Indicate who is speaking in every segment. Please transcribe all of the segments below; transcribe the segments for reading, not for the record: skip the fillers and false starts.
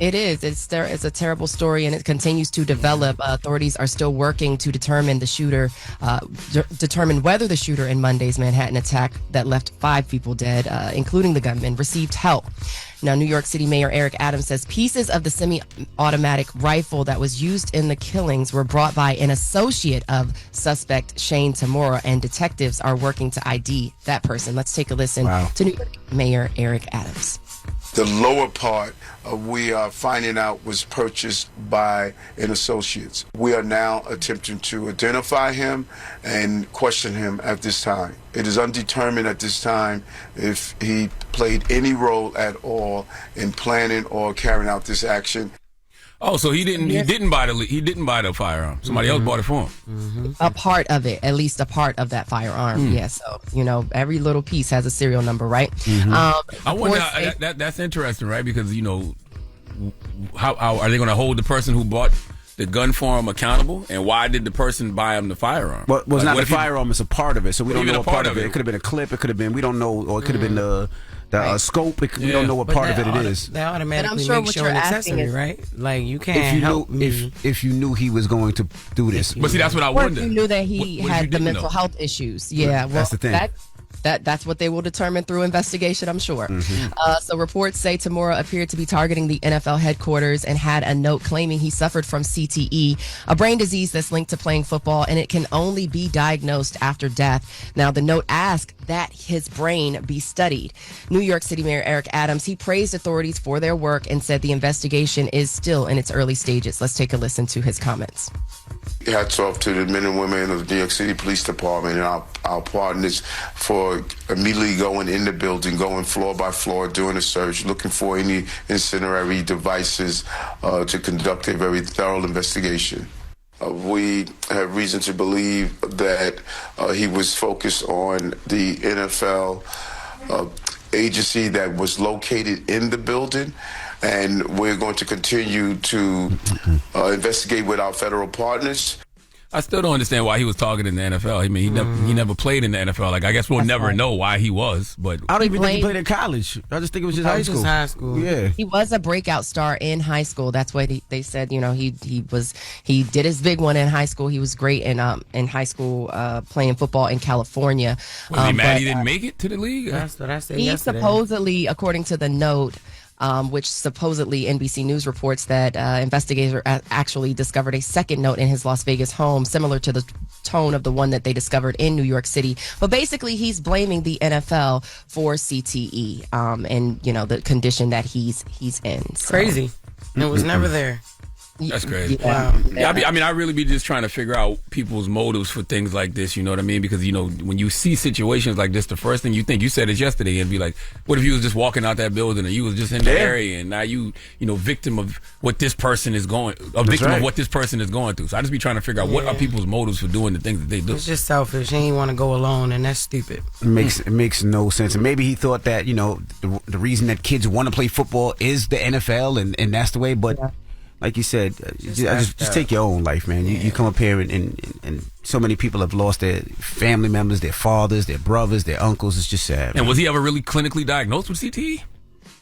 Speaker 1: It is. It's a terrible story, and it continues to develop. Authorities are still working to determine determine whether the shooter in Monday's Manhattan attack that left 5 people dead, including the gunman, received help. Now, New York City Mayor Eric Adams says pieces of the semi-automatic rifle that was used in the killings were brought by an associate of suspect Shane Tamura, and detectives are working to ID that person. Let's take a listen to New York Mayor Eric Adams.
Speaker 2: The lower part, we are finding out, was purchased by an associate. We are now attempting to identify him and question him at this time. It is undetermined at this time if he played any role at all in planning or carrying out this action.
Speaker 3: Oh, so he didn't buy the firearm. Somebody else bought it for him.
Speaker 1: A part of it, at least a part of that firearm. Yeah, so every little piece has a serial number, right?
Speaker 3: I wonder. That's interesting, right? Because how are they going to hold the person who bought the gun for him accountable? And why did the person buy him the firearm?
Speaker 4: Well, it's not the firearm; it's a part of it. So we don't know what part of it. It could have been a clip. It could have been. We don't know, or it could have been the scope. We don't know what part of it is.
Speaker 5: They automatically
Speaker 1: sure
Speaker 5: make sure an accessory, right? Like you can't
Speaker 4: if you knew he was going to do this.
Speaker 3: But see, that's what I wonder.
Speaker 1: If you knew that he had the mental health issues. Yeah, well,
Speaker 4: that's the thing.
Speaker 1: That's what they will determine through investigation, I'm sure. So reports say Tamura appeared to be targeting the NFL headquarters and had a note claiming he suffered from CTE, a brain disease that's linked to playing football, and it can only be diagnosed after death. Now, the note asked that his brain be studied. New York City Mayor Eric Adams, he praised authorities for their work and said the investigation is still in its early stages. Let's take a listen to his comments.
Speaker 2: Hats off to the men and women of the New York City Police Department and our partners for immediately going in the building, going floor by floor, doing a search, looking for any incendiary devices to conduct a very thorough investigation. We have reason to believe that he was focused on the NFL agency that was located in the building. And we're going to continue to investigate with our federal partners.
Speaker 3: I still don't understand why he was targeting the NFL. I mean, he never played in the NFL. Like, I guess we'll never know why he was. But
Speaker 4: I don't even think he played in college. I just think it was just high school. Yeah,
Speaker 1: he was a breakout star in high school. That's what they said. He did his big one in high school. He was great in high school playing football in California.
Speaker 3: Was he mad he didn't make it to the league?
Speaker 5: That's what I said.
Speaker 1: He
Speaker 5: yesterday.
Speaker 1: supposedly, according to the note, which supposedly NBC News reports that investigators actually discovered a second note in his Las Vegas home, similar to the tone of the one that they discovered in New York City. But basically, he's blaming the NFL for CTE and the condition that he's in. So.
Speaker 5: Crazy. It was never there.
Speaker 3: That's crazy.
Speaker 1: Wow.
Speaker 3: Yeah, I really be just trying to figure out people's motives for things like this. You know what I mean? Because when you see situations like this, the first thing you think, you said it yesterday, and be like, what if you was just walking out that building, or you was just in the area, and now victim of what this person is going, of what this person is going through. So I just be trying to figure out what are people's motives for doing the things that they do.
Speaker 5: It's just selfish. He ain't want to go alone, and that's stupid.
Speaker 4: It makes no sense. And maybe he thought that the reason that kids want to play football is the NFL, and that's the way. But like you said, just take your own life, man. You come up here and so many people have lost their family members, their fathers, their brothers, their uncles. It's just sad.
Speaker 3: And was he ever really clinically diagnosed with CTE?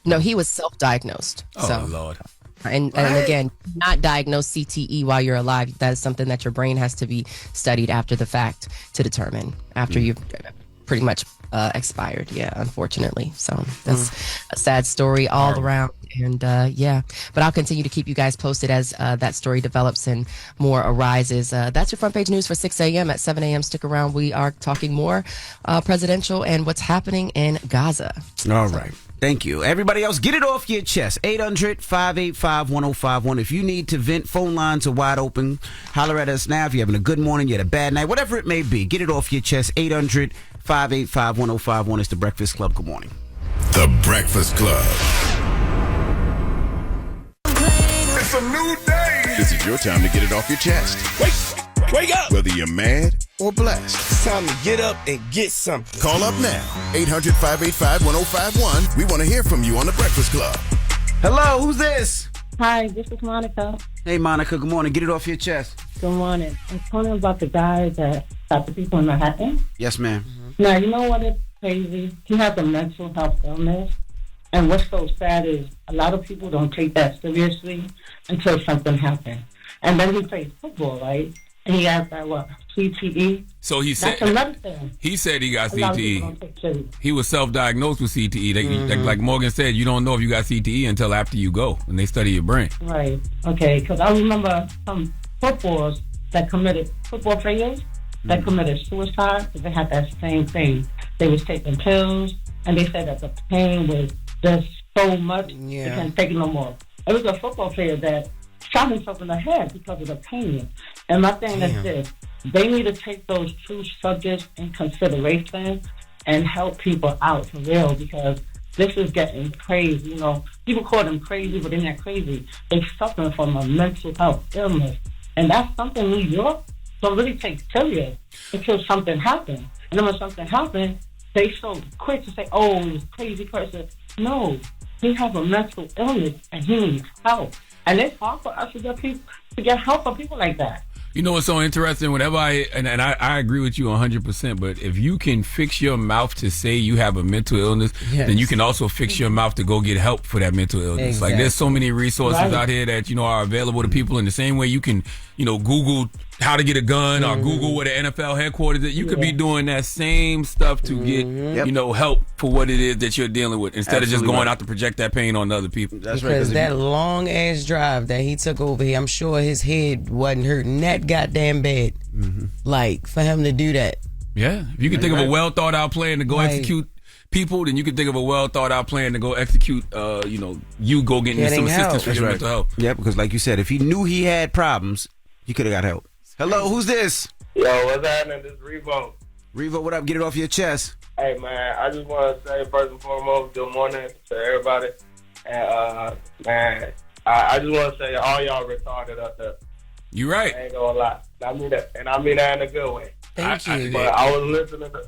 Speaker 1: No, he was self-diagnosed.
Speaker 3: Oh, Lord.
Speaker 1: And again, not diagnose CTE while you're alive. That is something that your brain has to be studied after the fact to determine after you've pretty much expired. Yeah, unfortunately. So that's a sad story all around. And but I'll continue to keep you guys posted as that story develops and more arises. That's your front page news for 6 a.m. At 7 a.m. Stick around. We are talking more presidential and what's happening in Gaza.
Speaker 4: All right. Thank you. Everybody else, get it off your chest. 800-585-1051. If you need to vent, phone lines are wide open. Holler at us now if you're having a good morning, you had a bad night, whatever it may be. Get it off your chest. 800-585-1051. It's The Breakfast Club. Good morning.
Speaker 6: The Breakfast Club.
Speaker 2: It's a new day.
Speaker 6: This is your time to get it off your chest.
Speaker 7: Wake up.
Speaker 6: Whether you're mad or blessed.
Speaker 7: It's time to get up and get something.
Speaker 6: Call up now. 800-585-1051. We want to hear from you on The Breakfast Club.
Speaker 4: Hello, who's this?
Speaker 8: Hi, this is Monica.
Speaker 4: Hey, Monica, good morning. Get it off your chest.
Speaker 8: Good morning. I'm calling about the guy that shot the people in Manhattan.
Speaker 4: Yes, ma'am.
Speaker 8: Now, you know what is crazy? He has a mental health illness. And what's so sad is a lot of people don't take that seriously until something happens. And then he plays football, right? And he has that, CTE?
Speaker 3: So he said,
Speaker 8: that's another thing.
Speaker 3: He said he got
Speaker 8: A lot of people don't
Speaker 3: CTE.
Speaker 8: take serious.
Speaker 3: He was self-diagnosed with CTE. Like Morgan said, you don't know if you got CTE until after you go and they study your brain.
Speaker 8: Right. Okay. Because I remember some football players that committed suicide because they had that same thing. They was taking pills, and they said that the pain was just so much they couldn't take it no more. It was a football player that shot himself in the head because of the pain. And my thing is this: they need to take those two subjects in consideration and help people out for real, because this is getting crazy. You know, people call them crazy, but they're not crazy. They're suffering from a mental health illness, and that's something New York don't really take serious until something happens. And then when something happens, they so quick to say, "Oh, this crazy person." No, he has a mental illness and he needs help. And it's hard for us to get help for people like that.
Speaker 3: You know what's so interesting? Whenever I agree with you 100%, but if you can fix your mouth to say you have a mental illness, then you can also fix your mouth to go get help for that mental illness. Like there's so many resources out here that, are available to people in the same way you can, Google how to get a gun or Google where the NFL headquarters is. You could be doing that same stuff to get, help for what it is that you're dealing with instead of just going out to project that pain on other people.
Speaker 5: That's right. Because that long ass drive that he took over here, I'm sure his head wasn't hurting that goddamn bad. Like, for him to do that.
Speaker 3: Yeah. If you can think of a well thought out plan to go execute people, then you can think of a well thought out plan to go execute, you go getting some assistance for your mental health.
Speaker 4: Yeah, because like you said, if he knew he had problems, he could have got help. Hello, who's this?
Speaker 9: Yo, what's happening? This is Revo.
Speaker 4: Revo, what up? Get it off your chest.
Speaker 9: Hey, man, I just want to say, first and foremost, good morning to everybody. And, man, I just want to say, all y'all retarded up there.
Speaker 3: You right.
Speaker 9: I ain't gonna lie. I mean that, and I mean that in a good way.
Speaker 5: Thank you.
Speaker 9: But I was listening to...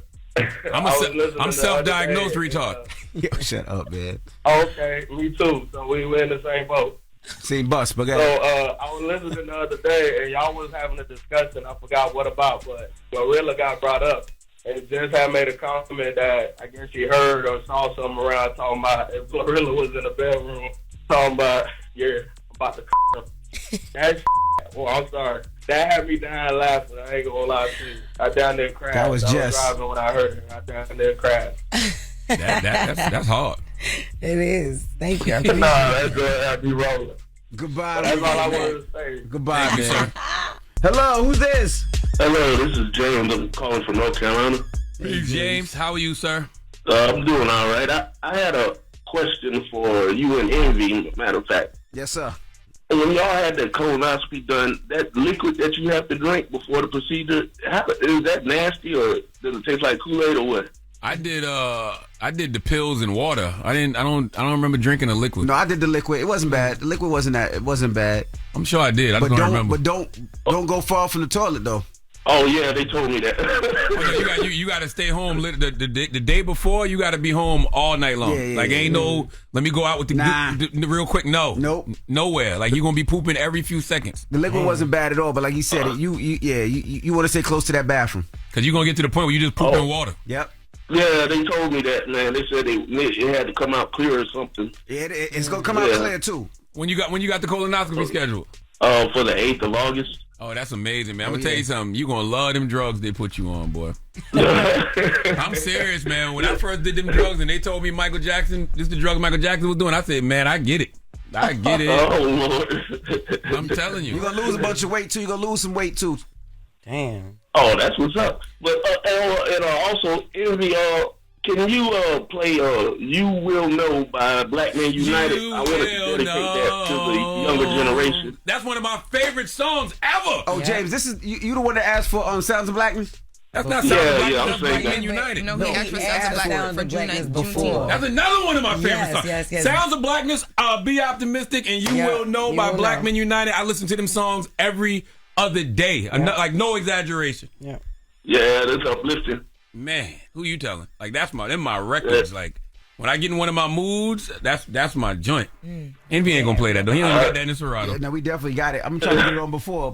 Speaker 3: I'm self-diagnosed retard.
Speaker 4: Yo, shut up, man.
Speaker 9: Okay, me too. So we were in the same boat.
Speaker 4: Same bus, but
Speaker 9: So I was listening the other day, and y'all was having a discussion. I forgot what about, but Gorilla got brought up. And Jess had made a comment that I guess she heard or saw something around talking about if Gorilla was in the bedroom talking about, about the That well, I'm sorry. That had me down laughing. I ain't gonna lie to you. I down there crashed.
Speaker 4: That was Jess.
Speaker 9: I was driving when I heard it. I down there crashed.
Speaker 3: That's hard.
Speaker 5: It is. Thank you.
Speaker 9: Nah, that's good. I'll be rolling.
Speaker 4: Goodbye.
Speaker 9: That's all I wanted to say.
Speaker 4: Goodbye,
Speaker 3: Thank you,
Speaker 4: man.
Speaker 3: sir.
Speaker 4: Hello, who's this?
Speaker 10: Hello, this is James. I'm calling from North Carolina.
Speaker 3: Hey, James, how are you, sir?
Speaker 10: I'm doing all right. I had a question for you and Envy, matter of fact.
Speaker 4: Yes, sir.
Speaker 10: When y'all had that colonoscopy done, that liquid that you have to drink before the procedure, is that nasty or does it taste like Kool-Aid or what?
Speaker 3: I did the pills and water. I don't remember drinking a liquid.
Speaker 4: No, I did the liquid. It wasn't bad. The liquid wasn't bad.
Speaker 3: I'm sure I did. I just don't remember.
Speaker 4: But don't go far from the toilet though.
Speaker 10: Oh yeah, they told me that.
Speaker 3: you got to stay home the day before. You got to be home all night long. Ain't no. Let me go out with the real quick. No,
Speaker 4: nope,
Speaker 3: nowhere. Like you're gonna be pooping every few seconds.
Speaker 4: The liquid wasn't bad at all, but like you said, you want to stay close to that bathroom
Speaker 3: because you're gonna get to the point where you just poop in water.
Speaker 4: Yep.
Speaker 10: Yeah, they told me that, man. They said it had to come out clear or something.
Speaker 4: Yeah, it's gonna come out clear too.
Speaker 3: When you got the colonoscopy scheduled?
Speaker 10: For the 8th of August.
Speaker 3: Oh, that's amazing, man. I'm gonna tell you something. You're gonna love them drugs they put you on, boy. I'm serious, man. When I first did them drugs and they told me Michael Jackson, this is the drug Michael Jackson was doing, I said, man, I get it.
Speaker 10: Oh, Lord.
Speaker 3: I'm telling you.
Speaker 4: You're gonna lose a bunch of weight too. You're gonna lose some weight too.
Speaker 5: Damn.
Speaker 10: Oh, that's what's up. But and also, Envy, can you play "You Will Know" by Black Men United? I want to dedicate that to the younger generation.
Speaker 3: That's one of my favorite songs ever.
Speaker 4: Oh, James, this is you the one that asked for Sounds of Blackness?
Speaker 3: That's not Sounds of Blackness.
Speaker 10: I'm
Speaker 3: that's Black Men United.
Speaker 1: No, he asked for Sounds of Blackness for June before.
Speaker 3: That's another one of my favorite songs.
Speaker 5: Yes.
Speaker 3: Sounds of Blackness, Be Optimistic, and You Will Know by Black Men United. I listen to them songs every other day. Like no exaggeration.
Speaker 4: Yeah.
Speaker 10: Yeah, that's uplifting.
Speaker 3: Man, who you telling? Like them my records. Like when I get in one of my moods, that's my joint. Envy ain't gonna play that though. He don't got that in his Serato.
Speaker 4: Yeah, no, we definitely got it. I'm trying to get it on before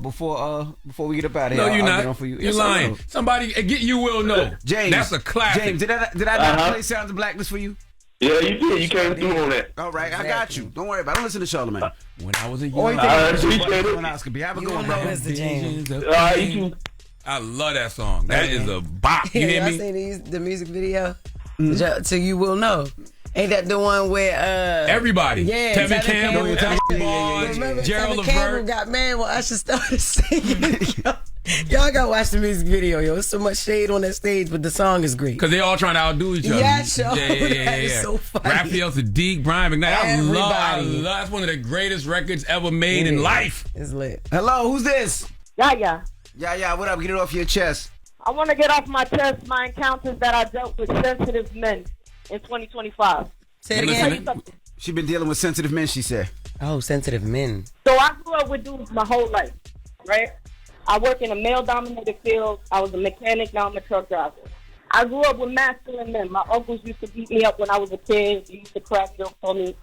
Speaker 4: we get up out of here.
Speaker 3: No, you're not.
Speaker 4: Get on for you.
Speaker 3: You're lying. Somebody get You Will Know.
Speaker 4: James,
Speaker 3: that's a classic.
Speaker 4: James, did I not play Sounds of Blackness for you?
Speaker 10: Yeah, you did. You came through on that.
Speaker 4: All right, I got you. Don't worry about it. Don't listen to Charlamagne.
Speaker 3: When I was a
Speaker 4: Oh,
Speaker 3: young
Speaker 10: I appreciate it.
Speaker 4: Have a good one, bro.
Speaker 5: Mr. James.
Speaker 10: You too.
Speaker 3: I love that song. That is a bop. You hear
Speaker 5: Y'all
Speaker 3: me?
Speaker 5: seen the music video? So you will know. Ain't that the one where
Speaker 3: Everybody.
Speaker 5: Yeah,
Speaker 3: Tevin
Speaker 5: Tevin
Speaker 3: Campbell,
Speaker 5: Campbell. Remember
Speaker 3: Gerald
Speaker 5: Tevin Campbell
Speaker 3: Levert.
Speaker 5: got mad when Usher started singing. Y'all gotta watch the music video, yo. There's so much shade on that stage, but the song is great.
Speaker 3: Because they all trying to outdo each other.
Speaker 5: Yeah, sure.
Speaker 3: Yeah.
Speaker 5: That is so funny.
Speaker 3: Raphael Sadiq, Brian McKnight. I
Speaker 5: Everybody.
Speaker 3: love. That's one of the greatest records ever made in life.
Speaker 5: It's lit.
Speaker 4: Hello, who's this?
Speaker 8: Yeah.
Speaker 4: Yeah, what up? Get it off your chest.
Speaker 8: I want to get off my chest my encounters that I dealt with sensitive men in 2025.
Speaker 5: Say it
Speaker 3: Listen.
Speaker 5: again.
Speaker 4: She been dealing with sensitive men, she said.
Speaker 5: Oh, sensitive men.
Speaker 8: So I grew up with dudes my whole life, right? I work in a male-dominated field. I was a mechanic, now I'm a truck driver. I grew up with masculine men. My uncles used to beat me up when I was a kid. They used to crack jokes on me.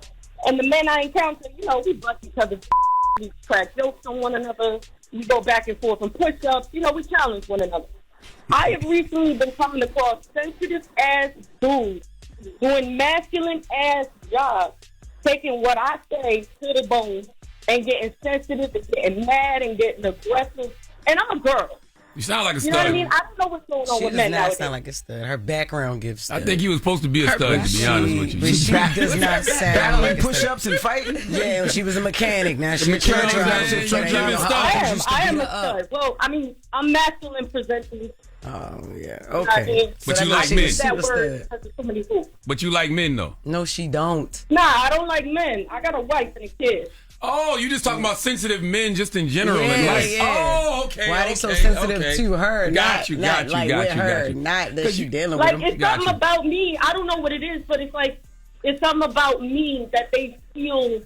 Speaker 8: And the men I encountered, we bust each other's we crack jokes on one another. We go back and forth and push-ups. We challenge one another. I have recently been coming across sensitive-ass dudes doing masculine-ass jobs, taking what I say to the bone and getting sensitive and getting mad and getting aggressive. And I'm a girl.
Speaker 3: You sound like a stud.
Speaker 8: You know what I mean? I don't know what's going on
Speaker 5: She
Speaker 8: with
Speaker 5: does
Speaker 8: men
Speaker 5: not
Speaker 8: nowadays.
Speaker 5: sound like a stud. Her background gives stud.
Speaker 3: I think you was supposed to be a stud, to be honest with you.
Speaker 5: But she does not sound
Speaker 4: Battling
Speaker 5: like a stud.
Speaker 4: push-ups and fighting?
Speaker 5: Yeah, she was a mechanic. Now she's a truck
Speaker 4: mechanic,
Speaker 5: driver.
Speaker 4: truck
Speaker 5: Yeah,
Speaker 4: driver.
Speaker 5: yeah,
Speaker 8: I am a stud. Well, I'm masculine presenting.
Speaker 5: Oh, yeah. Okay.
Speaker 3: But
Speaker 5: So
Speaker 3: you
Speaker 5: that
Speaker 3: like
Speaker 5: means
Speaker 3: men.
Speaker 5: she's a
Speaker 8: That word
Speaker 5: stud.
Speaker 8: because of so many fools.
Speaker 3: But you like men, though.
Speaker 5: No, she don't.
Speaker 8: Nah, I don't like men. I got a wife and a kid.
Speaker 3: Oh, you just talking about sensitive men just in general.
Speaker 5: Yeah,
Speaker 3: in life.
Speaker 5: yeah.
Speaker 3: Oh, okay.
Speaker 5: Why they so
Speaker 3: okay,
Speaker 5: sensitive
Speaker 3: okay.
Speaker 5: to her?
Speaker 3: Got you.
Speaker 5: Not with her. Not that she dealing with
Speaker 8: Like,
Speaker 5: him.
Speaker 8: it's something about me. I don't know what it is, but it's like, it's something about me that they feel.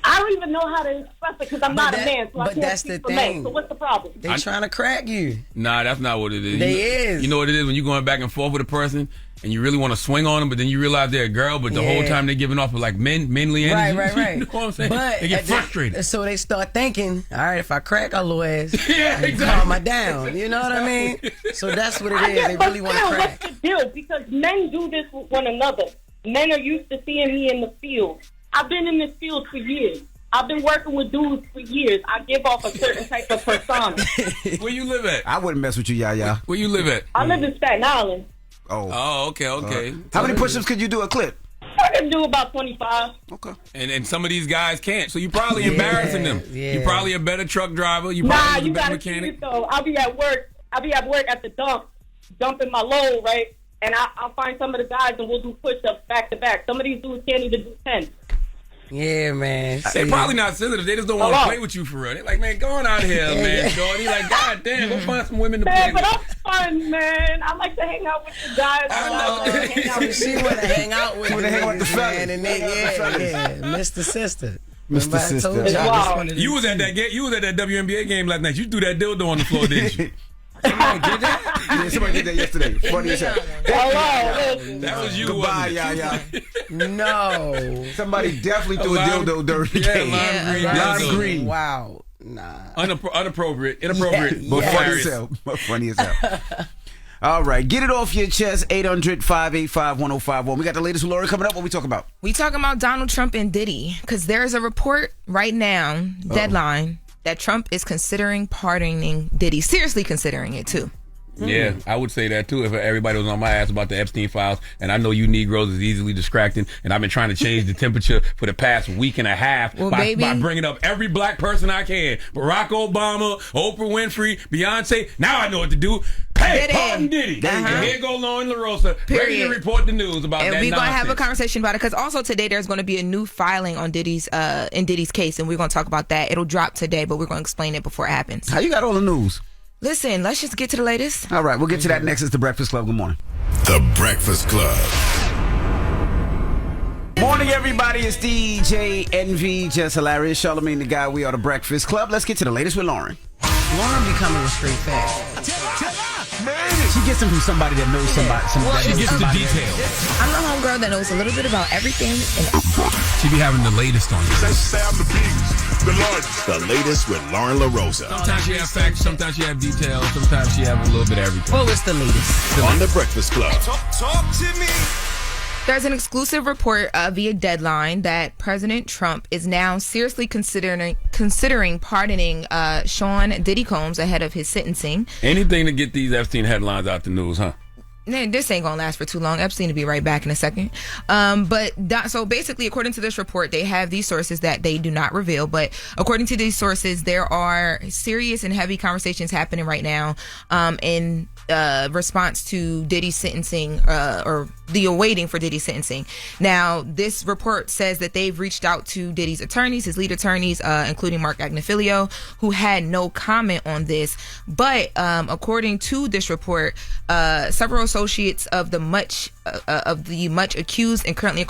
Speaker 8: I don't even know how to express it because I'm not a man, so I
Speaker 5: but
Speaker 8: can't
Speaker 5: that's
Speaker 8: speak
Speaker 5: the
Speaker 8: for
Speaker 5: thing.
Speaker 8: men. So what's the problem?
Speaker 5: They trying to crack you.
Speaker 3: Nah, that's not what it is.
Speaker 5: They
Speaker 3: you,
Speaker 5: is.
Speaker 3: You know what it is when you're going back and forth with a person and you really want to swing on them, but then you realize they're a girl, but the whole
Speaker 5: Yeah.
Speaker 3: time they're giving off like manly energy.
Speaker 5: Right.
Speaker 3: You know what I'm saying?
Speaker 5: But
Speaker 3: they get frustrated.
Speaker 5: So they start thinking, all right, if I crack her little ass,
Speaker 3: Yeah,
Speaker 5: I can
Speaker 3: exactly.
Speaker 5: calm her down. You know what I mean? So that's what it is. They
Speaker 8: But
Speaker 5: really want to
Speaker 8: still,
Speaker 5: crack.
Speaker 8: what's the deal? Because men do this with one another. Men are used to seeing me in the field. I've been in this field for years. I've been working with dudes for years. I give off a certain type of persona.
Speaker 3: Where you live at?
Speaker 4: I wouldn't mess with you, yeah.
Speaker 3: Where you live at?
Speaker 8: I live in Staten Island.
Speaker 3: Oh, okay.
Speaker 4: How many push-ups could you do a clip?
Speaker 8: I can do about 25.
Speaker 4: Okay.
Speaker 3: And some of these guys can't, so you probably embarrassing them.
Speaker 5: yeah.
Speaker 3: You're probably a better truck driver. You
Speaker 8: Nah,
Speaker 3: probably
Speaker 8: you
Speaker 3: a better
Speaker 8: gotta see
Speaker 3: mechanic.
Speaker 8: it though. I'll be at work at the dump, dumping my load, right? And I'll find some of the guys and we'll do push-ups back to back. Some of these dudes can't even do 10.
Speaker 5: Yeah, man.
Speaker 3: They
Speaker 5: See,
Speaker 3: probably not sensitive. They just don't want to
Speaker 8: Hello.
Speaker 3: play with you for real. They like, man, go on out of here, man, shorty. Like, God damn, go find some women to play
Speaker 8: Man, but
Speaker 3: with.
Speaker 8: I'm fun, man. I like to hang out with the guys.
Speaker 3: I know.
Speaker 8: like to hang out with
Speaker 5: She want to hang out with
Speaker 4: wanna hang with the
Speaker 5: niggas,
Speaker 4: fellas.
Speaker 5: man, and they, yeah, Mr. Sister.
Speaker 4: Mr.
Speaker 5: Remember I told
Speaker 4: Sister.
Speaker 5: you I
Speaker 8: It's
Speaker 5: just
Speaker 8: wild.
Speaker 5: wanted to-
Speaker 3: You was at that game. You was at that WNBA game last night. You threw that dildo on the floor, didn't you?
Speaker 5: Somebody did that?
Speaker 4: Yeah, somebody did that yesterday. Funny as hell.
Speaker 8: Hello, listen.
Speaker 3: That was you.
Speaker 4: Goodbye,
Speaker 3: wasn't it?
Speaker 4: yeah.
Speaker 5: No.
Speaker 4: Somebody definitely threw a
Speaker 3: Lime-
Speaker 4: dildo during the
Speaker 3: Yeah,
Speaker 4: game.
Speaker 3: lime green
Speaker 4: Lime
Speaker 3: dildo.
Speaker 4: green.
Speaker 5: Wow. Nah.
Speaker 3: Inappropriate, inappropriate,
Speaker 4: But funny
Speaker 3: hilarious.
Speaker 4: as hell. But funny as hell. All right, get it off your chest. 800-585-1051. We got the latest with Loren coming up. What we talking about?
Speaker 11: We talking about Donald Trump and Diddy because there's a report right now, deadline, that Trump is considering pardoning Diddy. Seriously considering it too.
Speaker 3: Yeah, I would say that too if everybody was on my ass about the Epstein files. And I know you Negroes is easily distracting. And I've been trying to change the temperature for the past week and a half
Speaker 11: Well,
Speaker 3: by
Speaker 11: baby.
Speaker 3: bringing up every black person I can. Barack Obama, Oprah Winfrey, Beyonce. Now I know what to do. Hey,
Speaker 11: Diddy.
Speaker 3: pardon Diddy.
Speaker 11: Uh-huh.
Speaker 3: Here go Loren LoRosa, ready to
Speaker 11: Period.
Speaker 3: report the news about
Speaker 11: And
Speaker 3: that
Speaker 11: we're gonna have a
Speaker 3: nonsense.
Speaker 11: conversation about it because also today there's going to be a new filing on Diddy's in Diddy's case, and we're going to talk about that. It'll drop today, but we're going to explain it before it happens.
Speaker 4: How you got all the news?
Speaker 11: Listen, let's just get to the latest.
Speaker 4: All right, we'll get to that next. It's The Breakfast Club. Good morning.
Speaker 6: The Breakfast Club.
Speaker 4: Morning, everybody. It's DJ NV, Jess Hilarious, Charlamagne the Guy. We are The Breakfast Club. Let's get to the latest with Loren.
Speaker 5: Lauren be coming with straight facts.
Speaker 4: She gets them from somebody that knows somebody.
Speaker 3: She gets the
Speaker 4: somebody
Speaker 3: details.
Speaker 11: I'm the homegirl that knows a little bit about everything. And
Speaker 3: She be having the latest on you.
Speaker 6: The latest with Loren LoRosa.
Speaker 3: Sometimes she have facts, sometimes she have details, sometimes she have a little bit of everything.
Speaker 5: Well, it's the latest.
Speaker 4: On The Breakfast Club.
Speaker 6: Talk to me.
Speaker 3: Sometimes she have facts, sometimes she have details, sometimes she have a little bit of everything.
Speaker 6: On The Breakfast Club.
Speaker 11: There's an exclusive report via Deadline that President Trump is now seriously considering pardoning Sean Diddy Combs ahead of his sentencing.
Speaker 3: Anything to get these Epstein headlines out the news, huh?
Speaker 11: This ain't gonna last for too long. Epstein will be right back in a second. So basically, according to this report, they have these sources that they do not reveal. But according to these sources, there are serious and heavy conversations happening right now in response to Diddy's sentencing or the awaiting for Diddy's sentencing. Now, this report says that they've reached out to Diddy's attorneys, his lead attorneys, including Mark Agnifilio, who had no comment on this. But according to this report, several associates of the much accused and currently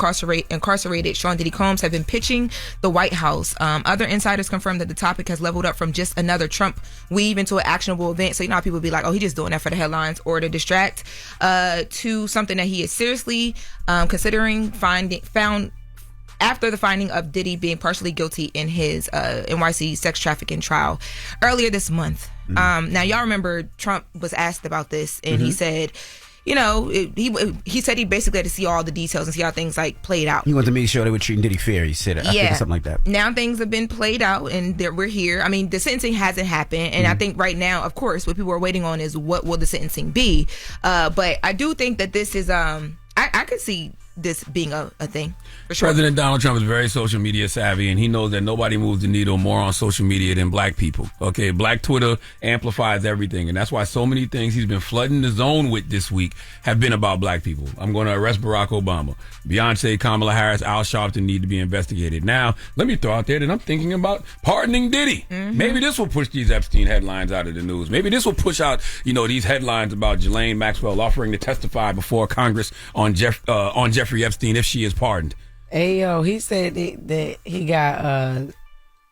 Speaker 11: incarcerated Sean Diddy Combs have been pitching the White House. Other insiders confirmed that the topic has leveled up from just another Trump weave into an actionable event. So you know how people be like, oh, he just doing that for the headlines or to distract, to something that he is seriously considering found after the finding of Diddy being partially guilty in his NYC sex trafficking trial earlier this month. Now, y'all remember Trump was asked about this, and he said, you know, he said he basically had to see all the details and see how things like played out.
Speaker 4: He wanted to make sure they were treating Diddy fair. He said, I think something like that.
Speaker 11: Now things have been played out, and we're here. I mean, the sentencing hasn't happened, and I think right now, of course, what people are waiting on is what will the sentencing be. But I do think that this is, I could see this being a thing. For sure.
Speaker 3: President Donald Trump is very social media savvy, and he knows that nobody moves the needle more on social media than black people. Okay, black Twitter amplifies everything, and that's why so many things he's been flooding the zone with this week have been about black people. I'm going to arrest Barack Obama. Beyonce, Kamala Harris, Al Sharpton need to be investigated. Now, let me throw out there that I'm thinking about pardoning Diddy. Maybe this will push these Epstein headlines out of the news. Maybe this will push out, these headlines about Ghislaine Maxwell offering to testify before Congress on Jeffrey Epstein if she is pardoned.
Speaker 5: Hey, yo, he said that he got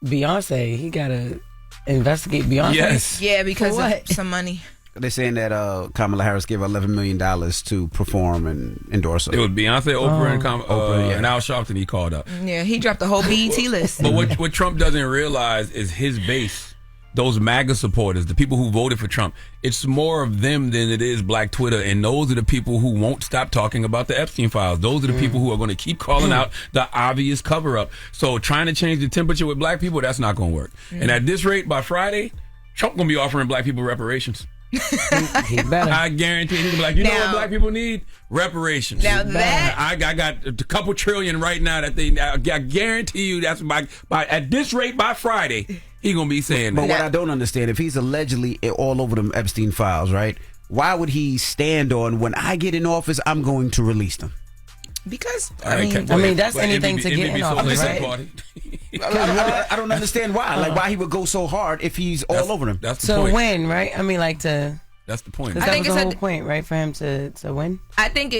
Speaker 5: Beyonce. He got to investigate Beyonce.
Speaker 3: Yes.
Speaker 11: Yeah, because of some money.
Speaker 4: They're saying that Kamala Harris gave $11 million to perform and endorse her.
Speaker 3: It was Beyonce, Oprah, and Al Sharpton he called up.
Speaker 11: Yeah, he dropped the whole BET list.
Speaker 3: But what Trump doesn't realize is his base. Those MAGA supporters, the people who voted for Trump, it's more of them than it is black Twitter. And those are the people who won't stop talking about the Epstein files. Those are the people who are going to keep calling out the obvious cover up. So trying to change the temperature with black people, that's not going to work. And at this rate, by Friday, Trump going to be offering black people reparations.
Speaker 5: He better.
Speaker 3: I guarantee he's gonna be like, know what black people need? Reparations.
Speaker 11: Now that
Speaker 3: I got a couple trillion right now that I guarantee you that's by at this rate by Friday he gonna be saying
Speaker 4: but
Speaker 3: that.
Speaker 4: What I don't understand, if he's allegedly all over them Epstein files, right? Why would he stand on when I get in office I'm going to release them?
Speaker 11: Because
Speaker 5: I mean that's anything to get in office, right?
Speaker 4: I don't understand why. Like why he would go so hard if he's all over them.
Speaker 3: That's the point.
Speaker 5: To win, right? I mean, like to.
Speaker 3: That's the point.
Speaker 5: That was the whole point, right? For him to win.
Speaker 11: I think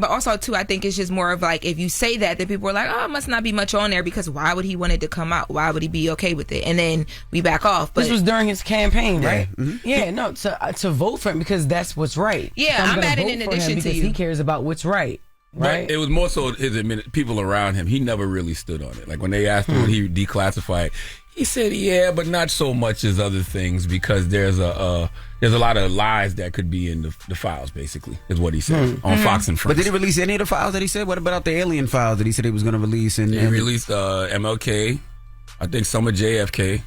Speaker 11: but also too, I think it's just more of like if you say that, then people are like, oh, it must not be much on there because why would he want it to come out? Why would he be okay with it? And then we back off. But
Speaker 5: this was during his campaign, right?
Speaker 4: Yeah,
Speaker 5: no, to vote for him because that's what's right.
Speaker 11: Yeah,
Speaker 5: so
Speaker 11: I'm adding in addition to you.
Speaker 5: He cares about what's right. Right.
Speaker 3: But it was more so his people around him. He never really stood on it. Like when they asked him would he declassify it, he said, "Yeah, but not so much as other things because there's a lot of lies that could be in the files." Basically, is what he said on Fox and Friends.
Speaker 4: But did he release any of the files that he said? What about the alien files that he said he was going to release? And
Speaker 3: he released MLK, I think some of JFK.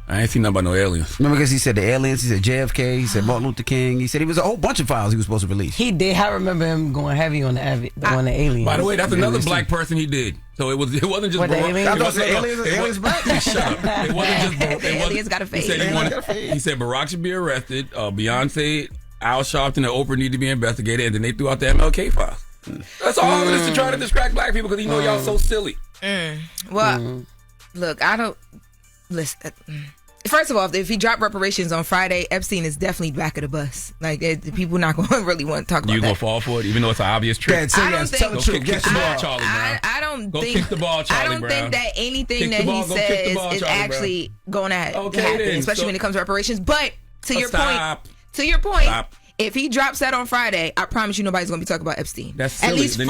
Speaker 3: I ain't seen nothing about no aliens.
Speaker 4: Remember, because he said the aliens, he said JFK, he said Martin Luther King, he said it was a whole bunch of files he was supposed to release.
Speaker 5: He did. I remember him going heavy on the aliens.
Speaker 3: By the way, that's another black person he did. So it wasn't just
Speaker 5: What, the aliens?
Speaker 4: I thought aliens black.
Speaker 3: Shut up. It wasn't just
Speaker 11: aliens got a face.
Speaker 3: He said Barack should be arrested. Beyonce, Al Sharpton, and Oprah need to be investigated, and then they threw out the MLK files. That's all of this to try to distract black people because he know y'all so silly.
Speaker 11: Well, look, I don't listen. First of all, if he dropped reparations on Friday, Epstein is definitely back of the bus. Like, people not going to really want to talk about that.
Speaker 3: You going to fall for it, even though it's an obvious trick?
Speaker 4: Tell the truth.
Speaker 3: Kick the ball, Charlie Brown.
Speaker 11: I don't
Speaker 3: kick the ball, Charlie Brown.
Speaker 11: I don't think that anything that he says is actually going to happen, especially when it comes to reparations. But to your point, If he drops that on Friday, I promise you nobody's going to be talking about Epstein.
Speaker 3: That's silly.
Speaker 11: At least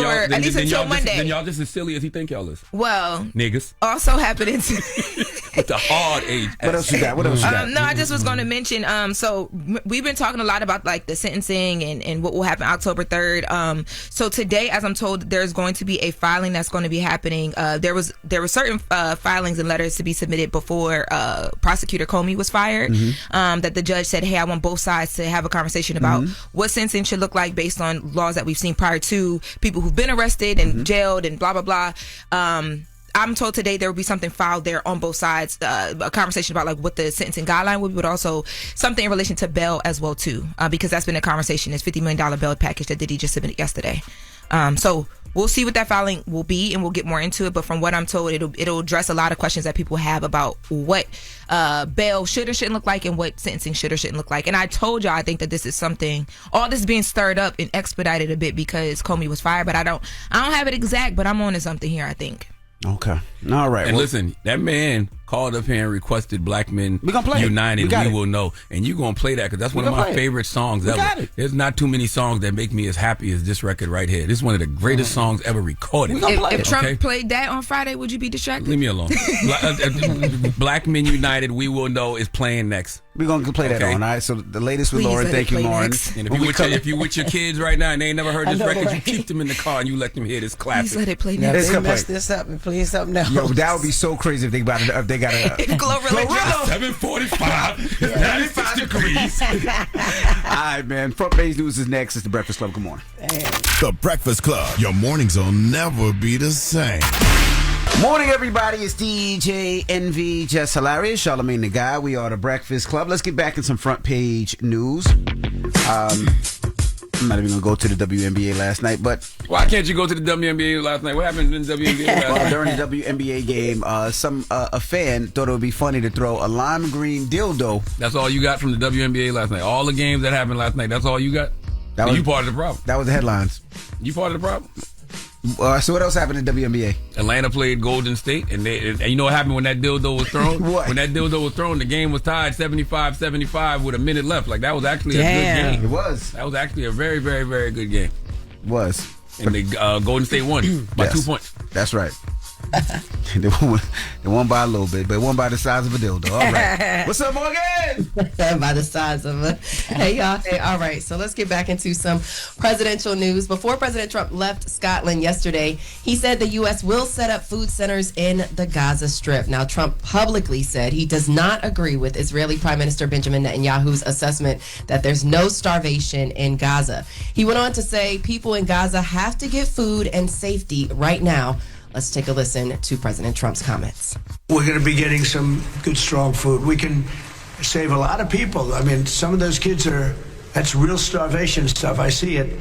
Speaker 11: until Monday.
Speaker 3: Then y'all just as silly as he think y'all is.
Speaker 11: Well,
Speaker 3: niggas.
Speaker 11: Also happening
Speaker 3: with the hard age.
Speaker 4: What else you got? What else you got?
Speaker 11: No, I just was going to mention. So we've been talking a lot about like the sentencing and what will happen October 3rd. So today, as I'm told, there's going to be a filing that's going to be happening. There were certain filings and letters to be submitted before prosecutor Comey was fired. That the judge said, "Hey, I want both sides to have a conversation about what sentencing should look like based on laws that we've seen prior to people who've been arrested and jailed and blah blah blah." I'm told today there will be something filed there on both sides, a conversation about like what the sentencing guideline would be, but also something in relation to bail as well too, because that's been a conversation. It's $50 million bail package that Diddy just submitted yesterday. So we'll see what that filing will be, and we'll get more into it. But from what I'm told, it'll address a lot of questions that people have about what bail should or shouldn't look like, and what sentencing should or shouldn't look like. And I told y'all I think that this is something. All this is being stirred up and expedited a bit because Comey was fired, but I don't have it exact, but I'm on to something here, I think.
Speaker 4: Okay. All right.
Speaker 3: And listen, that man called up here and requested Black Men United, We Will Know. And you're going to play that because that's one of my favorite songs ever. There's not too many songs that make me as happy as this record right here. This is one of the greatest songs ever recorded.
Speaker 11: If Trump played that on Friday, would you be distracted?
Speaker 3: Leave me alone. Black Men United, We Will Know is playing next.
Speaker 4: We're going to play that on, all right? So the latest with Loren. Thank you, Loren.
Speaker 3: And if you with your kids right now and they ain't never heard this record, you keep them in the car and you let them hear this classic.
Speaker 11: Please let it play next.
Speaker 5: They mess this up and play something else.
Speaker 4: Yo, that would be so crazy if they got a...
Speaker 11: Glorilla.
Speaker 3: 745, 96 degrees.
Speaker 4: All right, man. Front page news is next. It's The Breakfast Club. Good morning.
Speaker 6: The Breakfast Club. Your mornings will never be the same.
Speaker 4: Morning, everybody. It's DJ NV, Jess Hilarious, Charlamagne the Guy. We are The Breakfast Club. Let's get back in some front page news. I'm not even going to go to the WNBA last night, but...
Speaker 3: Why can't you go to the WNBA last night? What happened in the WNBA last night?
Speaker 4: During the WNBA game, a fan thought it would be funny to throw a lime green dildo.
Speaker 3: That's all you got from the WNBA last night? All the games that happened last night, that's all you got? You part of the problem.
Speaker 4: That was the headlines.
Speaker 3: You part of the problem?
Speaker 4: So what else happened in WNBA?
Speaker 3: Atlanta played Golden State, and you know what happened when that dildo was thrown?
Speaker 4: What?
Speaker 3: When that dildo was thrown, the game was tied 75-75 with a minute left. Like, that was actually a good game.
Speaker 4: It was.
Speaker 3: That was actually a very, very, very good game.
Speaker 4: It was.
Speaker 3: And the Golden State won by 2 points.
Speaker 4: That's right. They won by a little bit, but won by the size of a dildo. All right. What's up, Morgan?
Speaker 1: By the size of a... Hey, y'all. Hey, all right. So let's get back into some presidential news. Before President Trump left Scotland yesterday, he said the U.S. will set up food centers in the Gaza Strip. Now, Trump publicly said he does not agree with Israeli Prime Minister Benjamin Netanyahu's assessment that there's no starvation in Gaza. He went on to say people in Gaza have to get food and safety right now. Let's take a listen to President Trump's comments.
Speaker 12: We're going to be getting some good, strong food. We can save a lot of people. I mean, some of those kids that's real starvation stuff. I see it.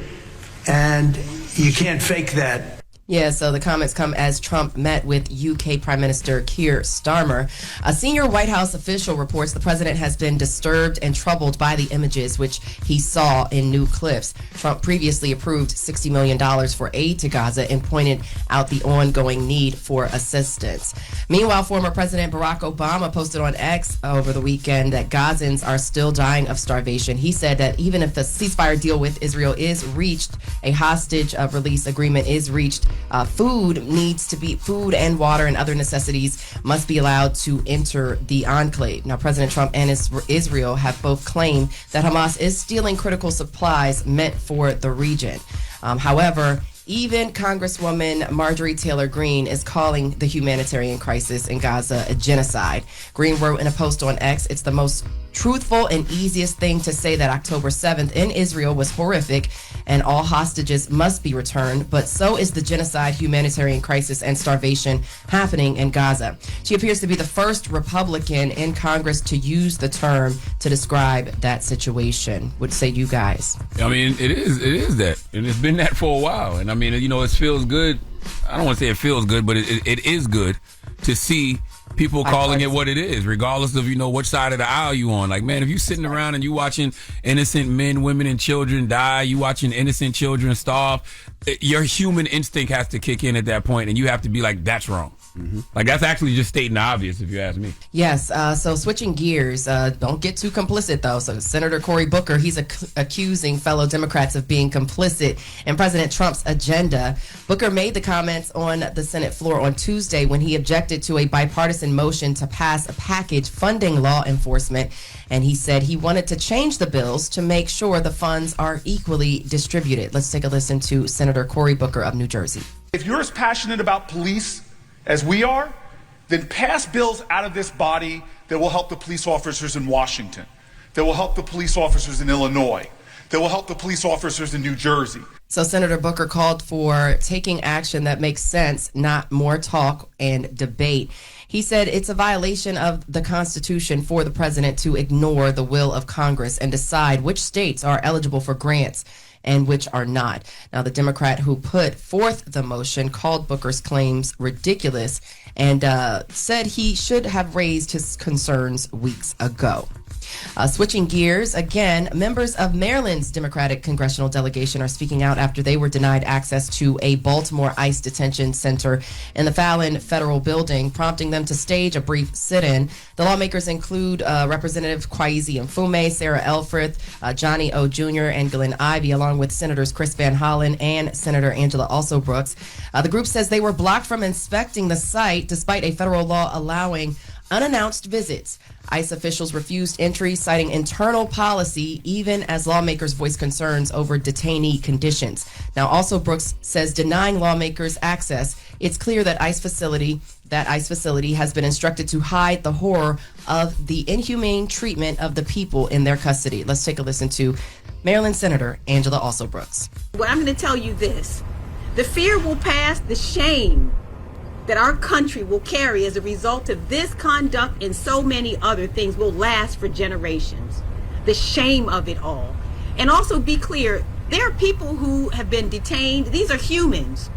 Speaker 12: And you can't fake that.
Speaker 1: Yeah, so the comments come as Trump met with UK Prime Minister Keir Starmer. A senior White House official reports the president has been disturbed and troubled by the images which he saw in new clips. Trump previously approved $60 million for aid to Gaza and pointed out the ongoing need for assistance. Meanwhile, former President Barack Obama posted on X over the weekend that Gazans are still dying of starvation. He said that even if the ceasefire deal with Israel is reached, a hostage release agreement is reached, food and water and other necessities must be allowed to enter the enclave. Now, President Trump and Israel have both claimed that Hamas is stealing critical supplies meant for the region. However, even Congresswoman Marjorie Taylor Greene is calling the humanitarian crisis in Gaza a genocide. Greene wrote in a post on X, "It's the most truthful and easiest thing to say that October 7th in Israel was horrific and all hostages must be returned, but so is the genocide, humanitarian crisis, and starvation happening in Gaza." She appears to be the first Republican in Congress to use the term to describe that situation. What say you guys?
Speaker 3: I mean, it is that, and it's been that for a while. And I mean, you know, it feels good. I don't want to say it feels good, but it is good to see people calling it what it is, regardless of, you know, what side of the aisle you on. Like, man, if you sitting around and you watching innocent men, women, and children die, you watching innocent children starve, your human instinct has to kick in at that point, and you have to be like, that's wrong. Like, that's actually just stating the obvious, if you ask me.
Speaker 1: Yes. So switching gears, don't get too complicit, though. So Senator Cory Booker, he's accusing fellow Democrats of being complicit in President Trump's agenda. Booker made the comments on the Senate floor on Tuesday when he objected to a bipartisan motion to pass a package funding law enforcement. And he said he wanted to change the bills to make sure the funds are equally distributed. Let's take a listen to Senator Cory Booker of New Jersey.
Speaker 13: If you're as passionate about police as we are, then pass bills out of this body that will help the police officers in Washington, that will help the police officers in Illinois, that will help the police officers in New Jersey.
Speaker 1: So Senator Booker called for taking action that makes sense, not more talk and debate. He said it's a violation of the Constitution for the president to ignore the will of Congress and decide which states are eligible for grants and which are not. Now, the Democrat who put forth the motion called Booker's claims ridiculous and said he should have raised his concerns weeks ago. Switching gears, again, members of Maryland's Democratic congressional delegation are speaking out after they were denied access to a Baltimore ICE detention center in the Fallon Federal Building, prompting them to stage a brief sit-in. The lawmakers include Representative Kwesi Mfume, Sarah Elfreth, Johnny O. Jr., and Glenn Ivey, along with Senators Chris Van Hollen and Senator Angela Brooks. The group says they were blocked from inspecting the site despite a federal law allowing unannounced visits. ICE officials refused entry, citing internal policy, even as lawmakers voiced concerns over detainee conditions. Now, also Brooks says denying lawmakers access, it's clear that ICE facility has been instructed to hide the horror of the inhumane treatment of the people in their custody. Let's take a listen to Maryland Senator Angela Brooks.
Speaker 14: Well, I'm going to tell you this. The fear will pass, the shame that our country will carry as a result of this conduct and so many other things will last for generations. The shame of it all. And also be clear, there are people who have been detained. These are humans.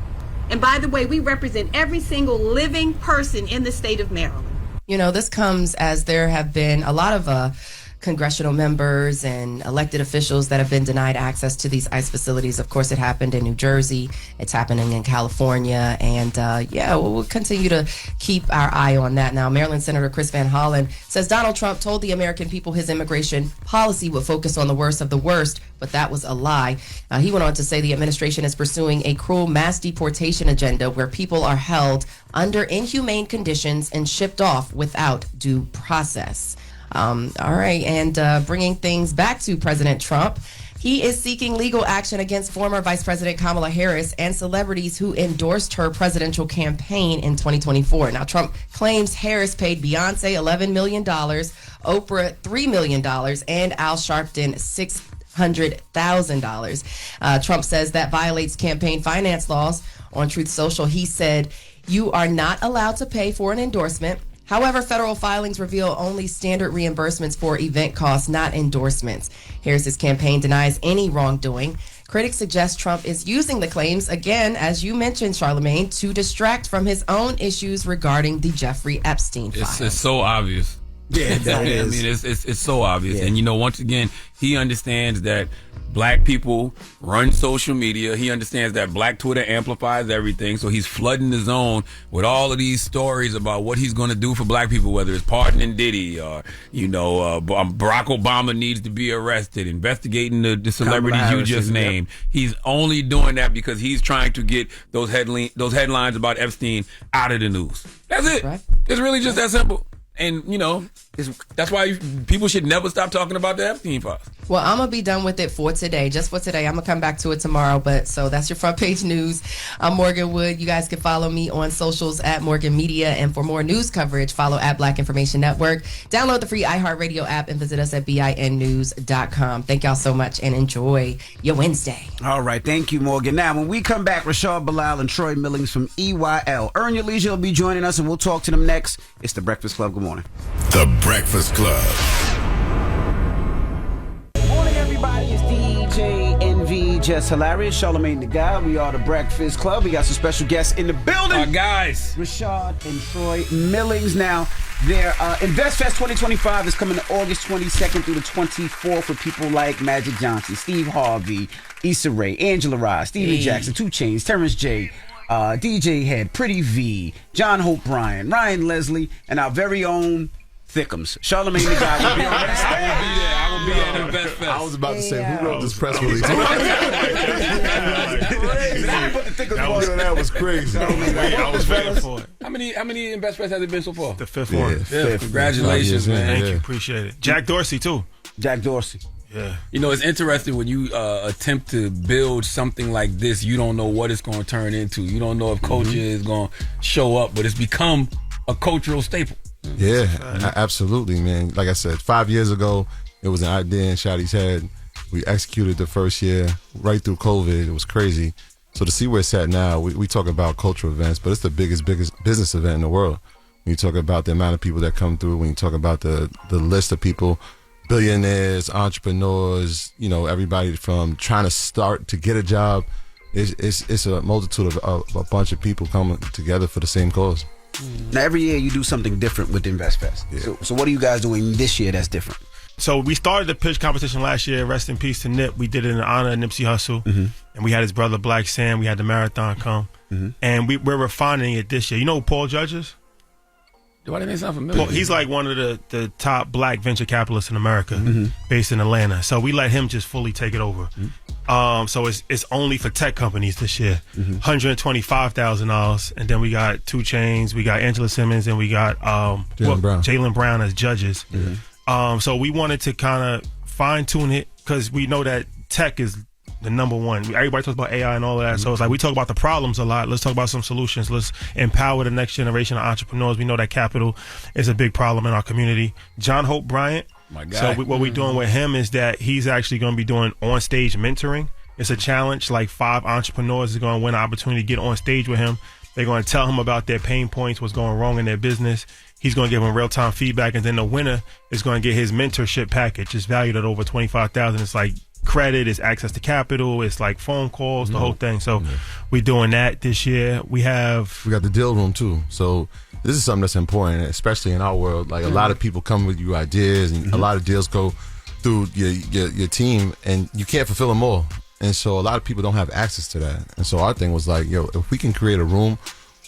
Speaker 14: And by the way, we represent every single living person in the state of Maryland.
Speaker 1: You know, this comes as there have been a lot of congressional members and elected officials that have been denied access to these ICE facilities. Of course, it happened in New Jersey. It's happening in California. And we'll continue to keep our eye on that. Now, Maryland Senator Chris Van Hollen says Donald Trump told the American people his immigration policy would focus on the worst of the worst, but that was a lie. He went on to say the administration is pursuing a cruel mass deportation agenda where people are held under inhumane conditions and shipped off without due process. All right, and bringing things back to President Trump, he is seeking legal action against former Vice President Kamala Harris and celebrities who endorsed her presidential campaign in 2024. Now, Trump claims Harris paid Beyonce $11 million, Oprah $3 million, and Al Sharpton $600,000. Trump says that violates campaign finance laws. On Truth Social, he said, "You are not allowed to pay for an endorsement. However, federal filings reveal only standard reimbursements for event costs, not endorsements." Harris's campaign denies any wrongdoing. Critics suggest Trump is using the claims, again, as you mentioned, Charlamagne, to distract from his own issues regarding the Jeffrey Epstein files.
Speaker 3: It's so obvious.
Speaker 4: Yeah, that is.
Speaker 3: I mean, it's so obvious. Yeah. And, once again, he understands that black people run social media. He understands that black Twitter amplifies everything. So he's flooding the zone with all of these stories about what he's going to do for black people, whether it's pardoning Diddy or, Barack Obama needs to be arrested, investigating the celebrities you just named. Yep. He's only doing that because he's trying to get those headlines about Epstein out of the news. That's it. Right. It's really just that simple. And, that's why people should never stop talking about the Epstein files.
Speaker 1: Well, I'm going to be done with it for today. Just for today. I'm going to come back to it tomorrow. So that's your front page news. I'm Morgan Wood. You guys can follow me on socials at Morgan Media. And for more news coverage, follow at Black Information Network. Download the free iHeartRadio app and visit us at BINnews.com. Thank y'all so much and enjoy your Wednesday.
Speaker 4: All right. Thank you, Morgan. Now, when we come back, Rashad Bilal and Troy Millings from EYL. Earn Your Leisure will be joining us, and we'll talk to them next. It's The Breakfast Club. Good morning.
Speaker 6: The Breakfast Club.
Speaker 4: Good morning, everybody. It's DJ NV, Jess Hilarious, Charlamagne the Guy. We are The Breakfast Club. We got some special guests in the building.
Speaker 3: Our guys.
Speaker 4: Rashad and Troy Millings. Now, their InvestFest 2025 is coming August 22nd through the 24th for people like Magic Johnson, Steve Harvey, Issa Rae, Angela Rye, Steven Jackson, 2 Chainz, Terrence J, DJ Head, Pretty V, John Hope Bryan, Ryan Leslie, and our very own Thickums. Charlamagne the Guy will be on that.
Speaker 3: I will be at Invest Fest.
Speaker 15: I was about to say, who wrote this press release? That was crazy.
Speaker 16: I was waiting for it.
Speaker 3: How many Invest Fest has it been so far?
Speaker 16: The fifth one.
Speaker 3: Fifth. Congratulations, man.
Speaker 16: Thank you. Appreciate it. Jack Dorsey, too.
Speaker 4: Jack Dorsey.
Speaker 16: Yeah.
Speaker 3: You know, it's interesting when you attempt to build something like this, you don't know what it's going to turn into. You don't know if culture is going to show up, but it's become a cultural staple.
Speaker 15: Yeah, absolutely, man. Like I said, 5 years ago, it was an idea in Shotty's head. We executed the first year right through COVID. It was crazy. So to see where it's at now, we talk about cultural events, but it's the biggest business event in the world. When you talk about the amount of people that come through, when you talk about the list of people, billionaires, entrepreneurs, you know, everybody from trying to start to get a job, it's a multitude of a bunch of people coming together for the same cause.
Speaker 4: Now, every year you do something different with Invest Fest. Yeah. So what are you guys doing this year that's different?
Speaker 16: So we started the pitch competition last year. Rest in peace to Nip. We did it in honor of Nipsey Hussle. And we had his brother Black Sam. We had the marathon come. And we're refining it this year. You know who Paul Judge is?
Speaker 3: Why didn't they sound familiar?
Speaker 16: He's like one of the top black venture capitalists in America, based in Atlanta. So we let him just fully take it over. So it's only for tech companies this year. $125,000, and then we got 2 Chainz, we got Angela Simmons, and we got Jaylen Brown as judges. So we wanted to kind of fine tune it because we know that tech is the number one. Everybody talks about AI and all of that. So it's like we talk about the problems a lot. Let's talk about some solutions. Let's empower the next generation of entrepreneurs. We know that capital is a big problem in our community. John Hope Bryant.
Speaker 3: My guy.
Speaker 16: So what we're doing with him is that he's actually going to be doing on-stage mentoring. It's a challenge. Like 5 entrepreneurs are going to win an opportunity to get on stage with him. They're going to tell him about their pain points, what's going wrong in their business. He's going to give them real-time feedback, and then the winner is going to get his mentorship package. It's valued at over $25,000. It's like credit, it's access to capital, it's like phone calls, the whole thing. So we're doing that this year. We got
Speaker 15: the deal room too. So this is something that's important, especially in our world. Like a lot of people come with you ideas, and a lot of deals go through your team, and you can't fulfill them all. And so a lot of people don't have access to that. And so our thing was like, yo, if we can create a room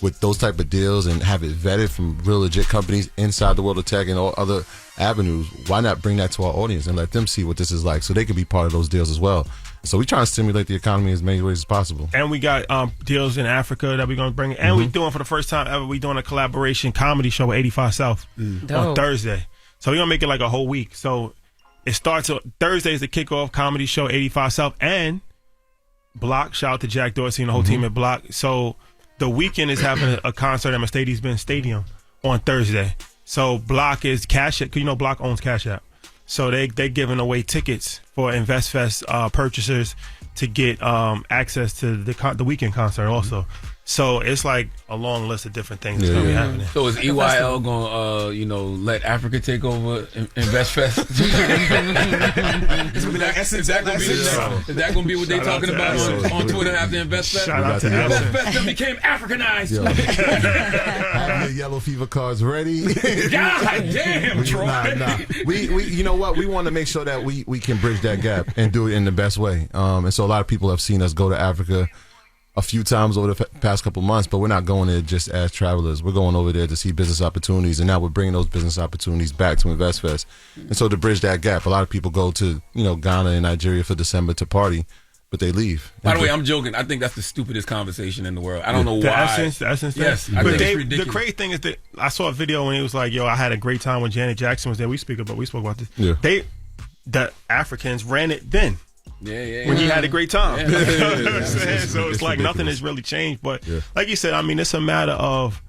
Speaker 15: with those type of deals and have it vetted from real legit companies inside the world of tech and all other avenues, why not bring that to our audience and let them see what this is like so they can be part of those deals as well. So we're trying to stimulate the economy as many ways as possible.
Speaker 16: And we got deals in Africa that we're going to bring. And we're doing, for the first time ever, we're doing a collaboration comedy show with 85 South on Thursday. So we're going to make it like a whole week. So it starts Thursday is the kickoff comedy show, 85 South. And Block, shout out to Jack Dorsey and the whole team at Block. So the weekend is having a concert at Mercedes-Benz Stadium on Thursday. So Block is Cash App, because you know Block owns Cash App. So they're giving away tickets for InvestFest purchasers to get access to the weekend concert also. So it's like a long list of different things that's going to be happening.
Speaker 3: So is EYL going to, let Africa take over InvestFest?
Speaker 7: It's going to be like Essence.
Speaker 3: Is that going to be what they're talking about on Twitter after InvestFest?
Speaker 16: Shout out to
Speaker 3: InvestFest that became Africanized.
Speaker 15: Have your yellow fever cards ready.
Speaker 3: God damn, Troy.
Speaker 15: Nah. We you know what? We want to make sure that we can bridge that gap and do it in the best way. And so a lot of people have seen us go to Africa a few times over the past couple months, but we're not going there just as travelers. We're going over there to see business opportunities, and now we're bringing those business opportunities back to InvestFest. And so to bridge that gap, a lot of people go to Ghana and Nigeria for December to party, but they leave.
Speaker 3: By the way, I'm joking. I think that's the stupidest conversation in the world. I don't know why.
Speaker 16: The essence.
Speaker 3: Yes,
Speaker 16: but the crazy thing is that I saw a video when he was like, "Yo, I had a great time when Janet Jackson was there." We spoke about this.
Speaker 15: Yeah.
Speaker 16: The Africans ran it then. When he had a great time. So it's like nothing has really changed. But like you said, I mean, it's a matter of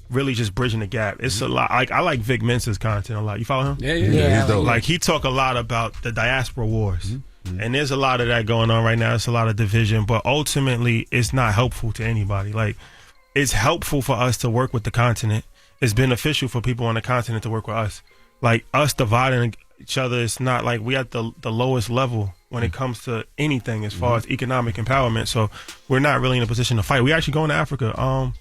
Speaker 16: really just bridging the gap. It's a lot. Like I like Vic Mensa's content a lot. You follow him?
Speaker 3: Yeah.
Speaker 15: He's dope.
Speaker 16: Like he talk a lot about the diaspora wars. And there's a lot of that going on right now. It's a lot of division. But ultimately, it's not helpful to anybody. Like it's helpful for us to work with the continent. It's beneficial for people on the continent to work with us. Like us dividing each other, it's not like we at the lowest level when it comes to anything as far as economic empowerment. So we're not really in a position to fight. We actually going to Africa tomorrow.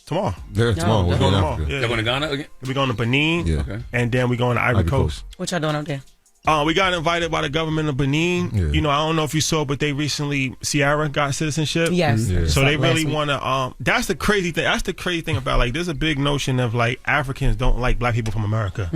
Speaker 15: Tomorrow. We're going to Africa.
Speaker 3: They're going to Ghana again?
Speaker 16: We're going to Benin, and then we're going to Ivory Coast.
Speaker 5: What y'all doing out there?
Speaker 16: We got invited by the government of Benin.
Speaker 15: Yeah.
Speaker 16: You know, I don't know if you saw, but they recently, Sierra got citizenship.
Speaker 5: Yes.
Speaker 15: Yeah.
Speaker 16: So they really want to. That's the crazy thing. That's the crazy thing about, like, there's a big notion of, like, Africans don't like black people from America.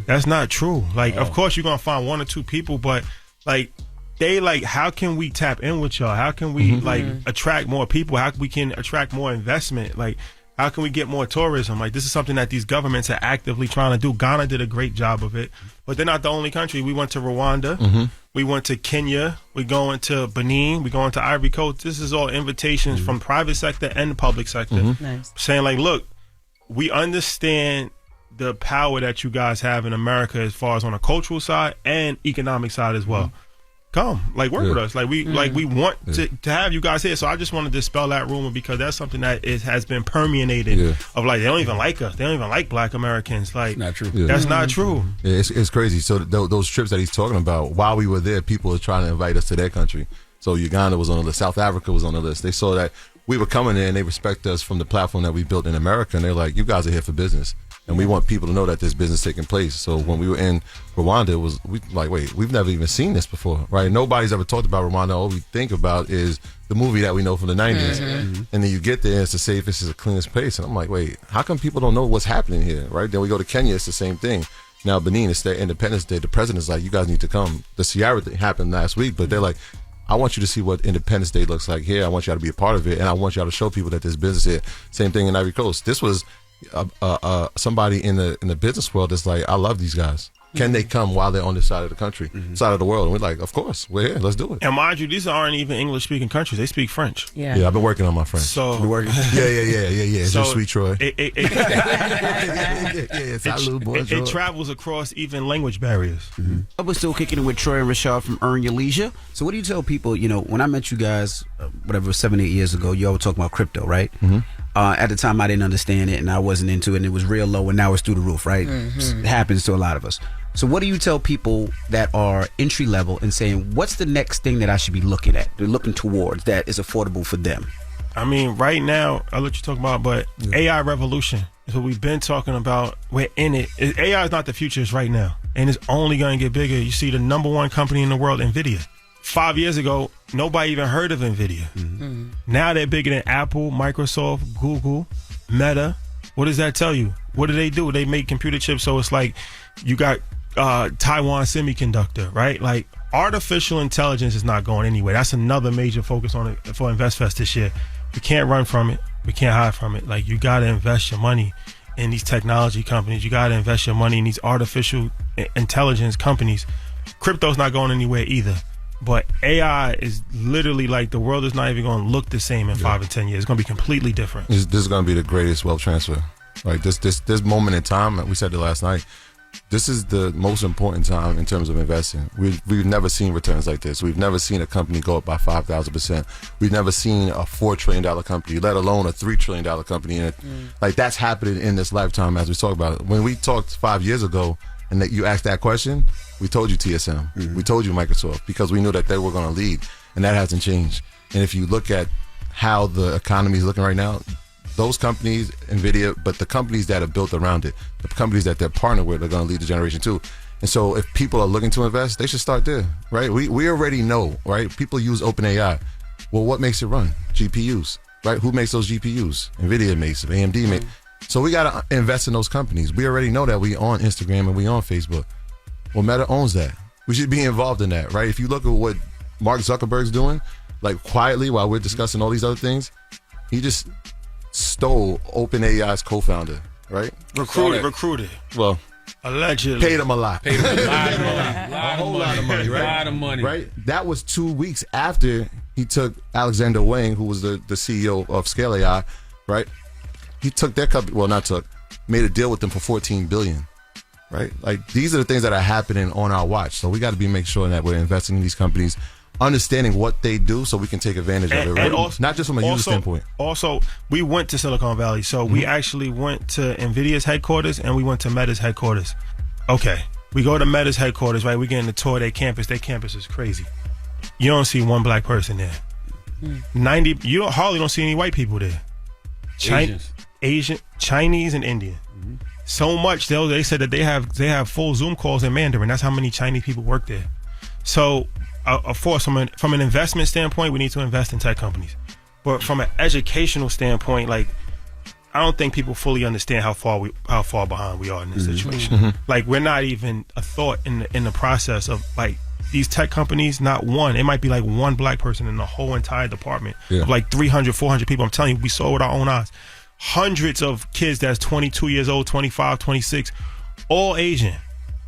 Speaker 16: That's not true. Like, of course, you're going to find one or two people, but, like, they, like, how can we tap in with y'all? How can we, like, attract more people? How we can attract more investment? Like, how can we get more tourism? Like, this is something that these governments are actively trying to do. Ghana did a great job of it, but they're not the only country. We went to Rwanda. We went to Kenya. We going to Benin. We going to Ivory Coast. This is all invitations from private sector and the public sector.
Speaker 5: Nice.
Speaker 16: Saying, like, look, we understand the power that you guys have in America as far as on a cultural side and economic side as well. Come, like, work with us. Like, we want to have you guys here. So I just want to dispel that rumor, because that's something that has been permeated of, like, they don't even like us. They don't even like black Americans. Like,
Speaker 3: not true.
Speaker 16: That's not true.
Speaker 15: Yeah, it's crazy. So those trips that he's talking about, while we were there, people were trying to invite us to their country. So Uganda was on the list. South Africa was on the list. They saw that we were coming in and they respect us from the platform that we built in America. And they're like, you guys are here for business. And we want people to know that there's business taking place. So when we were in Rwanda, wait, we've never even seen this before, right? Nobody's ever talked about Rwanda. All we think about is the movie that we know from the 90s. And then you get there, it's the safest, it's the cleanest place. And I'm like, wait, how come people don't know what's happening here, right? Then we go to Kenya, it's the same thing. Now Benin, it's their Independence Day. The president's like, you guys need to come. The Sierra thing happened last week, but they're like, I want you to see what Independence Day looks like here. I want y'all to be a part of it, and I want y'all to show people that there's business here. Same thing in Ivory Coast. This was somebody in the business world that's like, I love these guys. Can they come while they're on this side of the country, side of the world? And we're like, of course, we're here. Let's do it.
Speaker 16: And mind you, these aren't even English-speaking countries. They speak French.
Speaker 5: Yeah.
Speaker 15: Yeah, I've been working on my French.
Speaker 16: So
Speaker 15: been working. Yeah.
Speaker 16: So
Speaker 15: Just sweet Troy.
Speaker 16: It travels across even language barriers.
Speaker 4: We're still kicking it with Troy and Rashad from Earn Your Leisure. So what do you tell people, you know, when I met you guys, 7-8 years ago, you all were talking about crypto, right? At the time, I didn't understand it and I wasn't into it, and it was real low, and now it's through the roof, right? It happens to a lot of us. So what do you tell people that are entry level and saying, what's the next thing that I should be looking at, they're looking towards, that is affordable for them?
Speaker 16: I mean, right now, I'll let you talk about, but AI revolution is what we've been talking about. We're in it. AI is not the future, it's right now. And it's only going to get bigger. You see the number one company in the world, NVIDIA. 5 years ago, nobody even heard of NVIDIA. Now they're bigger than Apple, Microsoft, Google, Meta. What does that tell you? What do? They make computer chips, so it's like you got Taiwan Semiconductor, right? Like, artificial intelligence is not going anywhere. That's another major focus on it for InvestFest this year. We can't run from it. We can't hide from it. Like, you got to invest your money in these technology companies. You got to invest your money in these artificial intelligence companies. Crypto's not going anywhere either. But AI is literally, like, the world is not even going to look the same in 5 or 10 years. It's going to be completely different.
Speaker 15: This is going to be the greatest wealth transfer. Right? This moment in time, we said it last night, this is the most important time in terms of investing. We've never seen returns like this. We've never seen a company go up by 5,000%. We've never seen a $4 trillion company, let alone a $3 trillion company. And like, that's happening in this lifetime as we talk about it. When we talked 5 years ago and that you asked that question, we told you TSM. We told you Microsoft, because we knew that they were going to lead, and that hasn't changed. And if you look at how the economy is looking right now, those companies, NVIDIA, but the companies that are built around it, the companies that they're partnered with, are going to lead the generation too. And so if people are looking to invest, they should start there, right? We already know, right? People use OpenAI. Well, what makes it run? GPUs, right? Who makes those GPUs? NVIDIA makes them, AMD makes. So we got to invest in those companies. We already know that we on Instagram and we on Facebook. Well, Meta owns that. We should be involved in that, right? If you look at what Mark Zuckerberg's doing, like, quietly while we're discussing all these other things, he just stole OpenAI's co-founder, right?
Speaker 16: Recruited.
Speaker 15: Well,
Speaker 16: allegedly.
Speaker 15: Paid him a lot.
Speaker 3: Paid him a lot of money.
Speaker 15: A whole lot of money, right?
Speaker 3: A lot of money.
Speaker 15: Right? That was 2 weeks after he took Alexander Wang, who was the CEO of Scale AI, right? He took their company, made a deal with them for $14 billion. Right? Like, these are the things that are happening on our watch. So we got to make sure that we're investing in these companies, understanding what they do so we can take advantage of it, right? Also, not just from a user standpoint.
Speaker 16: Also, we went to Silicon Valley. So we actually went to NVIDIA's headquarters and we went to Meta's headquarters. Okay. We go to Meta's headquarters, right? We get in the tour of their campus. Their campus is crazy. You don't see one black person there. Hardly don't see any white people there. Asian, Chinese, and Indian. so much they said that they have full Zoom calls in Mandarin. That's how many Chinese people work there. So of course, from an investment standpoint, we need to invest in tech companies. But from an educational standpoint, like, I don't think people fully understand how far behind we are in this situation.
Speaker 15: Mm-hmm.
Speaker 16: Like, we're not even a thought in the process of, like, these tech companies. Not one. It might be like one black person in the whole entire department of like 300, 400 people. I'm telling you, we saw it with our own eyes. Hundreds of kids that's 22 years old, 25, 26, all Asian.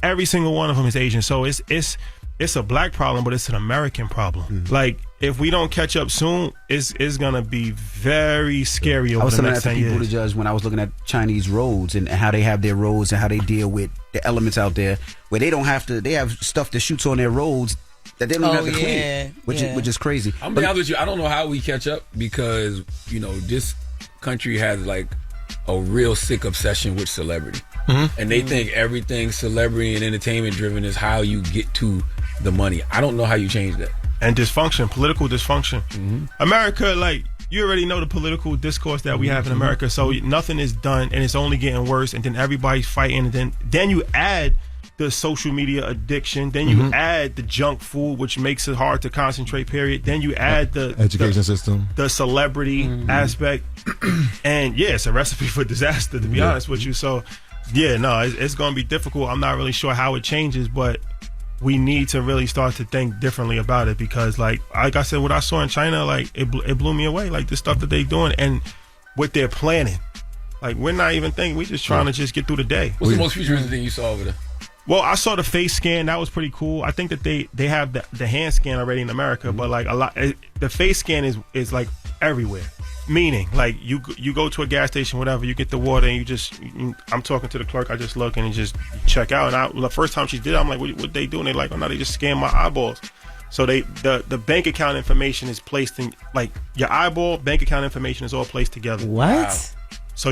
Speaker 16: Every single one of them is Asian. So it's a black problem, but it's an American problem.
Speaker 4: Mm-hmm.
Speaker 16: Like, if we don't catch up soon, it's gonna be very scary over the next 10 years.
Speaker 4: I was telling that to people to judge when I was looking at Chinese roads and how they have their roads and how they deal with the elements out there, where they don't have to. They have stuff that shoots on their roads that they don't have to clean, which is crazy.
Speaker 3: I'm gonna be honest with you. I don't know how we catch up because this country has like a real sick obsession with celebrity, and they think everything celebrity and entertainment driven is how you get to the money. I don't know how you change that.
Speaker 16: And dysfunction, political dysfunction. America, like, you already know the political discourse that we have in America. So nothing is done, and it's only getting worse. And then everybody's fighting. And then you add the social media addiction. Then you add the junk food, which makes it hard to concentrate. Period. Then you add the
Speaker 15: education system,
Speaker 16: the celebrity aspect, and it's a recipe for disaster. To be honest with you, so it's going to be difficult. I'm not really sure how it changes, but we need to really start to think differently about it because, like I said, what I saw in China, like, it blew me away. Like, the stuff that they doing and what they're planning. Like, we're not even thinking. We're just trying to just get through the day.
Speaker 3: What's the most futuristic thing you saw over there?
Speaker 16: Well, I saw the face scan. That was pretty cool. I think that they have the hand scan already in America, but like the face scan is like everywhere. Meaning, like, you go to a gas station, whatever, you get the water, and I'm talking to the clerk, I just look and you just check out. And the first time she did it, I'm like, what they doing? They're like, oh no, they just scan my eyeballs. So the bank account information is placed in, like, your eyeball, bank account information is all placed together.
Speaker 5: What? Wow.
Speaker 16: So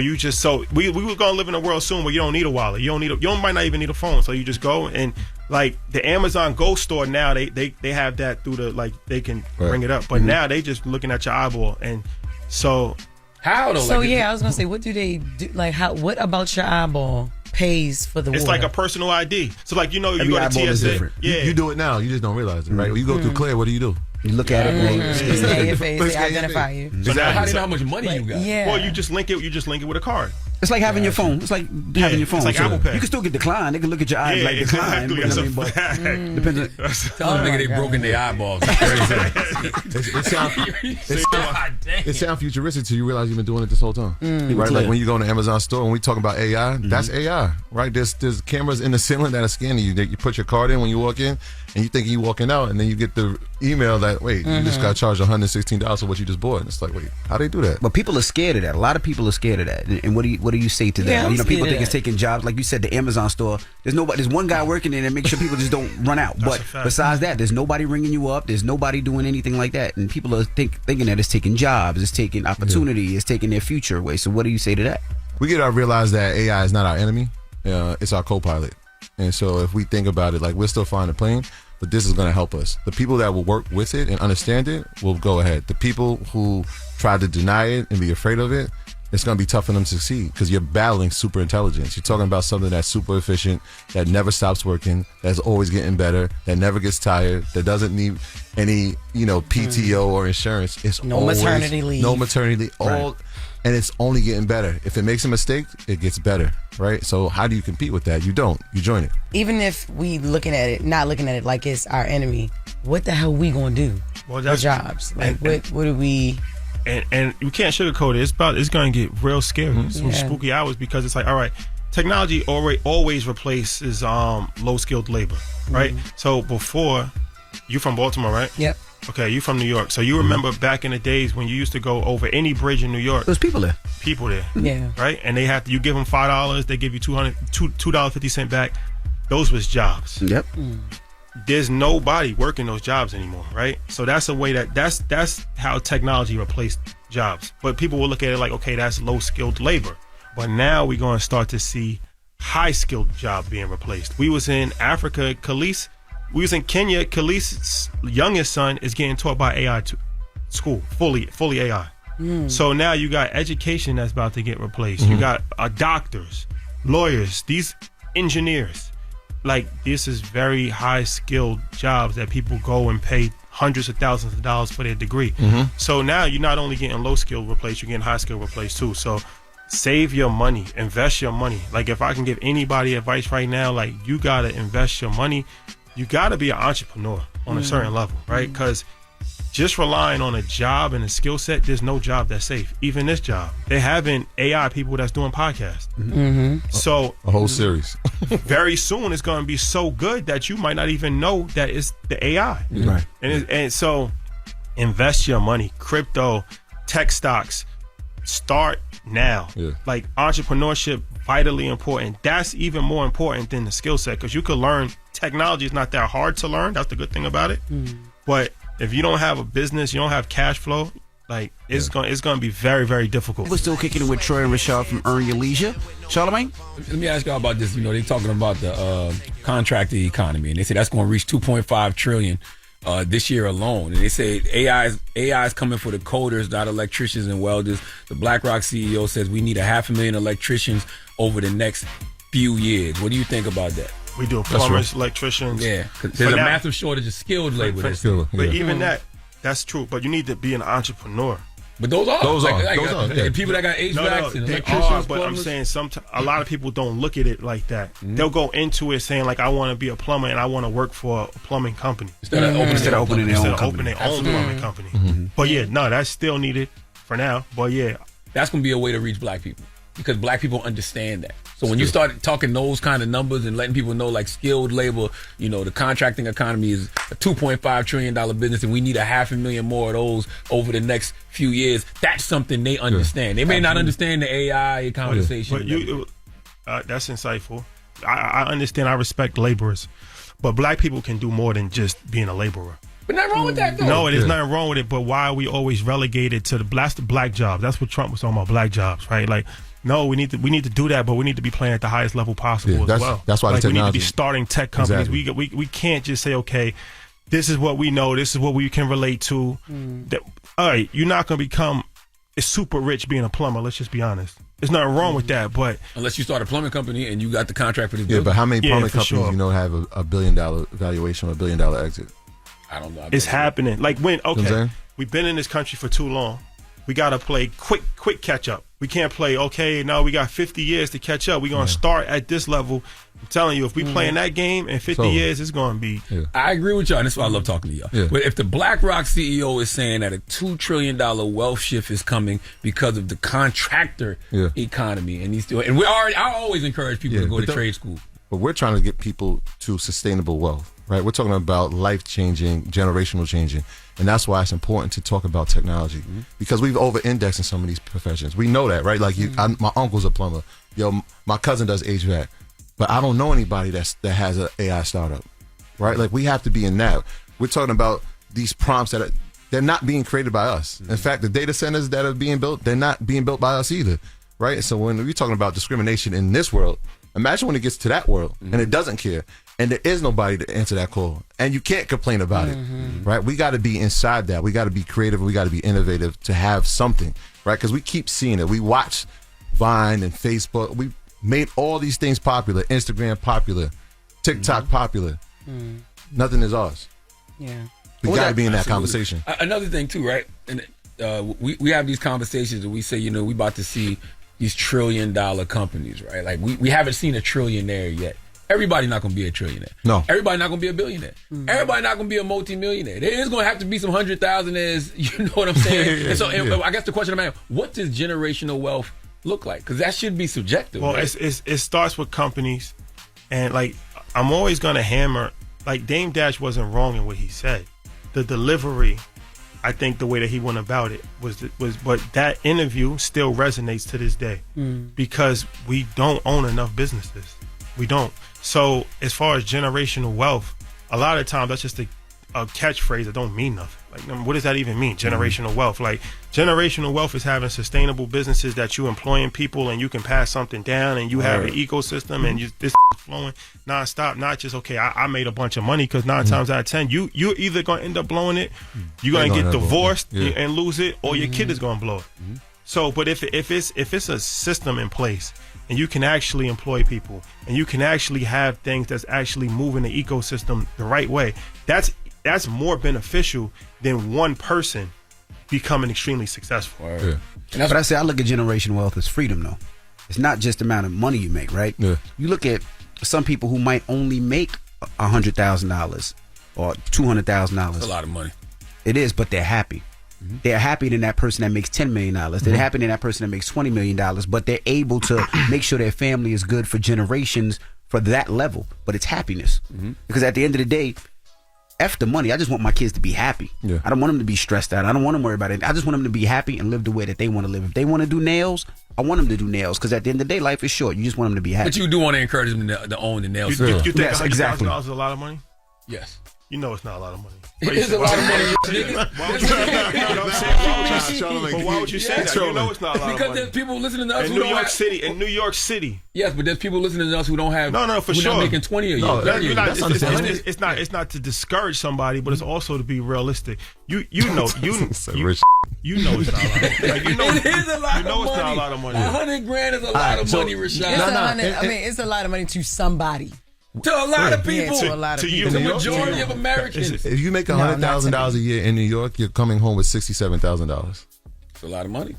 Speaker 16: we were gonna live in a world soon where you don't need a wallet, you might not even need a phone. So you just go and, like, the Amazon Go store now, they have that through the, like, they can bring it up, but now they just looking at your eyeball. And so
Speaker 3: how though?
Speaker 5: So I was gonna say, what do they do? Like, what about your eyeball pays for the
Speaker 16: it's
Speaker 5: water?
Speaker 16: like a personal ID. So, like, you go
Speaker 15: Every
Speaker 16: to TSA.
Speaker 15: You do it now. You just don't realize it, right? When you go through Clear, what do?
Speaker 4: You look at it.
Speaker 5: Scan your face. They identify you.
Speaker 3: So now, how do you know how much money you got?
Speaker 5: Yeah.
Speaker 16: Well, you just link it with a card.
Speaker 4: It's like having your phone. It's like having your phone.
Speaker 16: It's like Apple Pay.
Speaker 4: You can still get declined. They can look at your eyes like decline.
Speaker 16: Exactly.
Speaker 4: You know what I mean? But depends on.
Speaker 3: Tell them nigga they broken their eyeballs.
Speaker 15: It sounds futuristic till you realize you've been doing it this whole time, right? Like when you go in the Amazon store and we talk about AI, that's AI, right? There's cameras in the ceiling that are scanning you. You put your card in when you walk in, and you think you walking out, and then you get the email that you just got charged $116 for what you just bought. And it's like, wait, how they do that?
Speaker 4: But people are scared of that. A lot of people are scared of that. And what do you say to that? People think it's taking jobs. Like you said, the Amazon store. There's one guy working there that makes sure people just don't run out. But besides that, there's nobody ringing you up. There's nobody doing anything like that. And people are thinking that it's taking jobs, it's taking opportunity, it's taking their future away. So what do you say to that?
Speaker 15: We gotta realize that AI is not our enemy. It's our co-pilot. And so if we think about it, like, we're still flying the plane, but this is going to help us. The people that will work with it and understand it will go ahead. The people who try to deny it and be afraid of it, it's going to be tough for them to succeed because you're battling super intelligence. You're talking about something that's super efficient, that never stops working, that's always getting better, that never gets tired, that doesn't need any, PTO or insurance. It's
Speaker 5: no maternity leave.
Speaker 15: No maternity leave. And it's only getting better. If it makes a mistake, it gets better, right? So how do you compete with that? You don't. You join it.
Speaker 5: Even if we not looking at it like it's our enemy, what the hell we gonna do for jobs? Like, what do we?
Speaker 16: And you can't sugarcoat it. It's going to get real scary, some spooky hours, because it's like, all right, technology always replaces low skilled labor, right? So before, you from Baltimore, right?
Speaker 5: Yep.
Speaker 16: Okay, you from New York. So you remember back in the days when you used to go over any bridge in New York.
Speaker 4: There's people there.
Speaker 5: Yeah.
Speaker 16: Right? And you give them $5, they give you $2.50 back. Those was jobs.
Speaker 4: Yep.
Speaker 16: There's nobody working those jobs anymore, right? So that's a way that's how technology replaced jobs. But people will look at it like, okay, that's low skilled labor. But now we're going to start to see high skilled job being replaced. We was in Africa, we was in Kenya. Khalees's youngest son is getting taught by AI to school, fully AI. So now you got education that's about to get replaced. You got doctors. lawyers, these engineers. Like, this is very high skilled jobs that people go and pay hundreds of thousands of dollars for their degree. So now you're not only getting low skill replaced, you're getting high skill replaced too. So save your money, invest your money. Like, if I can give anybody advice right now, like, you gotta invest your money. You gotta be an entrepreneur on a certain level, right? Because just relying on a job and a skill set, there's no job that's safe. Even this job, they having AI people that's doing podcasts. So
Speaker 15: a whole series.
Speaker 16: Very soon it's going to be so good that you might not even know that it's the AI.
Speaker 4: Right.
Speaker 16: And so invest your money, crypto, tech stocks, start now. Like, entrepreneurship, vitally important. That's even more important than the skill set, because you could learn. Technology is not that hard to learn. That's the good thing about it. But if you don't have a business, you don't have cash flow, like, it's going to be very, very difficult.
Speaker 4: We're still kicking it with Troy and Rashad from Earn Your Leisure. Charlamagne?
Speaker 3: Let me ask y'all about this. You know, they're talking about the contracting economy, and they say that's going to reach $2.5 trillion this year alone. And they say AI is coming for the coders, not electricians and welders. The BlackRock CEO says we need 500,000 electricians over the next few years. What do you think about that?
Speaker 16: We do plumbers, electricians.
Speaker 3: Yeah, because there's a massive shortage of skilled labor.
Speaker 16: But even that's true. But you need to be an entrepreneur.
Speaker 3: But those are people that got HVACs and
Speaker 16: they
Speaker 3: electricians.
Speaker 16: But I'm saying a lot of people don't look at it like that. They'll go into it saying, like, I want to be a plumber and I want to work for a plumbing company
Speaker 4: instead of opening their own
Speaker 16: plumbing company. But yeah, no, that's still needed for now. But yeah,
Speaker 3: that's gonna be a way to reach black people, because black people understand that. So when you start talking those kind of numbers and letting people know, like, skilled labor, you know, the contracting economy is a $2.5 trillion business, and we need 500,000 more of those over the next few years. That's something they understand. They may not understand the AI conversation.
Speaker 16: But that's insightful. I understand. I respect laborers, but black people can do more than just being a laborer.
Speaker 3: But nothing wrong with that, though.
Speaker 16: No, there's nothing wrong with it. But why are we always relegated to the black jobs? That's what Trump was talking about, black jobs, right? Like, no, we need to do that, but we need to be playing at the highest level possible as well.
Speaker 15: That's why,
Speaker 16: like,
Speaker 15: the technology,
Speaker 16: we need to be starting tech companies. Exactly. We can't just say, okay, this is what we know, this is what we can relate to. All right, you're not going to become super rich being a plumber. Let's just be honest. There's nothing wrong with that, but
Speaker 3: unless you start a plumbing company and you got the contract for this building.
Speaker 15: But how many plumbing companies you know have a $1 billion valuation or $1 billion exit?
Speaker 3: I don't know.
Speaker 16: It's happening. Like, we've been in this country for too long. We got to play quick catch up. We can't play, okay, now we got 50 years to catch up. We're going to start at this level. I'm telling you, if we play in that game in 50 years, it's going to be...
Speaker 3: I agree with y'all, and that's why I love talking to y'all. But if the BlackRock CEO is saying that a $2 trillion wealth shift is coming because of the contractor economy, and I always encourage people to go to trade school.
Speaker 15: But we're trying to get people to sustainable wealth, right? We're talking about life-changing, generational changing. And that's why it's important to talk about technology, because we've over-indexed in some of these professions. We know that, right? Like, my uncle's a plumber. My cousin does HVAC. But I don't know anybody that has an AI startup, right? Like, we have to be in that. We're talking about these prompts they're not being created by us. In fact, the data centers that are being built, they're not being built by us either, right? So when we're talking about discrimination in this world, imagine when it gets to that world and it doesn't care. And there is nobody to answer that call. And you can't complain about it, right? We got to be inside that. We got to be creative. We got to be innovative to have something, right? Because we keep seeing it. We watch Vine and Facebook. We made all these things popular. Instagram popular. TikTok popular. Nothing is ours.
Speaker 5: Yeah.
Speaker 15: We got to be in that conversation.
Speaker 3: Another thing, too, right? And we have these conversations and we say, you know, we about to see these $1 trillion companies, right? Like, we haven't seen a trillionaire yet. Everybody not going to be a trillionaire.
Speaker 15: No.
Speaker 3: Everybody not going to be a billionaire. Everybody not going to be a multimillionaire. There is going to have to be some 100,000ers, you know what I'm saying? And so I guess the question I'm asking, what does generational wealth look like? Because that should be subjective.
Speaker 16: Well,
Speaker 3: right?
Speaker 16: it starts with companies. And, like, I'm always going to hammer, like, Dame Dash wasn't wrong in what he said. The delivery, I think the way that he went about it was but that interview still resonates to this day because we don't own enough businesses. We don't. So as far as generational wealth, a lot of times that's just a catchphrase that don't mean nothing. Like, what does that even mean? Generational wealth. Like, generational wealth is having sustainable businesses that you employing people and you can pass something down and you have an ecosystem and this flowing nonstop. Not just, okay, I made a bunch of money, because 9 times out of 10, you're either going to end up blowing it, you're going to get divorced and lose it, or your kid is going to blow it. So, but if it's a system in place and you can actually employ people, and you can actually have things that's actually moving the ecosystem the right way, that's more beneficial than one person becoming extremely successful.
Speaker 4: Yeah. And that's what I say. I look at generational wealth as freedom, though. It's not just the amount of money you make, right?
Speaker 15: Yeah.
Speaker 4: You look at some people who might only make $100,000 or $200,000.
Speaker 3: That's a lot of money.
Speaker 4: It is, but they're happy. They're happy than that person that makes $10 million. They're happy than that person that makes $20 million, but they're able to make sure their family is good for generations for that level. But it's happiness. Because at the end of the day, F the money. I just want my kids to be happy.
Speaker 15: Yeah.
Speaker 4: I don't want them to be stressed out. I don't want them to worry about it. I just want them to be happy and live the way that they want to live. If they want to do nails, I want them to do nails, because at the end of the day, life is short. You just want them to be happy.
Speaker 3: But you do want to encourage them to own the nail
Speaker 16: You
Speaker 3: salon.
Speaker 16: think
Speaker 4: Yes,
Speaker 16: $100,000
Speaker 4: exactly.
Speaker 16: is a lot of money?
Speaker 3: Yes.
Speaker 16: You know it's not a lot of money.
Speaker 3: It is a lot of money, nigga.
Speaker 16: Why would you say that? You know it's not a lot of
Speaker 3: Because
Speaker 16: money.
Speaker 3: there's people listening to us
Speaker 16: In
Speaker 3: who
Speaker 16: New
Speaker 3: don't
Speaker 16: York
Speaker 3: have...
Speaker 16: City, in New York City.
Speaker 3: Yes, but there's people listening to us who don't have...
Speaker 16: No, for
Speaker 3: who
Speaker 16: sure.
Speaker 3: not making 20 a year.
Speaker 15: No,
Speaker 3: 30 a year.
Speaker 15: that's understandable.
Speaker 16: It's not to discourage somebody, but it's also to be realistic. You know it's not a lot. Like, you know,
Speaker 3: It is a lot
Speaker 16: you know
Speaker 3: of
Speaker 16: it's
Speaker 3: money.
Speaker 16: not a lot of money.
Speaker 3: $100,000 is a lot of money, Rashad.
Speaker 5: It's a lot of money to somebody.
Speaker 3: To a lot of
Speaker 5: Yeah,
Speaker 3: people.
Speaker 5: to a lot of people.
Speaker 3: The majority of Americans.
Speaker 15: If you make $100,000 a year in New York, you're coming home with $67,000.
Speaker 3: It's a lot of money.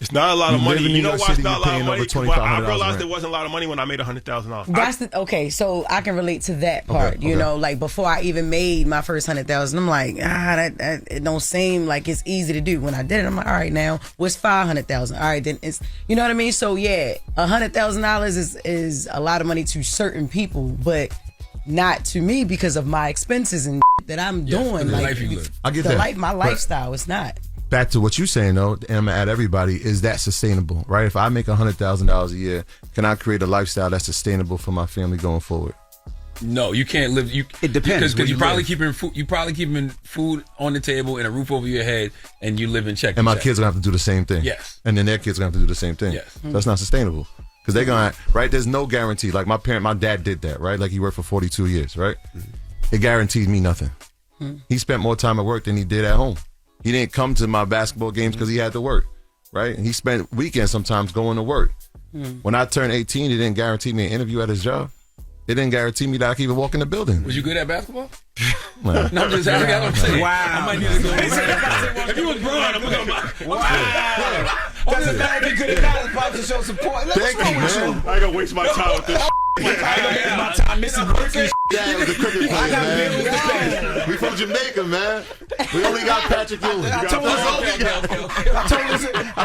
Speaker 16: It's not a lot of
Speaker 15: You
Speaker 16: money.
Speaker 15: live in New
Speaker 16: You know
Speaker 15: York
Speaker 16: why it's
Speaker 15: City,
Speaker 16: not a
Speaker 15: you're
Speaker 16: lot of
Speaker 15: paying
Speaker 16: money?
Speaker 15: over
Speaker 16: Well, I
Speaker 15: $2,500
Speaker 16: realized
Speaker 15: rent.
Speaker 16: it wasn't a lot of money when I made $100,000.
Speaker 5: That's okay. So I can relate to that part. You know, like before I even made my first 100,000, I'm like, that it don't seem like it's easy to do. When I did it, I'm like, all right, now what's 500,000? All right, then it's, you know what I mean. So yeah, $100,000 is a lot of money to certain people, but not to me because of my expenses and that I'm doing.
Speaker 3: the
Speaker 5: Like
Speaker 3: life you live.
Speaker 15: I get
Speaker 5: the
Speaker 15: that.
Speaker 5: life, my
Speaker 15: But
Speaker 5: lifestyle. It's not.
Speaker 15: back to what you're saying though, and I'm gonna add everybody, is that sustainable, right? If I make $100,000 a year, can I create a lifestyle that's sustainable for my family going forward?
Speaker 3: No, you can't live.
Speaker 4: It depends.
Speaker 3: Because you probably keeping food. You probably keeping food on the table and a roof over your head, and you live in check.
Speaker 15: And my
Speaker 3: check.
Speaker 15: kids are gonna have to do the same thing.
Speaker 3: Yes.
Speaker 15: And then their kids are gonna have to do the same thing.
Speaker 3: Yes.
Speaker 15: So that's not sustainable. Because they're gonna, right? There's no guarantee. Like my dad did that, right? Like he worked for 42 years, right? It guaranteed me nothing. He spent more time at work than he did at home. He didn't come to my basketball games because he had to work, right? And he spent weekends sometimes going to work. When I turned 18, it didn't guarantee me an interview at his job. It didn't guarantee me that I could even walk in the building.
Speaker 3: Was you good at basketball?
Speaker 15: Man.
Speaker 3: No, I'm just asking. That's what I'm saying.
Speaker 4: Wow.
Speaker 3: I might need to go. If you was Brian, I'm going to.
Speaker 4: Wow. Only the fact he could have got about to show support.
Speaker 15: Thank you, man.
Speaker 16: I ain't gonna waste my time with this.
Speaker 4: My time missing cricket.
Speaker 15: Dad was a cricket player, man. We from Jamaica, man. We only got Patrick Ewing.
Speaker 4: I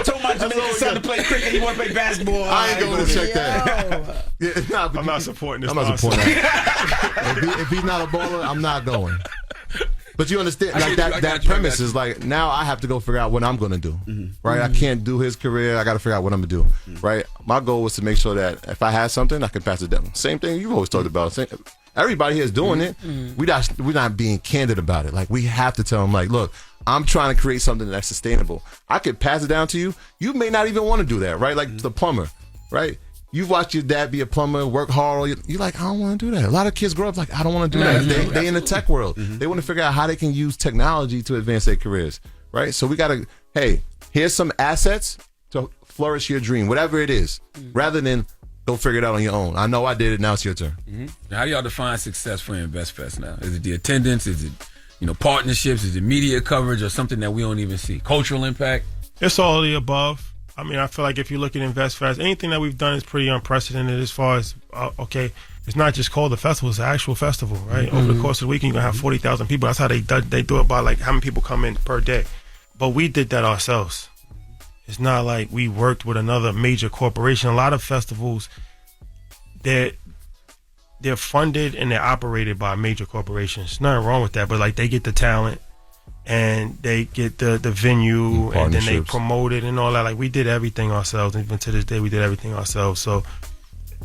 Speaker 4: told my Jamaican son to play cricket. He want to play basketball.
Speaker 15: I ain't going to check that. Yeah, nah, but
Speaker 16: I'm not supporting this.
Speaker 15: I'm not supporting that. If he's not a baller, I'm not going. But you understand, like that premise is like, now I have to go figure out what I'm going to do, right? I can't do his career. I got to figure out what I'm going to do, right? My goal was to make sure that if I had something, I could pass it down. Same thing you've always talked about. Everybody here is doing it. We're not being candid about it. Like, we have to tell them, like, look, I'm trying to create something that's sustainable. I could pass it down to you. You may not even want to do that, right? Like the plumber, right? You watch your dad be a plumber, work hard. You're like, I don't want to do that. A lot of kids grow up like, I don't want to do that. They in the tech world. They want to figure out how they can use technology to advance their careers, right? So we got to, hey, here's some assets to flourish your dream, whatever it is, rather than go figure it out on your own. I know I did it. Now it's your turn.
Speaker 3: How do y'all define success for InvestFest now? Is it the attendance? Is it, partnerships? Is it media coverage or something that we don't even see? Cultural impact?
Speaker 16: It's all of the above. I mean, I feel like if you look at InvestFest, anything that we've done is pretty unprecedented as far as, it's not just called a festival, it's an actual festival, right? Over the course of the weekend, you're going to have 40,000 people. That's how they do it by like how many people come in per day. But we did that ourselves. It's not like we worked with another major corporation. A lot of festivals, they're funded and they're operated by major corporations. Nothing wrong with that, but like they get the talent and they get the venue and then they promote it and all that. Like we did everything ourselves. Even to this day, we did everything ourselves. So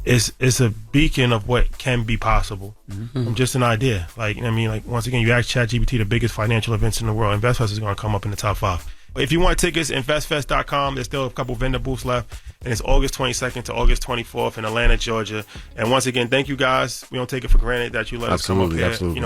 Speaker 16: it's a beacon of what can be possible from just an idea. Like, I mean, like once again, you ask ChatGPT the biggest financial events in the world, InvestFest is going to come up in the top 5. If you want tickets, investfest.com. There's still a couple vendor booths left. And it's August 22nd to August 24th in Atlanta, Georgia. And once again, thank you guys. We don't take it for granted that you let us come up here.
Speaker 15: Absolutely.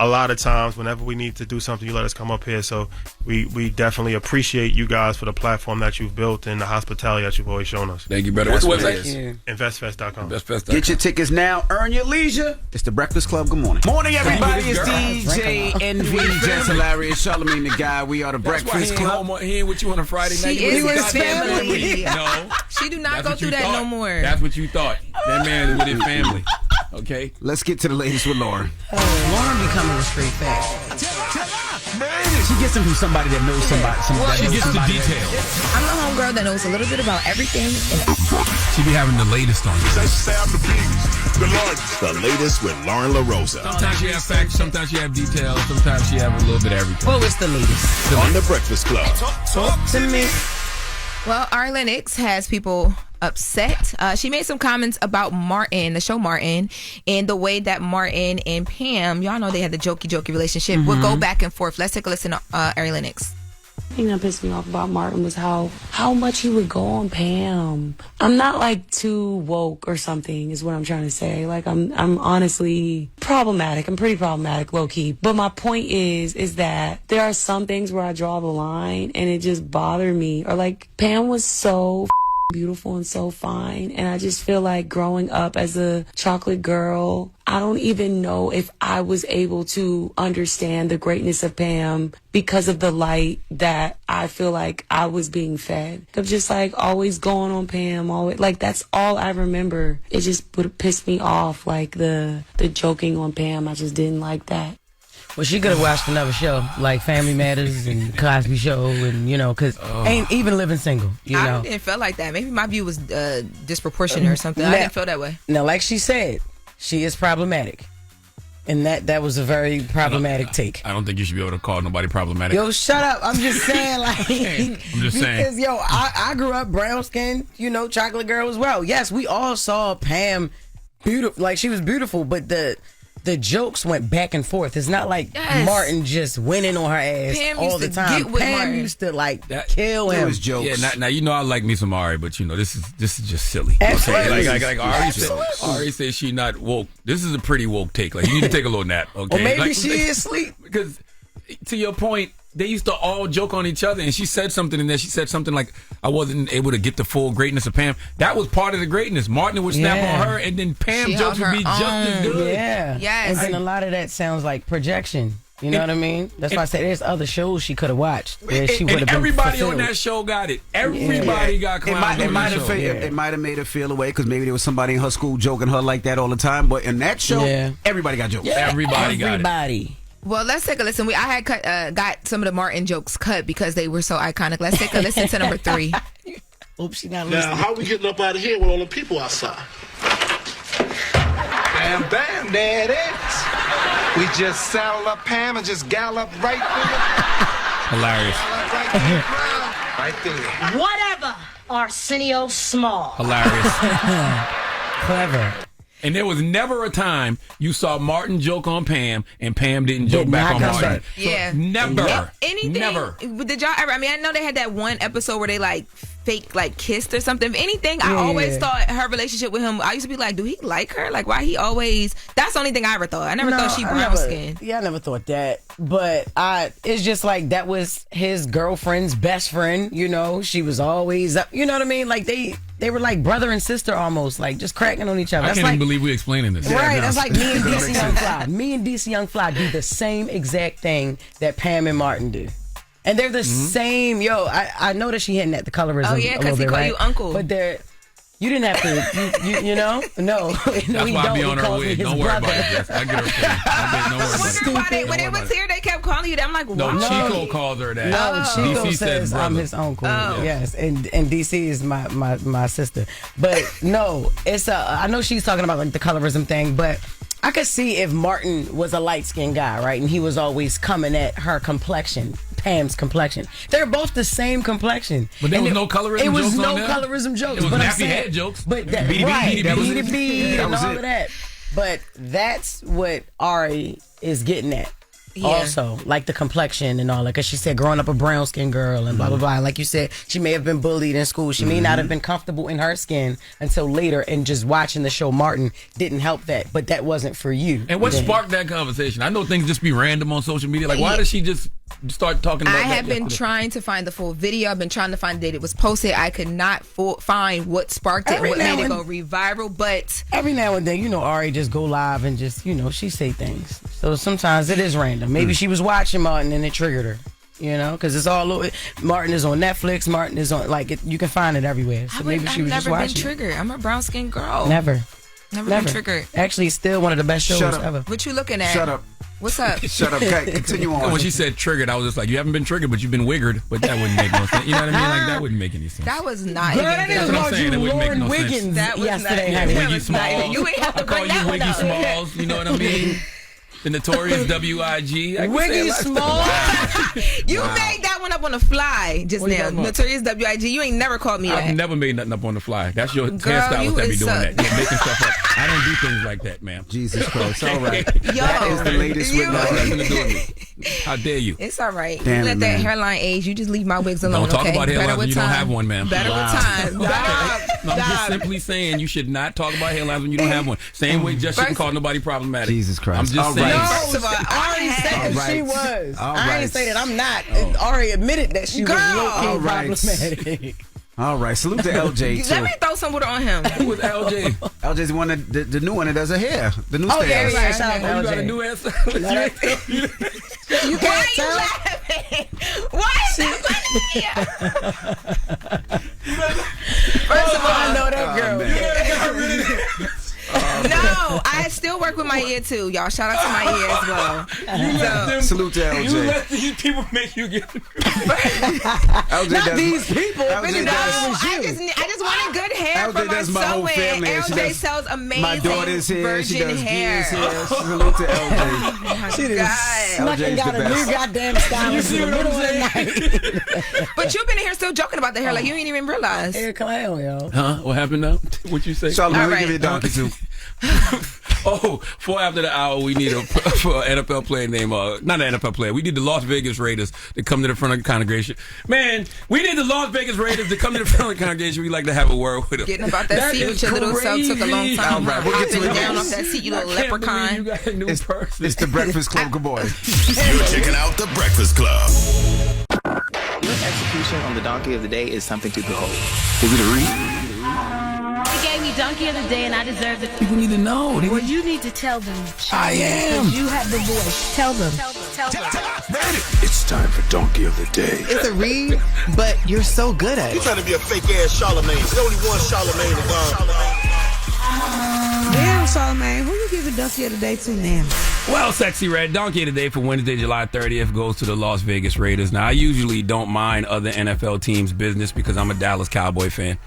Speaker 16: a lot of times, whenever we need to do something, you let us come up here. So we definitely appreciate you guys for the platform that you've built and the hospitality that you've always shown us.
Speaker 3: Thank you, brother. What's the website?
Speaker 16: Investfest.com.
Speaker 4: Get your tickets now. Earn your leisure. It's the Breakfast Club. Good morning. Morning, everybody. It's DJ NV, Jess Hilarious, Charlamagne the Guy. We are the Breakfast Club.
Speaker 3: He ain't with you on a Friday night.
Speaker 11: She is
Speaker 3: with
Speaker 11: his family.
Speaker 3: No.
Speaker 11: She do not go through that no more.
Speaker 3: That's what you thought. That man is with his family. Okay.
Speaker 4: Let's get to the latest with Loren.
Speaker 5: Loren becoming a street fast.
Speaker 4: She gets them from somebody that knows somebody.
Speaker 3: She gets the details.
Speaker 11: I'm the homegirl that knows a little bit about everything.
Speaker 3: She be having the latest on you.
Speaker 6: The latest with Loren LoRosa.
Speaker 3: Sometimes she have facts, sometimes she have details, sometimes she have a little bit of everything.
Speaker 5: Well, it's the latest.
Speaker 6: On the Breakfast Club.
Speaker 5: Talk to me.
Speaker 11: Well, Arce Lennox has people upset. She made some comments about Martin, the show Martin, and the way that Martin and Pam, y'all know they had the jokey relationship, would go back and forth. Let's take a listen to Arce Lennox.
Speaker 17: The thing that pissed me off about Martin was how much he would go on Pam. I'm not like too woke or something is what I'm trying to say. Like I'm honestly problematic. I'm pretty problematic, low key. But my point is that there are some things where I draw the line and it just bothered me. Or like Pam was so beautiful and so fine, and I just feel like growing up as a chocolate girl, I don't even know if I was able to understand the greatness of Pam because of the light that I feel like I was being fed. Of just like always going on Pam, always like that's all I remember. It just would piss me off, like the joking on Pam. I just didn't like that.
Speaker 5: Well, she could have watched another show like Family Matters and Cosby Show, and because ain't even living single.
Speaker 11: I didn't feel like that. Maybe my view was disproportionate or something. I didn't feel that way.
Speaker 5: Now, like she said, she is problematic, and that was a very problematic take.
Speaker 3: I don't think you should be able to call nobody problematic.
Speaker 5: Yo, shut up! I'm just saying, like,
Speaker 3: I'm just saying.
Speaker 5: Because I grew up brown skinned, chocolate girl as well. Yes, we all saw Pam beautiful, like she was beautiful, but the jokes went back and forth. It's not like Martin just went in on her ass
Speaker 11: Pam
Speaker 5: all
Speaker 11: used
Speaker 5: the
Speaker 11: to
Speaker 5: time.
Speaker 11: get with
Speaker 5: Pam
Speaker 11: Martin.
Speaker 5: used to kill him.
Speaker 4: It was jokes.
Speaker 3: Yeah, now I like me some Ari, but this is just silly.
Speaker 5: Absolutely.
Speaker 3: Like Ari said she not woke. This is a pretty woke take. Like you need to take a little nap. Okay,
Speaker 5: Or maybe she is asleep.
Speaker 3: Because to your point, they used to all joke on each other, and she said something in there. She said something like, I wasn't able to get the full greatness of Pam. That was part of the greatness. Martin would snap on her, and then Pam jokes would be just as good.
Speaker 5: Yeah.
Speaker 11: Yes.
Speaker 5: And then a lot of that sounds like projection. You know what I mean? That's why I said there's other shows she could have watched. Where she would have been
Speaker 3: everybody
Speaker 5: fulfilled.
Speaker 3: on that show got it. Everybody got clowns on that show.
Speaker 4: It might have made her feel away because maybe there was somebody in her school joking her like that all the time. But in that show, everybody got jokes.
Speaker 5: Yeah.
Speaker 3: Everybody got
Speaker 5: it.
Speaker 11: Well, let's take a listen. I had got some of the Martin jokes cut because they were so iconic. Let's take a listen to number 3.
Speaker 5: Oops, she not
Speaker 18: listening. Now, how we getting up out of here with all the people outside?
Speaker 19: Bam, bam, there it is. We just saddle up Pam and just gallop right through
Speaker 3: Hilarious.
Speaker 19: right there.
Speaker 20: Whatever, Arsenio Small.
Speaker 3: Hilarious.
Speaker 5: Clever.
Speaker 3: And there was never a time you saw Martin joke on Pam and Pam didn't joke back on Martin.
Speaker 11: Yeah.
Speaker 3: Never.
Speaker 11: Anything.
Speaker 3: Never.
Speaker 11: Did y'all ever? I mean, I know they had that one episode where they fake kissed or something. If anything, I always thought her relationship with him, I used to be like, do he like her? Like, why he always? That's the only thing I ever thought. I never thought she brown skin.
Speaker 5: Yeah, I never thought that. But it's just like that was his girlfriend's best friend. She was always up. You know what I mean? Like they were like brother and sister almost, like just cracking on each other.
Speaker 3: I can't even believe we're explaining this.
Speaker 5: Right, that's like me and DC Young Fly. Me and DC Young Fly do the same exact thing that Pam and Martin do. And they're the same. Yo, I know that she hitting at the colorism.
Speaker 11: Oh yeah,
Speaker 5: because
Speaker 11: he called you uncle.
Speaker 5: But you didn't have to. You know, no.
Speaker 3: That's why I be on her wig. Don't worry about it, Jess. I get her. Don't worry about it.
Speaker 11: When it was here, they kept calling you that. I'm like,
Speaker 3: no, Chico calls her that.
Speaker 5: No, Chico
Speaker 3: DC
Speaker 5: says I'm his uncle. Oh. Yes, and DC is my sister. But no, it's I know she's talking about like the colorism thing, but I could see if Martin was a light-skinned guy, right, and he was always coming at her complexion, Pam's complexion. They're both the same complexion.
Speaker 3: But there was no colorism jokes.
Speaker 5: It was
Speaker 3: on
Speaker 5: no
Speaker 3: there?
Speaker 5: colorism jokes.
Speaker 3: It was
Speaker 5: but
Speaker 3: nappy head jokes.
Speaker 5: But that,
Speaker 3: beady,
Speaker 5: right,
Speaker 3: beady,
Speaker 5: beady, and all
Speaker 4: it.
Speaker 5: of that. But that's what Ari is getting at. Also, like the complexion and all that, because she said growing up a brown skin girl and blah blah blah. Like you said, she may have been bullied in school. She may not have been comfortable in her skin until later, and just watching the show Martin didn't help that. But that wasn't for you.
Speaker 3: And what sparked that conversation? I know things just be random on social media. Like, why does she just start talking about that?
Speaker 11: I have been trying to find the full video. I've been trying to find the date it was posted. I could not find what sparked it, what made it go reviral. But
Speaker 5: every now and then, you know, Ari just go live and just, you know, she say things. So sometimes it is random. Maybe she was watching Martin and it triggered her. You know, because it's all over. Martin is on Netflix. Martin is on, like, you can find it everywhere. So maybe she was just watching.
Speaker 11: I've never been triggered. I'm a brown skinned girl.
Speaker 5: Never
Speaker 11: been triggered.
Speaker 5: Actually, it's still one of the best shows ever.
Speaker 11: What you looking at?
Speaker 4: Shut up.
Speaker 11: What's up?
Speaker 4: Shut up. Okay, continue on.
Speaker 3: When she said triggered, I was just like, you haven't been triggered, but you've been wiggered. But that wouldn't make no sense. You know what I mean? Like, that wouldn't make any sense.
Speaker 11: That was not
Speaker 5: Girl,
Speaker 11: even
Speaker 5: that
Speaker 11: good.
Speaker 5: is
Speaker 3: That's what I'm saying. It wouldn't make no
Speaker 5: Wiggins
Speaker 3: sense.
Speaker 11: That was
Speaker 5: yesterday.
Speaker 11: not even-
Speaker 3: Wiggy
Speaker 11: that was not
Speaker 3: Smalls.
Speaker 11: even- You ain't have to
Speaker 3: I call
Speaker 11: bring
Speaker 3: you
Speaker 11: that one
Speaker 3: Wiggy
Speaker 11: up.
Speaker 3: Smalls. You know what I mean? The notorious W.I.G.
Speaker 5: Wiggy Smalls.
Speaker 11: You made that one up on the fly just
Speaker 3: What you
Speaker 11: now.
Speaker 3: talking about?
Speaker 11: Notorious W.I.G. You ain't never called me that.
Speaker 3: I've never made nothing up on the fly. That's your
Speaker 11: Girl,
Speaker 3: hairstylist
Speaker 11: you
Speaker 3: that be
Speaker 11: is
Speaker 3: doing
Speaker 11: so-
Speaker 3: that. You're making stuff up. I don't do things like that, ma'am.
Speaker 4: Jesus Christ. All right.
Speaker 11: Yo,
Speaker 4: that is the latest with
Speaker 3: That's
Speaker 4: Lauren.
Speaker 3: nothing to do with me. How dare you?
Speaker 11: It's all right.
Speaker 4: Damn
Speaker 11: you
Speaker 4: it,
Speaker 11: let
Speaker 4: man.
Speaker 11: that hairline age. You just leave my wigs alone.
Speaker 3: Don't talk
Speaker 11: okay?
Speaker 3: about hairlines
Speaker 11: Better
Speaker 3: when
Speaker 11: with
Speaker 3: you don't
Speaker 11: time.
Speaker 3: have one, ma'am.
Speaker 11: Better
Speaker 3: Wow.
Speaker 11: with time.
Speaker 3: No, I'm just simply saying you should not talk about hairlines when you don't have one. Same way Jess shouldn't call nobody problematic.
Speaker 4: Jesus Christ.
Speaker 3: I'm just
Speaker 4: All
Speaker 3: saying.
Speaker 4: right.
Speaker 11: First of all,
Speaker 5: Ari said
Speaker 4: All
Speaker 5: that
Speaker 4: right.
Speaker 5: she was.
Speaker 4: All
Speaker 5: I
Speaker 4: right.
Speaker 5: didn't say that I'm not. Ari admitted that she was
Speaker 11: Girl.
Speaker 5: low-key
Speaker 4: All right.
Speaker 5: problematic.
Speaker 4: All right. Salute to LJ, too.
Speaker 11: Let me throw some water on him.
Speaker 3: Who was LJ?
Speaker 4: LJ's the one that the new one that does her hair. The new
Speaker 5: Oh, yeah,
Speaker 4: stylist.
Speaker 5: yeah. Shout out to
Speaker 3: You got a
Speaker 5: LJ.
Speaker 3: new ass.
Speaker 5: You
Speaker 11: Why
Speaker 5: can't
Speaker 11: are you
Speaker 5: tell.
Speaker 11: laughing? Why is that funny? First of all,
Speaker 5: I know that girl.
Speaker 11: no, I still work with my ear too, y'all. Shout out to my ear as well.
Speaker 4: Salute to LJ.
Speaker 3: You let these people make you get.
Speaker 4: LJ
Speaker 5: Not
Speaker 4: does
Speaker 5: these people.
Speaker 4: LJ
Speaker 5: Really,
Speaker 11: No,
Speaker 4: does-
Speaker 5: it was you.
Speaker 11: I just wanted good hair
Speaker 4: LJ
Speaker 11: for my
Speaker 4: does my whole
Speaker 11: sewing.
Speaker 4: family. She
Speaker 11: LJ
Speaker 4: does
Speaker 11: sells amazing
Speaker 4: my daughter's hair. She
Speaker 11: virgin
Speaker 4: does
Speaker 11: hair.
Speaker 4: Gia's hair. Salute to LJ.
Speaker 5: She done
Speaker 11: God.
Speaker 5: snuck and
Speaker 4: LJ's
Speaker 5: got
Speaker 4: the
Speaker 5: a new
Speaker 4: best.
Speaker 5: goddamn stylist in the middle of the night.
Speaker 11: But you've been in here still joking about the hair like you ain't even realize.
Speaker 5: Hair clown, yo.
Speaker 3: Huh? What happened now? What you say?
Speaker 4: Charlamagne,
Speaker 11: All
Speaker 4: let me
Speaker 11: right.
Speaker 4: give you a donkey, too.
Speaker 3: Oh, for after the hour, we need for an NFL player named, not an NFL player, we need the Las Vegas Raiders to come to the front of the congregation. Man, we need the Las Vegas Raiders to come to the front of the congregation. We like to have a word with them.
Speaker 11: Getting about that seat
Speaker 3: is
Speaker 11: with your little self took a long time.
Speaker 4: All right, we'll get to
Speaker 11: Hopping
Speaker 4: it
Speaker 11: down
Speaker 4: next.
Speaker 11: off that seat, you little
Speaker 3: I can't believe
Speaker 11: leprechaun.
Speaker 3: You got a new person.
Speaker 4: It's the Breakfast Club. Good boy.
Speaker 6: You're checking out the Breakfast Club.
Speaker 21: Your execution on the donkey of the day is something to behold. Is it a read?
Speaker 20: He gave me donkey of the day, and I deserve it.
Speaker 3: People need to know.
Speaker 20: Well, you need to tell them.
Speaker 3: I am.
Speaker 20: You have the voice. Tell them. Tell them.
Speaker 19: It's time for Donkey of the Day.
Speaker 22: It's a read, but you're so good at
Speaker 18: You
Speaker 22: it.
Speaker 18: trying to be a fake ass Charlamagne. There's only one Charlamagne
Speaker 22: Damn, Charlamagne, who you giving donkey of the day to now?
Speaker 3: Well, Sexy Red, Donkey of the Day for Wednesday, July 30th goes to the Las Vegas Raiders. Now, I usually don't mind other NFL teams' business because I'm a Dallas Cowboy fan.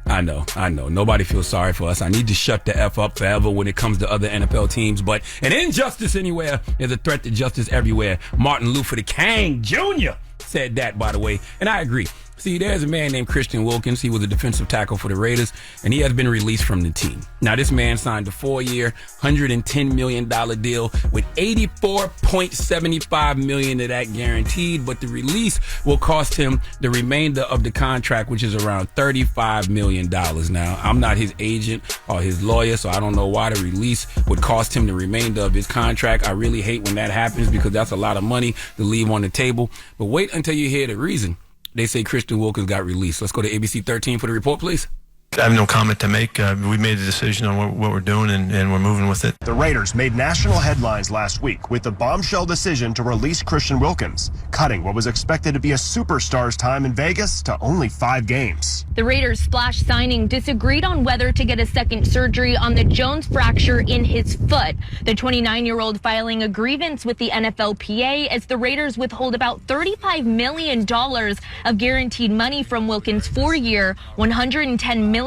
Speaker 3: I know. Nobody feels sorry for us. I need to shut the F up forever when it comes to other NFL teams. But an injustice anywhere is a threat to justice everywhere. Martin Luther King Jr. said that, by the way, and I agree. See, there's a man named Christian Wilkins. He was a defensive tackle for the Raiders, and he has been released from the team. Now, this man signed a 4-year, $110 million deal with $84.75 million of that guaranteed, but the release will cost him the remainder of the contract, which is around $35 million. Now, I'm not his agent or his lawyer, so I don't know why the release would cost him the remainder of his contract. I really hate when that happens because that's a lot of money to leave on the table. But wait until you hear the reason they say Christian Wilkins got released. Let's go to ABC 13 for the report, please.
Speaker 23: I have no comment to make. We made a decision on what we're doing, and we're moving with it.
Speaker 24: The Raiders made national headlines last week with the bombshell decision to release Christian Wilkins, cutting what was expected to be a superstar's time in Vegas to only 5 games.
Speaker 25: The Raiders' splash signing disagreed on whether to get a second surgery on the Jones fracture in his foot. The 29-year-old filing a grievance with the NFLPA as the Raiders withhold about $35 million of guaranteed money from Wilkins' 4-year, $110 million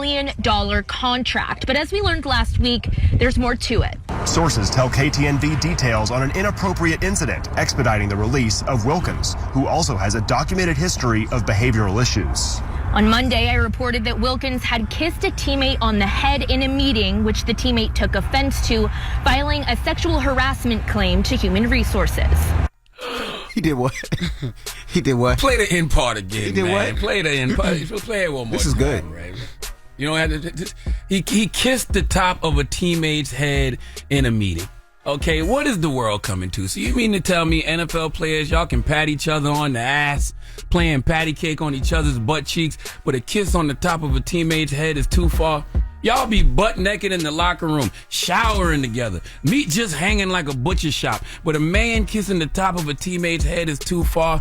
Speaker 25: contract. But as we learned last week, there's more to it.
Speaker 24: Sources tell KTNV details on an inappropriate incident expediting the release of Wilkins, who also has a documented history of behavioral issues.
Speaker 25: On Monday, I reported that Wilkins had kissed a teammate on the head in a meeting, which the teammate took offense to, filing a sexual harassment claim to Human Resources.
Speaker 4: He did what? He did what?
Speaker 3: Play the end part again,
Speaker 4: He did
Speaker 3: man.
Speaker 4: what?
Speaker 3: Play the end part. Play it one more
Speaker 4: This is
Speaker 3: time,
Speaker 4: good.
Speaker 3: Right? You don't have to. He kissed the top of a teammate's head in a meeting. Okay, what is the world coming to? So you mean to tell me NFL players, y'all can pat each other on the ass, playing patty cake on each other's butt cheeks, but a kiss on the top of a teammate's head is too far? Y'all be butt naked in the locker room, showering together, meat just hanging like a butcher shop, but a man kissing the top of a teammate's head is too far?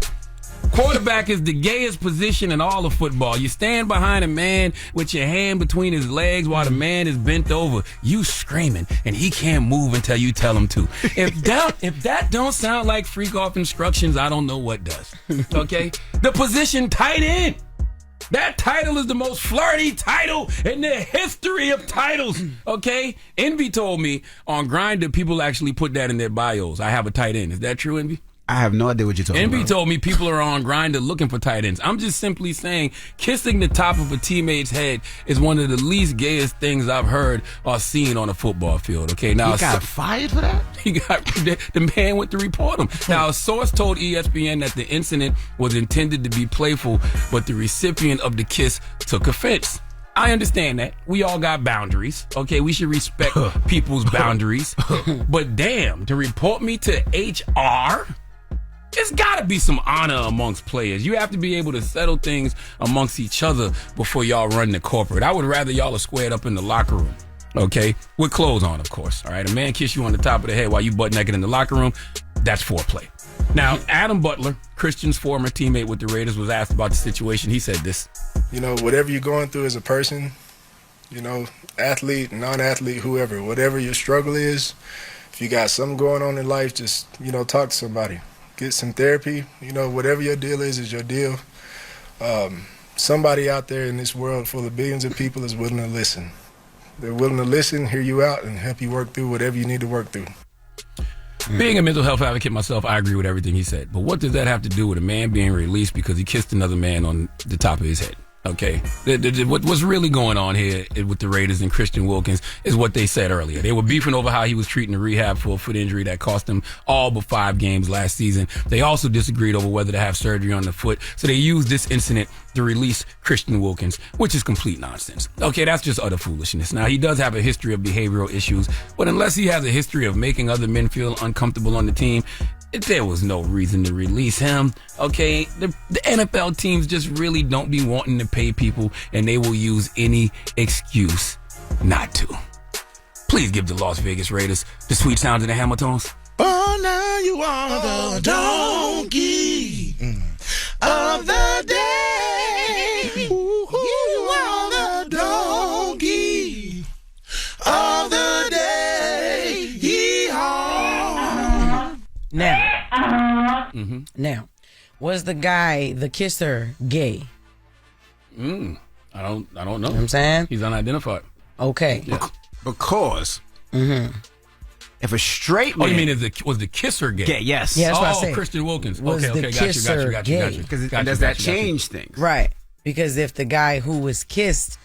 Speaker 3: Quarterback is the gayest position in all of football. You stand behind a man with your hand between his legs while the man is bent over. You screaming, and he can't move until you tell him to. If that don't sound like freak off instructions, I don't know what does. Okay? The position tight end. That title is the most flirty title in the history of titles. Okay? Envy told me on Grindr, people actually put that in their bios. I have a tight end. Is that true, Envy?
Speaker 4: I have no idea what you're talking
Speaker 3: Envy
Speaker 4: about.
Speaker 3: told me people are on Grindr looking for tight ends. I'm just simply saying kissing the top of a teammate's head is one of the least gayest things I've heard or seen on a football field. Okay, now
Speaker 4: He got fired for that?
Speaker 3: He got the man went to report him. Now, a source told ESPN that the incident was intended to be playful, but the recipient of the kiss took offense. I understand that. We all got boundaries. Okay, we should respect people's boundaries. But damn, to report me to HR? There's got to be some honor amongst players. You have to be able to settle things amongst each other before y'all run the corporate. I would rather y'all are squared up in the locker room, okay? With clothes on, of course, all right? A man kiss you on the top of the head while you butt naked in the locker room, that's foreplay. Now, Adam Butler, Christian's former teammate with the Raiders, was asked about the situation. He said this.
Speaker 2: You know, whatever you're going through as a person, you know, athlete, non-athlete, whoever, whatever your struggle is, if you got something going on in life, just, you know, talk to somebody. Get some therapy. You know, whatever your deal is your deal. Somebody out there in this world full of billions of people is willing to listen. They're willing to listen, hear you out, and help you work through whatever you need to work through.
Speaker 3: Being a mental health advocate myself, I agree with everything he said. But what does that have to do with a man being released because he kissed another man on the top of his head? Okay, what's really going on here with the Raiders and Christian Wilkins is what they said earlier. They were beefing over how he was treating a rehab for a foot injury that cost him all but 5 games last season. They also disagreed over whether to have surgery on the foot, so they used this incident to release Christian Wilkins, which is complete nonsense. Okay, that's just utter foolishness. Now, he does have a history of behavioral issues, but unless he has a history of making other men feel uncomfortable on the team, there was no reason to release him. Okay, the NFL teams just really don't be wanting to pay people, and they will use any excuse not to. Please give the Las Vegas Raiders the sweet sounds of the Hamiltons.
Speaker 8: Oh, now you are the donkey of the day. You are the donkey of the day. Yeehaw.
Speaker 5: Now, was the guy, the kisser, gay?
Speaker 3: I don't know.
Speaker 5: You know what I'm saying?
Speaker 3: He's unidentified.
Speaker 5: Okay.
Speaker 3: Yeah.
Speaker 4: Because if a straight man...
Speaker 3: Oh, you mean was the kisser gay?
Speaker 4: Gay, yes.
Speaker 5: Yeah, that's what I said.
Speaker 3: Christian Wilkins.
Speaker 5: Was
Speaker 3: Okay,
Speaker 5: the
Speaker 3: got you.
Speaker 5: kisser gay?
Speaker 4: Does that change things?
Speaker 5: Right. Because if the guy who was kissed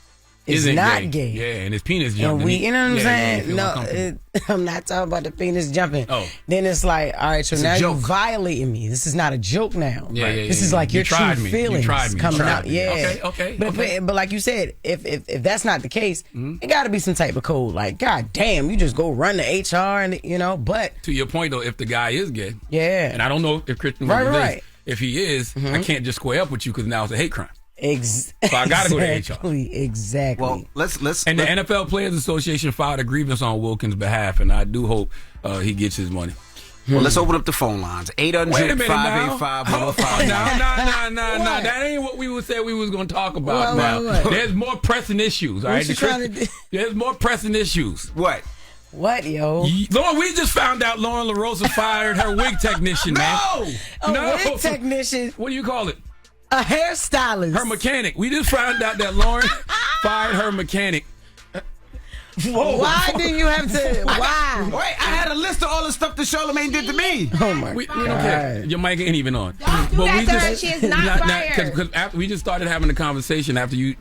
Speaker 5: is
Speaker 3: Isn't
Speaker 5: not gay.
Speaker 3: Yeah, and his penis
Speaker 5: And
Speaker 3: jumping.
Speaker 5: you know what I'm
Speaker 3: Yeah,
Speaker 5: saying?
Speaker 3: feel uncomfortable.
Speaker 5: I'm not talking about the penis jumping.
Speaker 3: Oh.
Speaker 5: Then it's like, all right, so
Speaker 3: It's a
Speaker 5: now you're
Speaker 3: joke.
Speaker 5: violating me. This is not a joke now.
Speaker 3: Yeah,
Speaker 5: This is like
Speaker 3: You
Speaker 5: your
Speaker 3: tried
Speaker 5: true
Speaker 3: me. You
Speaker 5: feelings
Speaker 3: tried me.
Speaker 5: coming
Speaker 3: You tried
Speaker 5: out.
Speaker 3: me.
Speaker 5: Yeah.
Speaker 3: Okay.
Speaker 5: But like you said, if that's not the case, it got to be some type of code. Like, God damn, you just go run to HR and but
Speaker 3: To your point, though, if the guy is gay,
Speaker 5: yeah,
Speaker 3: and I don't know if Christian
Speaker 5: Right,
Speaker 3: Wilkins
Speaker 5: right.
Speaker 3: is, if he is, I can't just square up with you because now it's a hate crime. So
Speaker 5: I
Speaker 3: got to go to HR.
Speaker 5: Exactly.
Speaker 4: Well, let's
Speaker 3: And the NFL Players Association filed a grievance on Wilkins' behalf, and I do hope he gets his money.
Speaker 4: Well, let's open up the phone lines. 800-585-1055.
Speaker 3: No. That ain't what we said we was going to talk about now.
Speaker 5: What?
Speaker 3: There's more pressing issues, all
Speaker 5: What
Speaker 3: right?
Speaker 5: you trying to do?
Speaker 3: There's more pressing issues.
Speaker 4: What?
Speaker 5: What, yo?
Speaker 3: Lauren, we just found out Loren LoRosa fired her wig technician, man.
Speaker 5: A wig technician?
Speaker 3: What do you call it?
Speaker 5: A hairstylist.
Speaker 3: Her mechanic. We just found out that Lauren fired her mechanic.
Speaker 4: Whoa.
Speaker 5: Why didn't you have to? Why?
Speaker 4: Wait, I had a list of all the stuff that Charlamagne did to me.
Speaker 5: Oh my
Speaker 3: We don't care. Your mic ain't even on.
Speaker 11: Don't do that to her. She is not fired.
Speaker 3: Because we just started having a conversation after you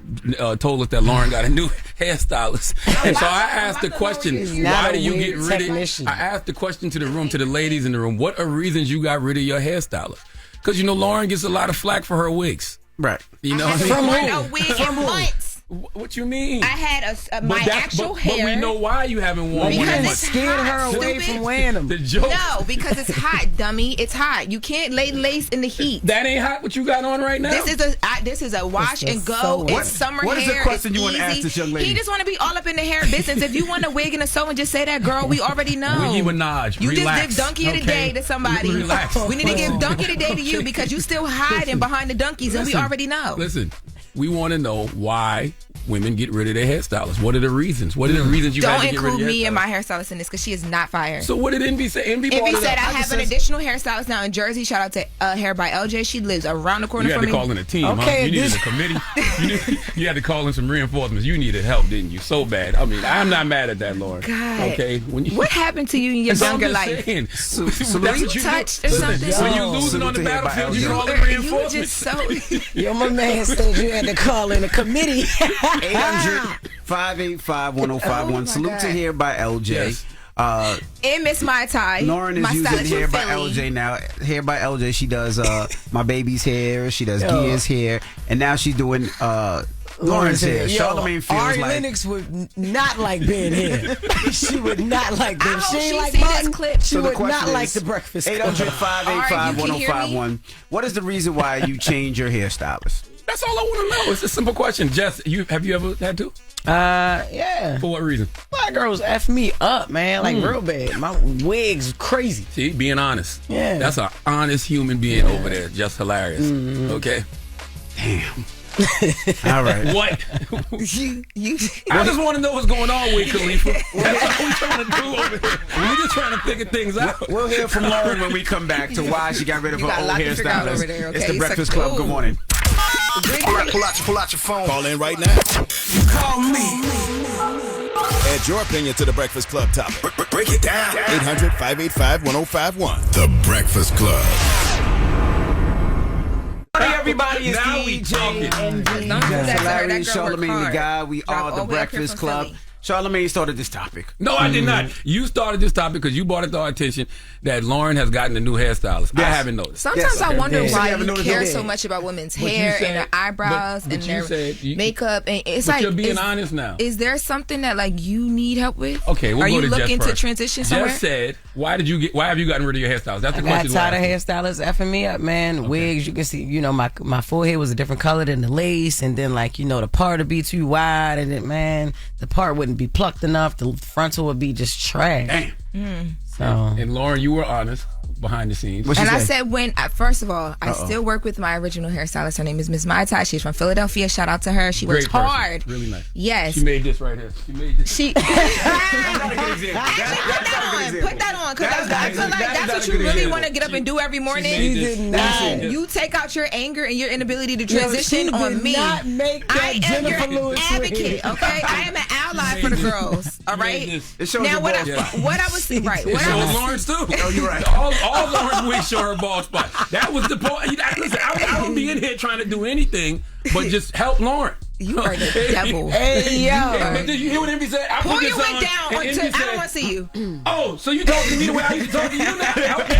Speaker 3: told us that Loren got a new hairstylist, and so I asked the question: why do you get rid of? I asked the question to the room, to the ladies in the room: what are reasons you got rid of your hairstylist? Because you know Loren gets a lot of flack for her wigs,
Speaker 4: right?
Speaker 3: You know,
Speaker 11: From a wig in months.
Speaker 3: What you mean?
Speaker 11: I had my actual hair.
Speaker 3: But we know why you haven't worn one.
Speaker 11: Because
Speaker 5: it's scared her away from wearing them.
Speaker 3: The joke.
Speaker 11: No, because it's hot, dummy. It's hot. You can't lay lace in the heat.
Speaker 3: That ain't hot. What you got on right now?
Speaker 11: This is a wash and go. It's summer hair.
Speaker 4: What is the question you want to ask this young lady?
Speaker 11: He just want to be all up in the hair business. If you want a wig and a sew and just say that, girl, we already know.
Speaker 3: Wiggy Minaj.
Speaker 11: You
Speaker 3: relax.
Speaker 11: just give donkey of the day to somebody.
Speaker 3: Relax.
Speaker 11: We need to give donkey of the day to you because you still hiding behind the donkeys, and we already know.
Speaker 3: Listen, we want to know why women get rid of their hairstylists. What are the reasons? What are the reasons you had to get rid of your
Speaker 11: Don't include me and
Speaker 3: hairstylist?
Speaker 11: my hairstylist in this because she is not fired.
Speaker 3: So what did Envy say? Envy
Speaker 11: said I have an additional hairstylist now in Jersey. Shout out to Hair by LJ. She lives around the corner from me.
Speaker 3: You had to call in a team, huh? You needed a committee. You had to call in some reinforcements. You needed help, didn't you? So bad. I mean, I'm not mad at that, Loren.
Speaker 11: God.
Speaker 3: Okay.
Speaker 11: What happened to you in your younger life?
Speaker 3: So
Speaker 11: were you touched or something?
Speaker 3: When you're losing on the battlefield, you call in reinforcements.
Speaker 5: Yo, my man said you had to call in a committee.
Speaker 4: 800-585-1051. Salute to Hair by LJ.
Speaker 3: Yes.
Speaker 11: And Miss Mai Tai.
Speaker 4: Lauren is using Hair by LJ now. Hair by LJ. She does my baby's hair. She does Gia's hair, and now she's doing Lauren's hair. Charlamagne feels
Speaker 5: Ari
Speaker 4: like
Speaker 5: Lennox would not like being here. She would not like them. She ain't like
Speaker 11: seen
Speaker 5: Martin.
Speaker 11: this clip.
Speaker 5: She would not like the Breakfast Club.
Speaker 4: 800-585-1051. What is the reason why you change your hairstylist?
Speaker 3: That's all I want to know. It's a simple question. Jess, have you ever had to?
Speaker 5: Yeah.
Speaker 3: For what reason?
Speaker 5: My girls F me up, man. Like real bad. My wig's crazy.
Speaker 3: See, being honest.
Speaker 5: Yeah.
Speaker 3: That's an honest human being over there. Jess Hilarious.
Speaker 5: Mm-hmm.
Speaker 3: Okay.
Speaker 4: Damn. All right.
Speaker 3: What? I just want to know what's going on with Khalifa. That's all we trying to do over here. We're just trying to figure things out.
Speaker 4: We'll hear from Lauren when we come back to why she got rid of her old hairstylist. It's the Breakfast Club. Good morning.
Speaker 18: Pull out your phone.
Speaker 6: Call in right now.
Speaker 18: Call me.
Speaker 6: Add your opinion to the Breakfast Club topic. Break it down. 800-585-1051. The Breakfast Club.
Speaker 4: Hey everybody, it's DJ and Jess Hilarious, Charlamagne the Guy. We are the Breakfast Club. Charlamagne started this topic.
Speaker 3: No, I did not. You started this topic because you brought it to our attention that Lauren has gotten a new hairstylist. Yes. I haven't noticed.
Speaker 11: Sometimes I wonder why you care so much about women's hair and their eyebrows and their makeup. And it's
Speaker 3: but
Speaker 11: like
Speaker 3: you're being honest now.
Speaker 11: Is there something that like you need help with?
Speaker 3: Okay, we'll
Speaker 11: are
Speaker 3: go
Speaker 11: you
Speaker 3: to Jess
Speaker 11: looking
Speaker 3: first.
Speaker 11: to transition somewhere?
Speaker 3: Jess said, why have you gotten rid of your hairstylist? That's the question.
Speaker 5: I got tired of hairstylists effing me up, man. Okay. Wigs, you can see, my forehead was a different color than the lace, and then the part would be too wide, and then the part wouldn't be plucked enough. The frontal would be just trash.
Speaker 3: Damn.
Speaker 5: So.
Speaker 3: And Lauren, you were honest behind the scenes.
Speaker 11: I said first of all, I still work with my original hairstylist. Her name is Miss Mai Tai. She's from Philadelphia. Shout out to her. She works hard.
Speaker 3: Really nice.
Speaker 11: Yes.
Speaker 3: She made this right here. She made this.
Speaker 11: Put that on. Because I feel like that's what you really want to get up and do every morning. You take out your anger and your inability to transition on me.
Speaker 5: Not make that
Speaker 11: I am your advocate, okay? I am an ally for the girls, all right? Now, what I was saying, right?
Speaker 3: It shows Lawrence too. Oh, you're right. All Lawrence wigs show her bald spot. That was the point. Listen, I don't be in here trying to do anything but just help Lauren.
Speaker 11: You are the devil.
Speaker 5: Hey, yo.
Speaker 3: But did you hear what Envy said?
Speaker 11: Pull your wig down. I don't want to see you.
Speaker 3: Oh, so you talking to me the way I used to talk to you now? Okay.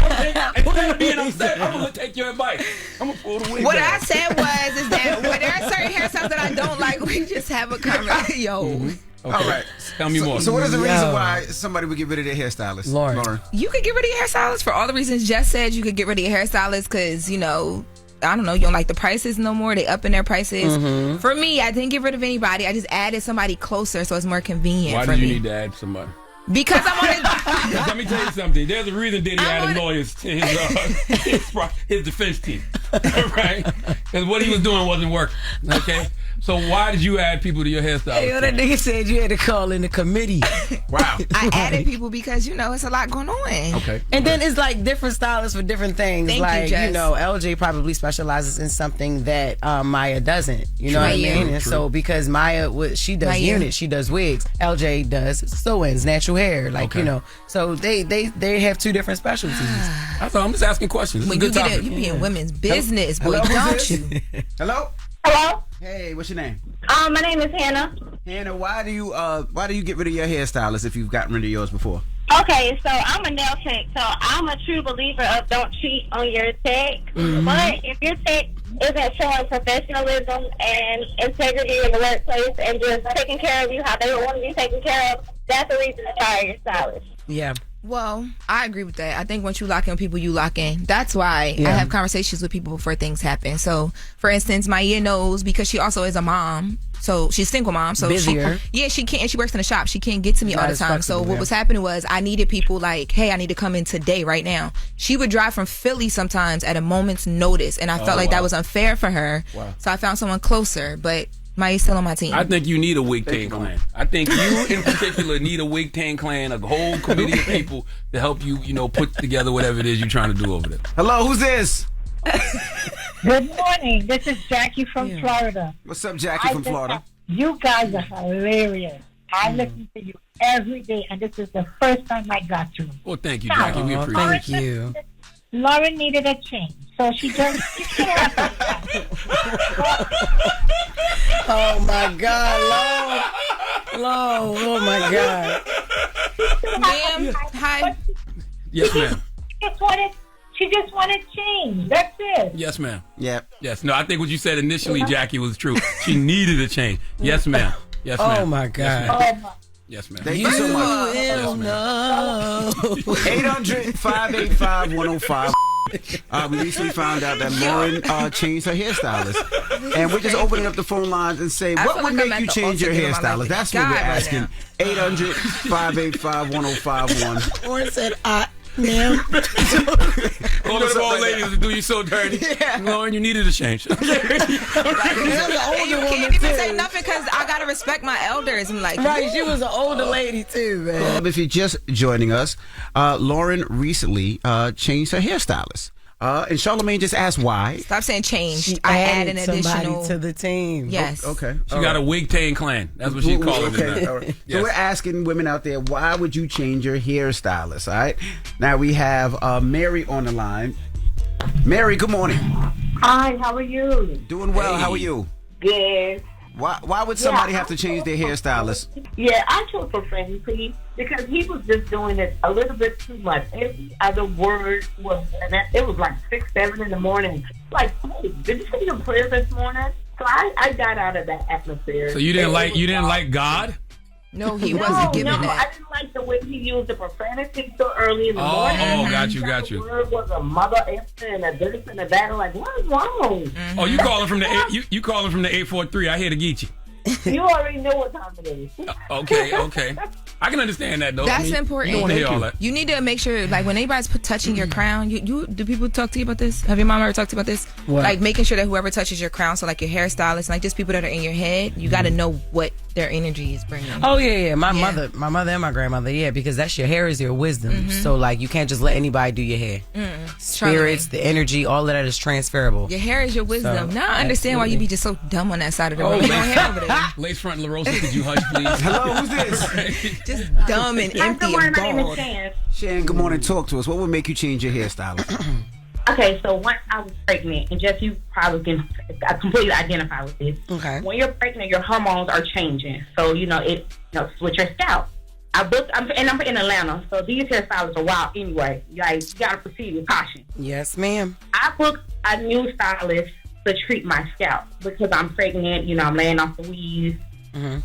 Speaker 3: Instead of being upset, I'm going to take your advice. I'm going to pull the wig
Speaker 11: What
Speaker 3: down.
Speaker 11: I said is that when there are certain hairstyles that I don't like, we just have a conversation. Yo.
Speaker 3: Okay.
Speaker 4: All right.
Speaker 3: Tell me more.
Speaker 4: So what is the reason why somebody would get rid of their hairstylist? Lauren.
Speaker 11: You could get rid of your hairstylist for all the reasons Jess said. You could get rid of your hairstylist because, I don't know, you don't like the prices no more. They upping their prices. Mm-hmm. For me, I didn't get rid of anybody. I just added somebody closer so it's more convenient
Speaker 3: for me. Why do you need to add somebody?
Speaker 11: Because I wanted.
Speaker 3: Let me tell you something. There's a reason Diddy added lawyers to his defense team, right? Because what he was doing wasn't working. Okay, So why did you add people to your hairstyle?
Speaker 5: Hey, that nigga said you had to call in the committee.
Speaker 3: Wow.
Speaker 11: I added people because, it's a lot going on.
Speaker 3: Okay.
Speaker 5: And then it's like different stylists for different things.
Speaker 11: Thank you,
Speaker 5: like,
Speaker 11: Jess.
Speaker 5: LJ probably specializes in something that Maya doesn't. You know what I mean? And so because Maya, she does units, she does wigs. LJ does sew-ins, natural hair. Like, so they have two different specialties.
Speaker 3: I thought I'm just asking questions.
Speaker 11: When you get it, you be in women's business, boy, don't you?
Speaker 4: Hello?
Speaker 9: Hello?
Speaker 4: Hey, what's your name?
Speaker 9: My name is Hannah.
Speaker 4: Hannah, why do you get rid of your hairstylist if you've gotten rid of yours before?
Speaker 9: Okay, so I'm a nail tech, so I'm a true believer of don't cheat on your tech. But if your tech isn't showing professionalism and integrity in the workplace and just taking care of you how they would want to be taken care of, that's a reason to fire your stylist.
Speaker 5: Yeah.
Speaker 11: Well, I agree with that. I think once you lock in people, you lock in. That's why I have conversations with people before things happen. So, for instance, Maya knows because she also is a mom. So she's a single mom. So
Speaker 5: busier.
Speaker 11: She can't. And she works in the shop. She can't get to me all the time. So what was happening was I needed people like, hey, I need to come in today, right now. She would drive from Philly sometimes at a moment's notice, and I felt like that was unfair for her. Wow. So I found someone closer, but Maya's still on my team.
Speaker 3: I think you need a wig tan clan. I think you in particular need a wig tan clan, a whole committee of people to help you, put together whatever it is you're trying to do over there.
Speaker 4: Hello, who's this?
Speaker 9: Good morning. This is Jackie from Florida.
Speaker 4: What's up, Jackie from Florida?
Speaker 9: You guys are hilarious. I listen to you every day, and this is the first time I got you.
Speaker 3: Well, thank you, Jackie. We appreciate it.
Speaker 5: Thank you.
Speaker 9: Lauren needed a change, so she just...
Speaker 5: Oh, my God, Lo. Oh, my God.
Speaker 11: Ma'am, hi.
Speaker 3: Yes, ma'am.
Speaker 9: She just wanted change. That's it.
Speaker 3: Yes, ma'am.
Speaker 4: Yep.
Speaker 3: Yes. No, I think what you said initially, Jackie, was true. She needed a change. Yes, ma'am. Yes, ma'am.
Speaker 5: Oh, my God.
Speaker 3: Yes, ma'am.
Speaker 4: Thank you so much.
Speaker 5: Yes, ma'am.
Speaker 4: 800-585-105. We recently found out that Lauren changed her hairstylist. And we're just opening up the phone lines and say, what would make you change your hairstylist? That's what we're asking. 800-585-1051.
Speaker 5: Lauren said, ma'am.
Speaker 3: All those old ladies do you so dirty. Yeah. Lauren, you needed a change.
Speaker 11: You can't even say nothing because I gotta respect my elders. I'm like,
Speaker 5: right, she was an older lady too, man.
Speaker 4: If you're just joining us, Lauren recently changed her hairstylist. And Charlamagne just asked why.
Speaker 11: Stop saying change.
Speaker 5: She
Speaker 11: I add
Speaker 5: added
Speaker 11: an
Speaker 5: somebody
Speaker 11: additional
Speaker 5: to the team.
Speaker 11: Yes.
Speaker 4: Okay.
Speaker 3: She got a wig tan clan. That's what she's calling it now.
Speaker 4: All right.
Speaker 3: Yes.
Speaker 4: So we're asking women out there, why would you change your hairstylist? All right. Now we have Mary on the line. Mary, good morning.
Speaker 9: Hi, how are you?
Speaker 4: Doing well. How are you?
Speaker 9: Good.
Speaker 4: Why would somebody have to change their hairstylist?
Speaker 9: Yeah, I chose profanity because he was just doing it a little bit too much. Every other word was, it was like 6, 7 in the morning. Like, hey, did you say your prayer this morning? So I got out of that atmosphere.
Speaker 3: So you didn't like God?
Speaker 11: No, he wasn't giving that.
Speaker 9: I didn't like the way he used the profanity so early in the morning.
Speaker 3: Oh, got you.
Speaker 9: The word was a mother effing and a this and a that. I'm like, what is wrong?
Speaker 3: Oh, you calling from the you calling from the 843? I here to get you.
Speaker 9: You already know what time it is.
Speaker 3: Okay. I can understand that though.
Speaker 11: That's important.
Speaker 3: You don't want to hear all that.
Speaker 11: You need to make sure, like, when anybody's touching your crown, do people talk to you about this? Have your mom ever talked to you about this?
Speaker 5: What?
Speaker 11: Like, making sure that whoever touches your crown, so like your hairstylist, like just people that are in your head, you got to know what their energy is bringing.
Speaker 5: Oh yeah. My mother and my grandmother, because that's your hair is your wisdom. So like, you can't just let anybody do your hair. Spirits, the energy, all of that is transferable.
Speaker 11: Your hair is your wisdom.
Speaker 5: So,
Speaker 11: now I understand why you be just so dumb on that side of the room. You don't hair over there.
Speaker 3: Lace front LoRosa, could you hush, please?
Speaker 4: Hello, who's this?
Speaker 11: Just dumb and empty and bald.
Speaker 4: Shan, good morning. Talk to us. What would make you change your hairstylist?
Speaker 9: Okay, so once I was pregnant, and Jess, you probably can completely identify with this.
Speaker 5: Okay.
Speaker 9: When you're pregnant, your hormones are changing, so with your scalp. I'm in Atlanta, so these hairstylists are wild anyway. Like, you gotta proceed with caution.
Speaker 5: Yes, ma'am.
Speaker 9: I booked a new stylist to treat my scalp because I'm pregnant. I'm laying off the weave. I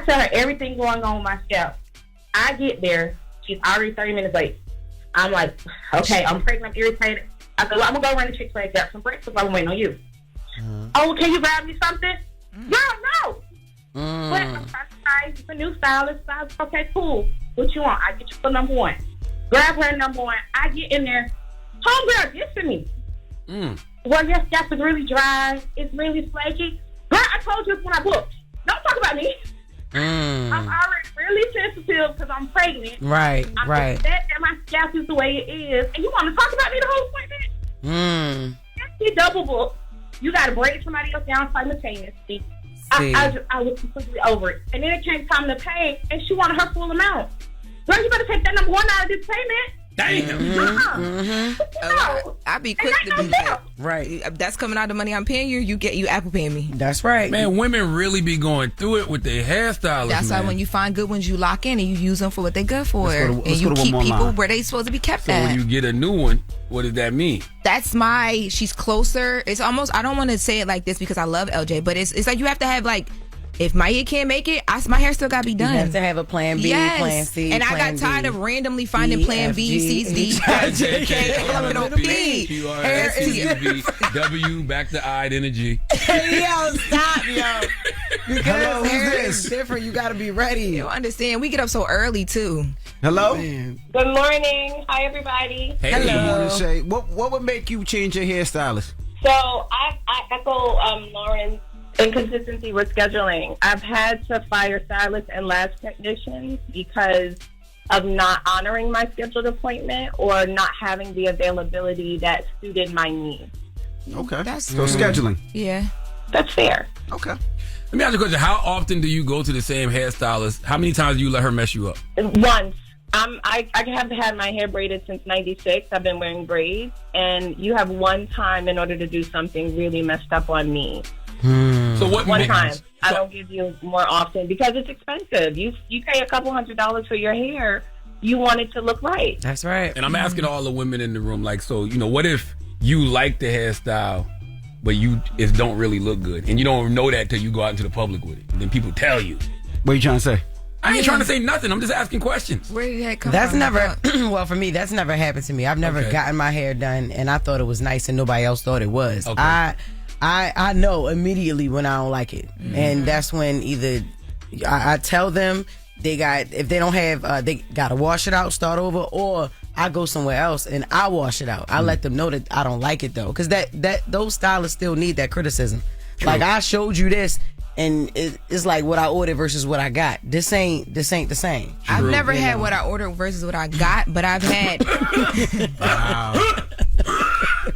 Speaker 9: tell her everything going on with my scalp. I get there, she's already 30 minutes late. I'm like, okay, I'm pregnant, I'm irritated. I go, I'm gonna go run the Chick-fil-A, grab some breakfast. I'm waiting on you. Oh, can you grab me something? No. But I'm trying to try a new stylist. I was, okay, cool. What you want? I get you for number 1. Grab her number 1. I get in there. Homegirl, listen to me. Well, your scalp is really dry. It's really flaky. Girl, I told you when I booked. Don't talk about me. I'm already really sensitive because I'm pregnant.
Speaker 5: Right,
Speaker 9: I'm
Speaker 5: right.
Speaker 9: upset that my scalp is the way it is, and you want to talk about me the whole appointment? You double book. You got to braid somebody else down simultaneously. I was completely over it. And then it came time to pay, and she wanted her full amount. Girl, you better take that number 1 out of this payment.
Speaker 11: Damn. I'd be quick to do that. Right. That's coming out of the money I'm paying you. You Apple paying me.
Speaker 5: That's right.
Speaker 3: Man, women really be going through it with their hairstylists.
Speaker 11: That's why when you find good ones, you lock in and you use them for what they're good for, and you keep people where they supposed to be kept
Speaker 3: So
Speaker 11: at.
Speaker 3: when you get a new one, what does that mean?
Speaker 11: That's she's closer. It's almost, I don't want to say it like this because I love LJ, but it's like you have to have like, if my hair can't make it, my hair still got to be done.
Speaker 5: You have to have a plan B, plan C,
Speaker 11: and
Speaker 5: plan
Speaker 11: I got tired
Speaker 5: D,
Speaker 11: of randomly finding plan B, C's, D, J, K, L, M, N, O, P.
Speaker 3: Q, R, S, T, U, V, W, back to I, energy.
Speaker 5: Yo, stop, yo. Because
Speaker 4: Hello, who's
Speaker 5: hair
Speaker 4: this?
Speaker 5: is different. You got to be ready.
Speaker 11: You understand? We get up so early, too.
Speaker 4: Hello?
Speaker 1: Good morning. Hi, everybody.
Speaker 4: Hey,
Speaker 5: Hello.
Speaker 4: good morning, Shay. What would make you change your hairstylist?
Speaker 1: So I echo Lauren's inconsistency with scheduling. I've had to fire stylists and lab technicians because of not honoring my scheduled appointment or not having the availability that suited my needs.
Speaker 4: Okay. So scheduling.
Speaker 11: Yeah.
Speaker 1: That's fair.
Speaker 4: Okay.
Speaker 3: Let me ask you a question. How often do you go to the same hairstylist? How many times do you let her mess you up?
Speaker 1: Once. I have had my hair braided since 96. I've been wearing braids, and you have one time in order to do something really messed up on me.
Speaker 3: So what?
Speaker 1: One time. I don't give you more often because it's expensive. You pay a couple $100s for your hair. You want it to look right.
Speaker 5: That's right.
Speaker 3: And I'm asking all the women in the room, like, so what if you like the hairstyle, but it don't really look good, and you don't know that till you go out into the public with it, and then people tell you.
Speaker 4: What are you trying to say?
Speaker 3: I ain't trying to say nothing. I'm just asking questions.
Speaker 11: Where did that come
Speaker 5: That's
Speaker 11: from?
Speaker 5: never, well, for me, that's never happened to me. I've never gotten my hair done, and I thought it was nice, and nobody else thought it was.
Speaker 3: Okay.
Speaker 5: I know immediately when I don't like it, and that's when either I tell them if they don't have, they gotta wash it out, start over, or I go somewhere else and I wash it out. I let them know that I don't like it though, because those stylists still need that criticism. True. Like, I showed you this, and it's like what I ordered versus what I got. This ain't the same.
Speaker 11: True. I've never had what I ordered versus what I got, but I've had.
Speaker 4: Wow.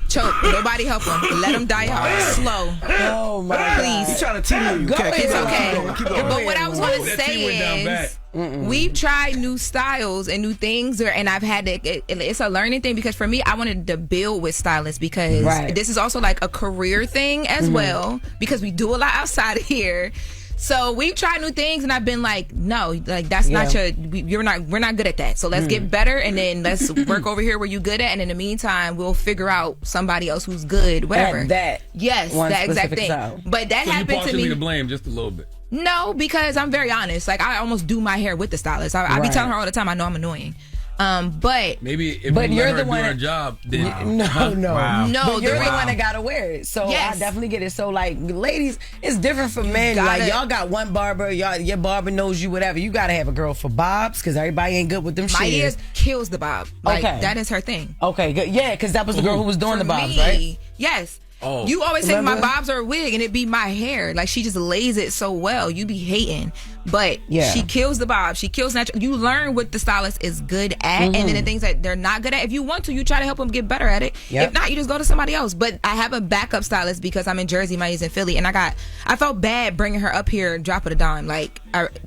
Speaker 11: Choke. Nobody help him. Let him die out slow.
Speaker 5: Oh my God.
Speaker 11: Please.
Speaker 4: He's trying to team you.
Speaker 5: Go
Speaker 4: Okay,
Speaker 5: ahead.
Speaker 4: keep
Speaker 11: It's
Speaker 4: going,
Speaker 11: okay.
Speaker 4: keep going.
Speaker 11: But what I was going to
Speaker 3: That tea went down
Speaker 11: say
Speaker 3: bad.
Speaker 11: is, we've tried new styles and new things, and I've had to. It's a learning thing because for me, I wanted to build with stylists because this is also like a career thing as well because we do a lot outside of here. So we've tried new things, and I've been like, no, like that's not we're not good at that. So let's get better, and then let's work over here where you're good at, and in the meantime, we'll figure out somebody else who's good, whatever.
Speaker 5: That
Speaker 11: exact thing.
Speaker 5: style.
Speaker 11: But that
Speaker 3: So you
Speaker 11: happened to
Speaker 3: partially
Speaker 11: me.
Speaker 3: to blame just a little bit.
Speaker 11: No, because I'm very honest. Like, I almost do my hair with the stylist. I be telling her all the time, I know I'm annoying. But
Speaker 3: maybe if
Speaker 5: but
Speaker 3: you
Speaker 5: you're
Speaker 3: let her
Speaker 5: the
Speaker 3: do
Speaker 5: one
Speaker 3: her job, then
Speaker 5: no.
Speaker 11: No,
Speaker 5: but you're the one that gotta wear it. So I definitely get it. So like, ladies, it's different for men. Like, y'all got one barber, your barber knows you, whatever. You gotta have a girl for bobs because everybody ain't good with them.
Speaker 11: My
Speaker 5: shits.
Speaker 11: ears kills the bob. Like, that is her thing.
Speaker 5: Okay, good. Yeah, because that was the girl who was doing the bobs,
Speaker 11: me,
Speaker 5: right?
Speaker 11: Yes.
Speaker 3: Oh.
Speaker 11: You always think my
Speaker 5: Remember?
Speaker 11: bobs are a wig and it be my hair. Like, she just lays it so well. You be hating. But she kills the bob. She kills natural. You learn what the stylist is good at and then the things that they're not good at. If you want to, you try to help them get better at it.
Speaker 5: Yep.
Speaker 11: If not, you just go to somebody else. But I have a backup stylist because I'm in Jersey, Miami's in Philly. And I felt bad bringing her up here, drop of the dime. Like,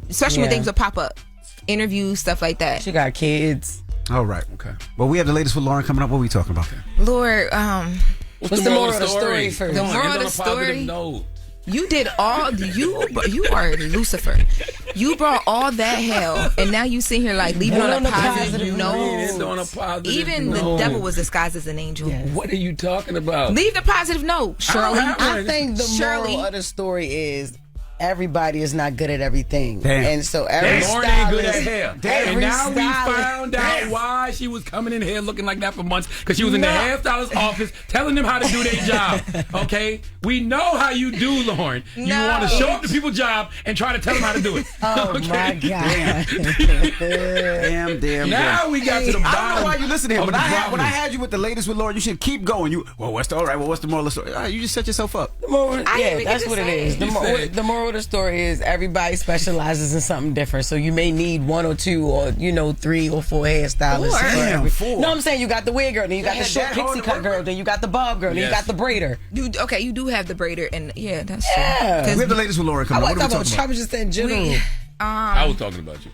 Speaker 11: especially when things would pop up. Interviews, stuff like that.
Speaker 5: She got kids.
Speaker 4: All right.
Speaker 3: Okay.
Speaker 4: Well, we have the latest with Lauren coming up. What are we talking about?
Speaker 11: Lord,
Speaker 5: What's the moral of the story first?
Speaker 11: The moral of the story. You did all you are Lucifer. You brought all that hell, and now you sit here like leaving on a positive note. Even the devil was disguised as an angel.
Speaker 3: Yes. What are you talking about?
Speaker 11: Leave the positive note, Shirley.
Speaker 5: I think the moral of the story is everybody is not good at everything.
Speaker 4: Damn.
Speaker 5: And so every
Speaker 3: Lauren ain't good at
Speaker 5: stylist-
Speaker 3: hair.
Speaker 5: Every
Speaker 3: And now we
Speaker 5: stylist-
Speaker 3: found out why she was coming in here looking like that for months, because she was in the hairstylist's office telling them how to do their job. Okay? We know how you do, Lauren. You want to show up to people's job and try to tell them how to do it.
Speaker 5: Oh, my God.
Speaker 4: Damn.
Speaker 3: Now we got to the bottom.
Speaker 4: I don't know why you listen to him.
Speaker 3: of
Speaker 4: When
Speaker 3: the
Speaker 4: I
Speaker 3: problem.
Speaker 4: had you with the latest with Lauren, you should keep going. What's the moral of the story? You just set yourself up.
Speaker 5: That's what it is. The moral of the story is everybody specializes in something different. So you may need 1 or 2 or 3 or 4 hairstylists.
Speaker 4: 4.
Speaker 5: No, I'm saying you got the wig girl, then you got the short pixie cut girl, then you got the bob girl, then you got the braider.
Speaker 11: You do have the braider, and that's true.
Speaker 5: Yeah.
Speaker 4: We have the latest with Lauren coming up. What are we talking about?
Speaker 5: I was just in general.
Speaker 3: I was talking about you.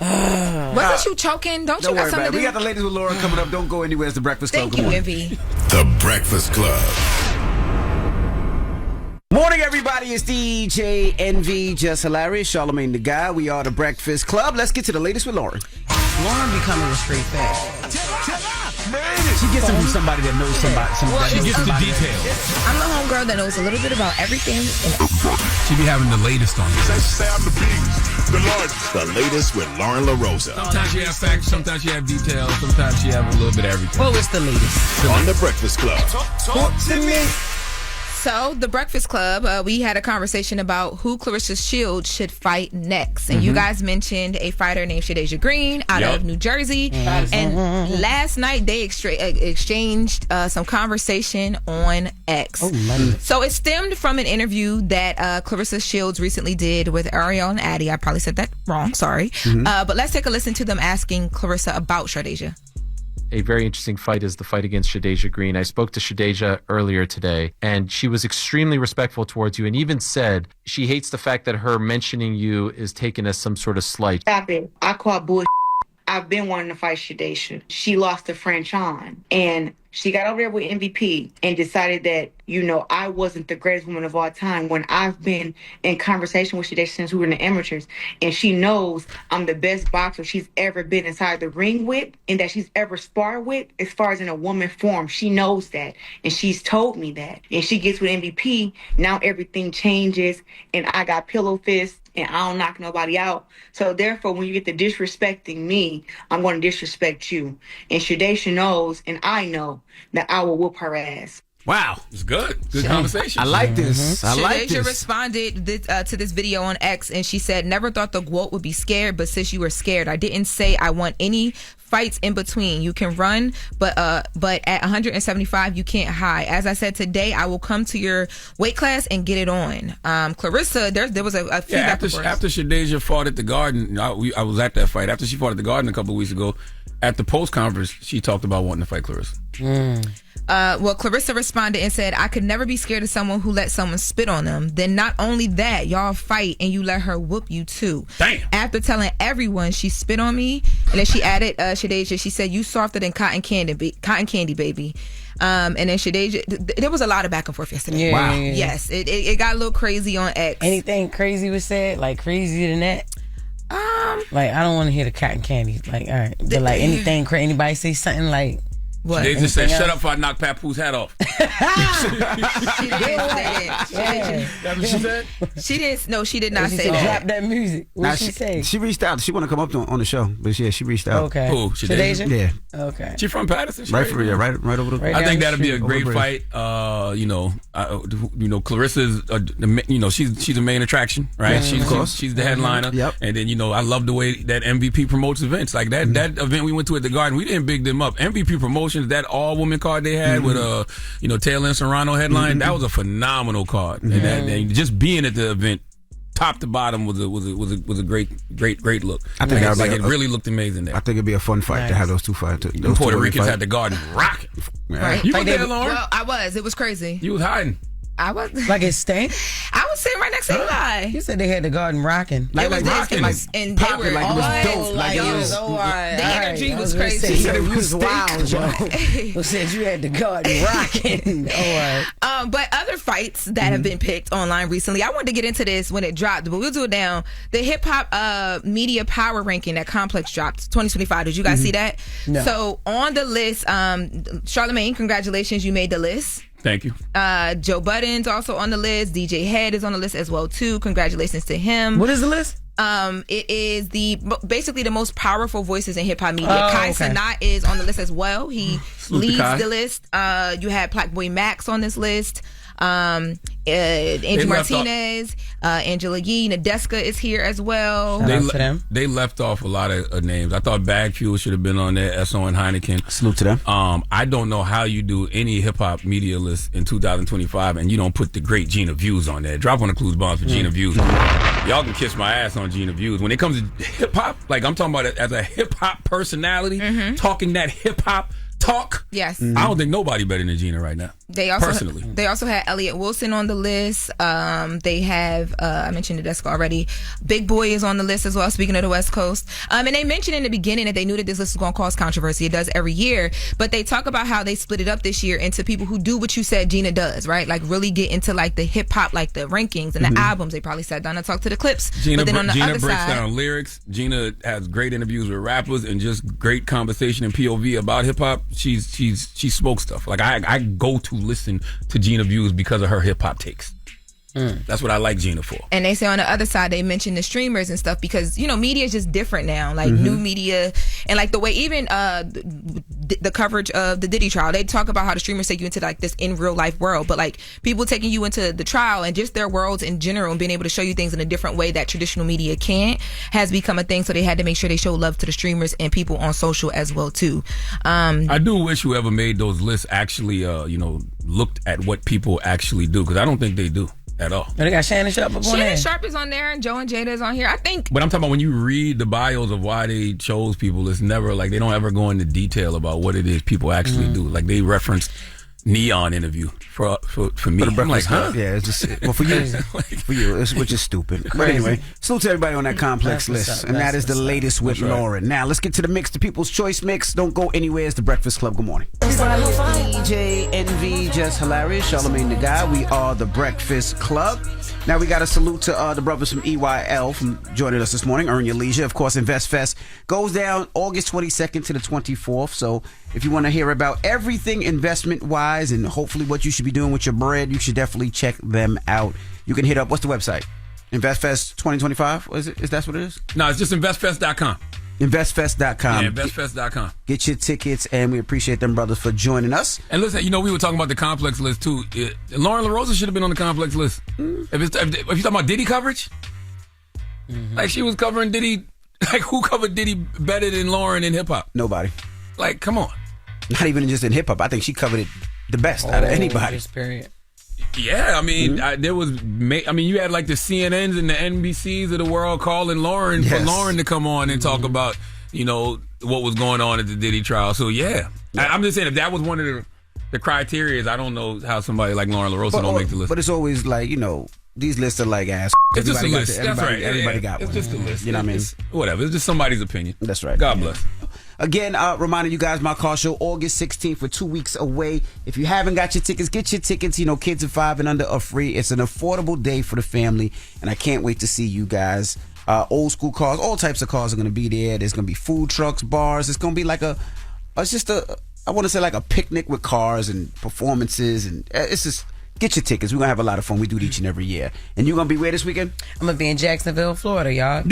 Speaker 11: Wasn't you choking? Don't you
Speaker 4: Don't
Speaker 11: got
Speaker 4: worry
Speaker 11: something
Speaker 4: about it.
Speaker 11: to
Speaker 4: We
Speaker 11: do?
Speaker 4: got the latest with Lauren coming up. Don't go anywhere. It's the Breakfast Club.
Speaker 11: Thank
Speaker 4: Good
Speaker 11: you,
Speaker 4: morning.
Speaker 11: Envy.
Speaker 6: The Breakfast Club.
Speaker 4: Morning, everybody. It's DJ Envy, Jess Hilarious, Charlamagne the Guy. We are the Breakfast Club. Let's get to the latest with Lauren.
Speaker 5: Lauren becoming a straight fact.
Speaker 4: She gets them from somebody that knows somebody.
Speaker 3: She gets the details.
Speaker 11: I'm the homegirl that knows a little bit about everything.
Speaker 3: She be having the latest on this.
Speaker 6: The latest with Loren LoRosa.
Speaker 3: Sometimes she have facts, sometimes she have details, sometimes she have a little bit of everything.
Speaker 5: Well, it's the latest.
Speaker 6: On the Breakfast Club.
Speaker 5: Talk to me.
Speaker 11: So, the Breakfast Club, we had a conversation about who Clarissa Shields should fight next. And you guys mentioned a fighter named Shadeja Green out of New Jersey. And last night, they exchanged some conversation on X. So, it stemmed from an interview that Clarissa Shields recently did with Ariel and Addie. I probably said that wrong, sorry. But let's take a listen to them asking Clarissa about Shadeja.
Speaker 7: A very interesting fight is the fight against Shadeja Green. I spoke to Shadeja earlier today, and she was extremely respectful towards you and even said she hates the fact that her mentioning you is taken as some sort of slight.
Speaker 10: Stop it. I call bullshit. I've been wanting to fight Shadeja. She lost to French on, and she got over there with MVP and decided that, I wasn't the greatest woman of all time when I've been in conversation with Shadeja since we were in the amateurs. And she knows I'm the best boxer she's ever been inside the ring with and that she's ever sparred with as far as in a woman form. She knows that. And she's told me that. And she gets with MVP. Now everything changes and I got pillow fists and I don't knock nobody out. So therefore, when you get to disrespecting me, I'm going to disrespect you. And Shadeja knows and I know that I will whoop her ass.
Speaker 4: Wow.
Speaker 3: It's good. Good conversation.
Speaker 4: I like this. I like
Speaker 11: Shadeja
Speaker 4: this.
Speaker 11: responded to this video on X, and she said, never thought the GWOAT would be scared, but since you were scared, I didn't say I want any fights in between. You can run, but at 175, you can't hide. As I said today, I will come to your weight class and get it on. Clarissa, there was a feedback
Speaker 3: after Shadeja fought at the Garden, I was at that fight. After she fought at the Garden a couple of weeks ago, at the post conference, she talked about wanting to fight Clarissa.
Speaker 11: Well, Clarissa responded and said, I could never be scared of someone who let someone spit on them. Then not only that, y'all fight and you let her whoop you too.
Speaker 3: Damn.
Speaker 11: After telling everyone she spit on me, and then she added, Shadeja, she said, you softer than cotton candy, baby. And then Shadeja, there was a lot of back and forth yesterday.
Speaker 5: Yeah. Wow.
Speaker 11: Yes, it got a little crazy on X.
Speaker 5: Anything crazy was said? Like crazier than that? Like, I don't want to hear the cotton candy. Like, all right. But like anything crazy, anybody say something like,
Speaker 3: what? They just said, shut up before I knock Papoose hat off.
Speaker 11: She didn't say that.
Speaker 3: That's what she said?
Speaker 11: She didn't. No, she did not
Speaker 5: She
Speaker 11: say
Speaker 5: said,
Speaker 11: that.
Speaker 5: drop that music. What she say?
Speaker 4: She reached out. She want to come up on the show, but yeah, she reached out.
Speaker 5: Okay.
Speaker 3: Who?
Speaker 5: Shadeja?
Speaker 4: Yeah.
Speaker 5: Okay.
Speaker 3: She from Patterson?
Speaker 4: Right over the.
Speaker 5: Right
Speaker 3: I think
Speaker 5: down
Speaker 3: that'd
Speaker 5: the
Speaker 3: be a
Speaker 5: street.
Speaker 3: great fight. Clarissa's, she's the main attraction, right? She's the headliner.
Speaker 4: Yep.
Speaker 3: And then I love the way that MVP promotes events like that. That event we went to at the Garden, we didn't big them up. MVP Promotions, that all woman card they had with Taylor and Serrano headline, that was a phenomenal card. And just being at the event, top to bottom, was a great look.
Speaker 4: I think
Speaker 3: it really looked amazing there.
Speaker 4: I think it'd be a fun fight to have those two fights.
Speaker 3: The Puerto Ricans had the Garden rocking.
Speaker 11: Right.
Speaker 3: You were there, Lauren?
Speaker 11: Well, I was. It was crazy.
Speaker 3: You was hiding.
Speaker 11: I was.
Speaker 5: Like it stank?
Speaker 11: I was sitting right next to Eli.
Speaker 5: You said they had the Garden rocking.
Speaker 11: Like rocking. And they were
Speaker 4: like it was dope.
Speaker 5: Like it was,
Speaker 11: the energy was crazy.
Speaker 5: You said it was wild, Joe. You said you had the Garden rocking.
Speaker 11: But other fights that have been picked online recently, I wanted to get into this when it dropped, but we'll do it now. The hip hop media power ranking that Complex dropped 2025. Did you guys see that?
Speaker 5: No.
Speaker 11: So on the list, Charlamagne, congratulations, you made the list.
Speaker 3: Thank you.
Speaker 11: Joe Budden's also on the list. DJ Head is on the list as well too. Congratulations to him.
Speaker 5: What is the list?
Speaker 11: It is basically the most powerful voices in hip hop media.
Speaker 5: Oh,
Speaker 11: Kai
Speaker 5: okay.
Speaker 11: Cenat is on the list as well. He leads
Speaker 3: Kai.
Speaker 11: the list. You had Blackboy Max on this list. Angie
Speaker 3: left
Speaker 11: Martinez, Angela Yee, Nadeska is here as well.
Speaker 3: They left off a lot of names. I thought Bag Fuel should have been on there. SO and Heineken.
Speaker 4: Salute to them.
Speaker 3: I don't know how you do any hip hop media list in 2025 and you don't put the great Gina Views on there. Drop on the clues bombs for Gina Views. Y'all can kiss my ass on Gina Views. When it comes to hip hop, like I'm talking about it as a hip hop personality, talking that hip hop talk.
Speaker 11: Yes.
Speaker 3: I don't think nobody better than Gina right now.
Speaker 11: They also had Elliot Wilson on the list. They have I mentioned the desk already. Big Boy is on the list as well. Speaking of the West Coast, and they mentioned in the beginning that they knew that this list was going to cause controversy. It does every year, but they talk about how they split it up this year into people who do what you said Gina does, right? Like really get into like the hip hop, like the rankings and the albums. They probably sat down and talked to the clips.
Speaker 3: Gina,
Speaker 11: but then on the
Speaker 3: Gina
Speaker 11: other
Speaker 3: breaks
Speaker 11: side,
Speaker 3: down lyrics. Gina has great interviews with rappers and just great conversation and POV about hip hop. She smokes stuff. Like I go to listen to Gina Views because of her hip hop takes. That's what I like Gina for.
Speaker 11: and they say on the other side they mention the streamers and stuff because media is just different now, like new media and like the way even the coverage of the Diddy trial, they talk about how the streamers take you into like this in real life world, but like people taking you into the trial and just their worlds in general and being able to show you things in a different way that traditional media can't has become a thing. So they had to make sure they show love to the streamers and people on social as well too.
Speaker 3: I do wish whoever made those lists actually looked at what people actually do, because I don't think they do at all.
Speaker 5: They got Shannon Sharp up on there.
Speaker 11: Shannon Sharp is on there and Joe and Jada is on here, I think.
Speaker 3: But I'm talking about when you read the bios of why they chose people, it's never like they don't ever go into detail about what it is people actually do. Like they reference Neon interview for me. I'm like, huh?
Speaker 4: Yeah, it's just for you, which is stupid. But anyway, salute to everybody on that complex list, and that is the latest with Loren. Now let's get to the mix, the People's Choice mix. Don't go anywhere. It's the Breakfast Club. Good morning. DJ NV, Jess Hilarious, Charlamagne the Guy. We are the Breakfast Club. Now we got a salute to the brothers from EYL from joining us this morning. Earn Your Leisure. Of course, Invest Fest goes down August 22nd to the 24th. So if you want to hear about everything investment-wise and hopefully what you should be doing with your bread, you should definitely check them out. You can hit up, what's the website? InvestFest 2025? Is that what it is?
Speaker 3: No, it's just investfest.com.
Speaker 4: InvestFest.com.
Speaker 3: Yeah, investfest.com.
Speaker 4: Get your tickets, and we appreciate them brothers for joining us.
Speaker 3: And listen, we were talking about the complex list too. Loren LoRosa should have been on the complex list. If you're talking about Diddy coverage, like she was covering Diddy, like who covered Diddy better than Loren in hip hop?
Speaker 4: Nobody.
Speaker 3: Like, come on.
Speaker 4: Not even just in hip hop. I think she covered it the best out of anybody.
Speaker 5: Period.
Speaker 3: Yeah, I mean, you had like the CNNs and the NBCs of the world calling Loren for Loren to come on and talk about, what was going on at the Diddy trial. So yeah. I'm just saying if that was one of the criteria, I don't know how somebody like Loren LoRosa don't make the list.
Speaker 4: But it's always like, these lists are like ass.
Speaker 3: It's just a list. That's right.
Speaker 4: Everybody got one.
Speaker 3: It's just a list.
Speaker 4: You know what I mean?
Speaker 3: Whatever. It's just somebody's opinion.
Speaker 4: That's right.
Speaker 3: God bless.
Speaker 4: Again, reminding you guys, my car show, August 16th, for 2 weeks away. If you haven't got your tickets, get your tickets. Kids of 5 and under are free. It's an affordable day for the family, and I can't wait to see you guys. Old school cars, all types of cars are going to be there. There's going to be food trucks, bars. It's going to be like I want to say like a picnic with cars and performances, and it's just, get your tickets. We're going to have a lot of fun. We do it each and every year. And you're going to be where this weekend?
Speaker 5: I'm going to be in Jacksonville, Florida, y'all.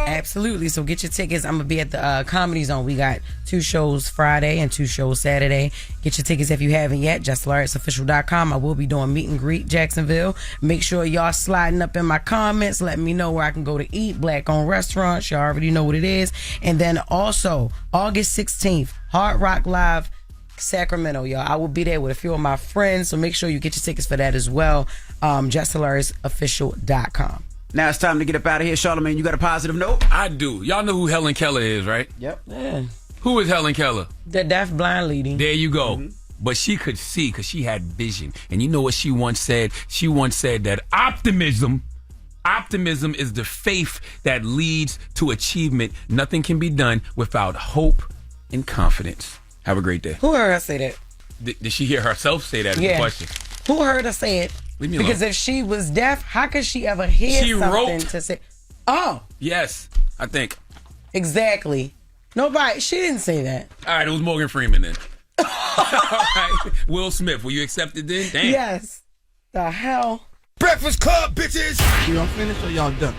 Speaker 5: Absolutely. So get your tickets. I'm going to be at the Comedy Zone. We got 2 shows Friday and 2 shows Saturday. Get your tickets if you haven't yet. JessHilariousOfficial.com. I will be doing meet and greet Jacksonville. Make sure y'all sliding up in my comments. Let me know where I can go to eat. Black-owned restaurants. Y'all already know what it is. And then also, August 16th, Hard Rock Live Sacramento, y'all. I will be there with a few of my friends, so make sure you get your tickets for that as well. JessHilariousOfficial.com.
Speaker 4: Now it's time to get up out of here. Charlamagne, you got a positive note?
Speaker 3: I do. Y'all know who Helen Keller is, right?
Speaker 4: Yep.
Speaker 5: Yeah.
Speaker 3: Who is Helen Keller?
Speaker 5: The deaf blind lady.
Speaker 3: There you go. But she could see because she had vision. And you know what she once said? She once said that optimism is the faith that leads to achievement. Nothing can be done without hope and confidence. Have a great day.
Speaker 5: Who heard her say that?
Speaker 3: Did she hear herself say that? Is the question.
Speaker 5: Who heard her say it?
Speaker 3: Leave me alone.
Speaker 5: Because if she was deaf, how could she ever hear something to say? Oh.
Speaker 3: Yes, I think.
Speaker 5: Exactly. Nobody. She didn't say that.
Speaker 3: All right, it was Morgan Freeman then. All right. Will Smith, will you accept it then? Damn.
Speaker 5: Yes. The hell?
Speaker 18: Breakfast Club, bitches!
Speaker 8: Y'all finished or y'all done?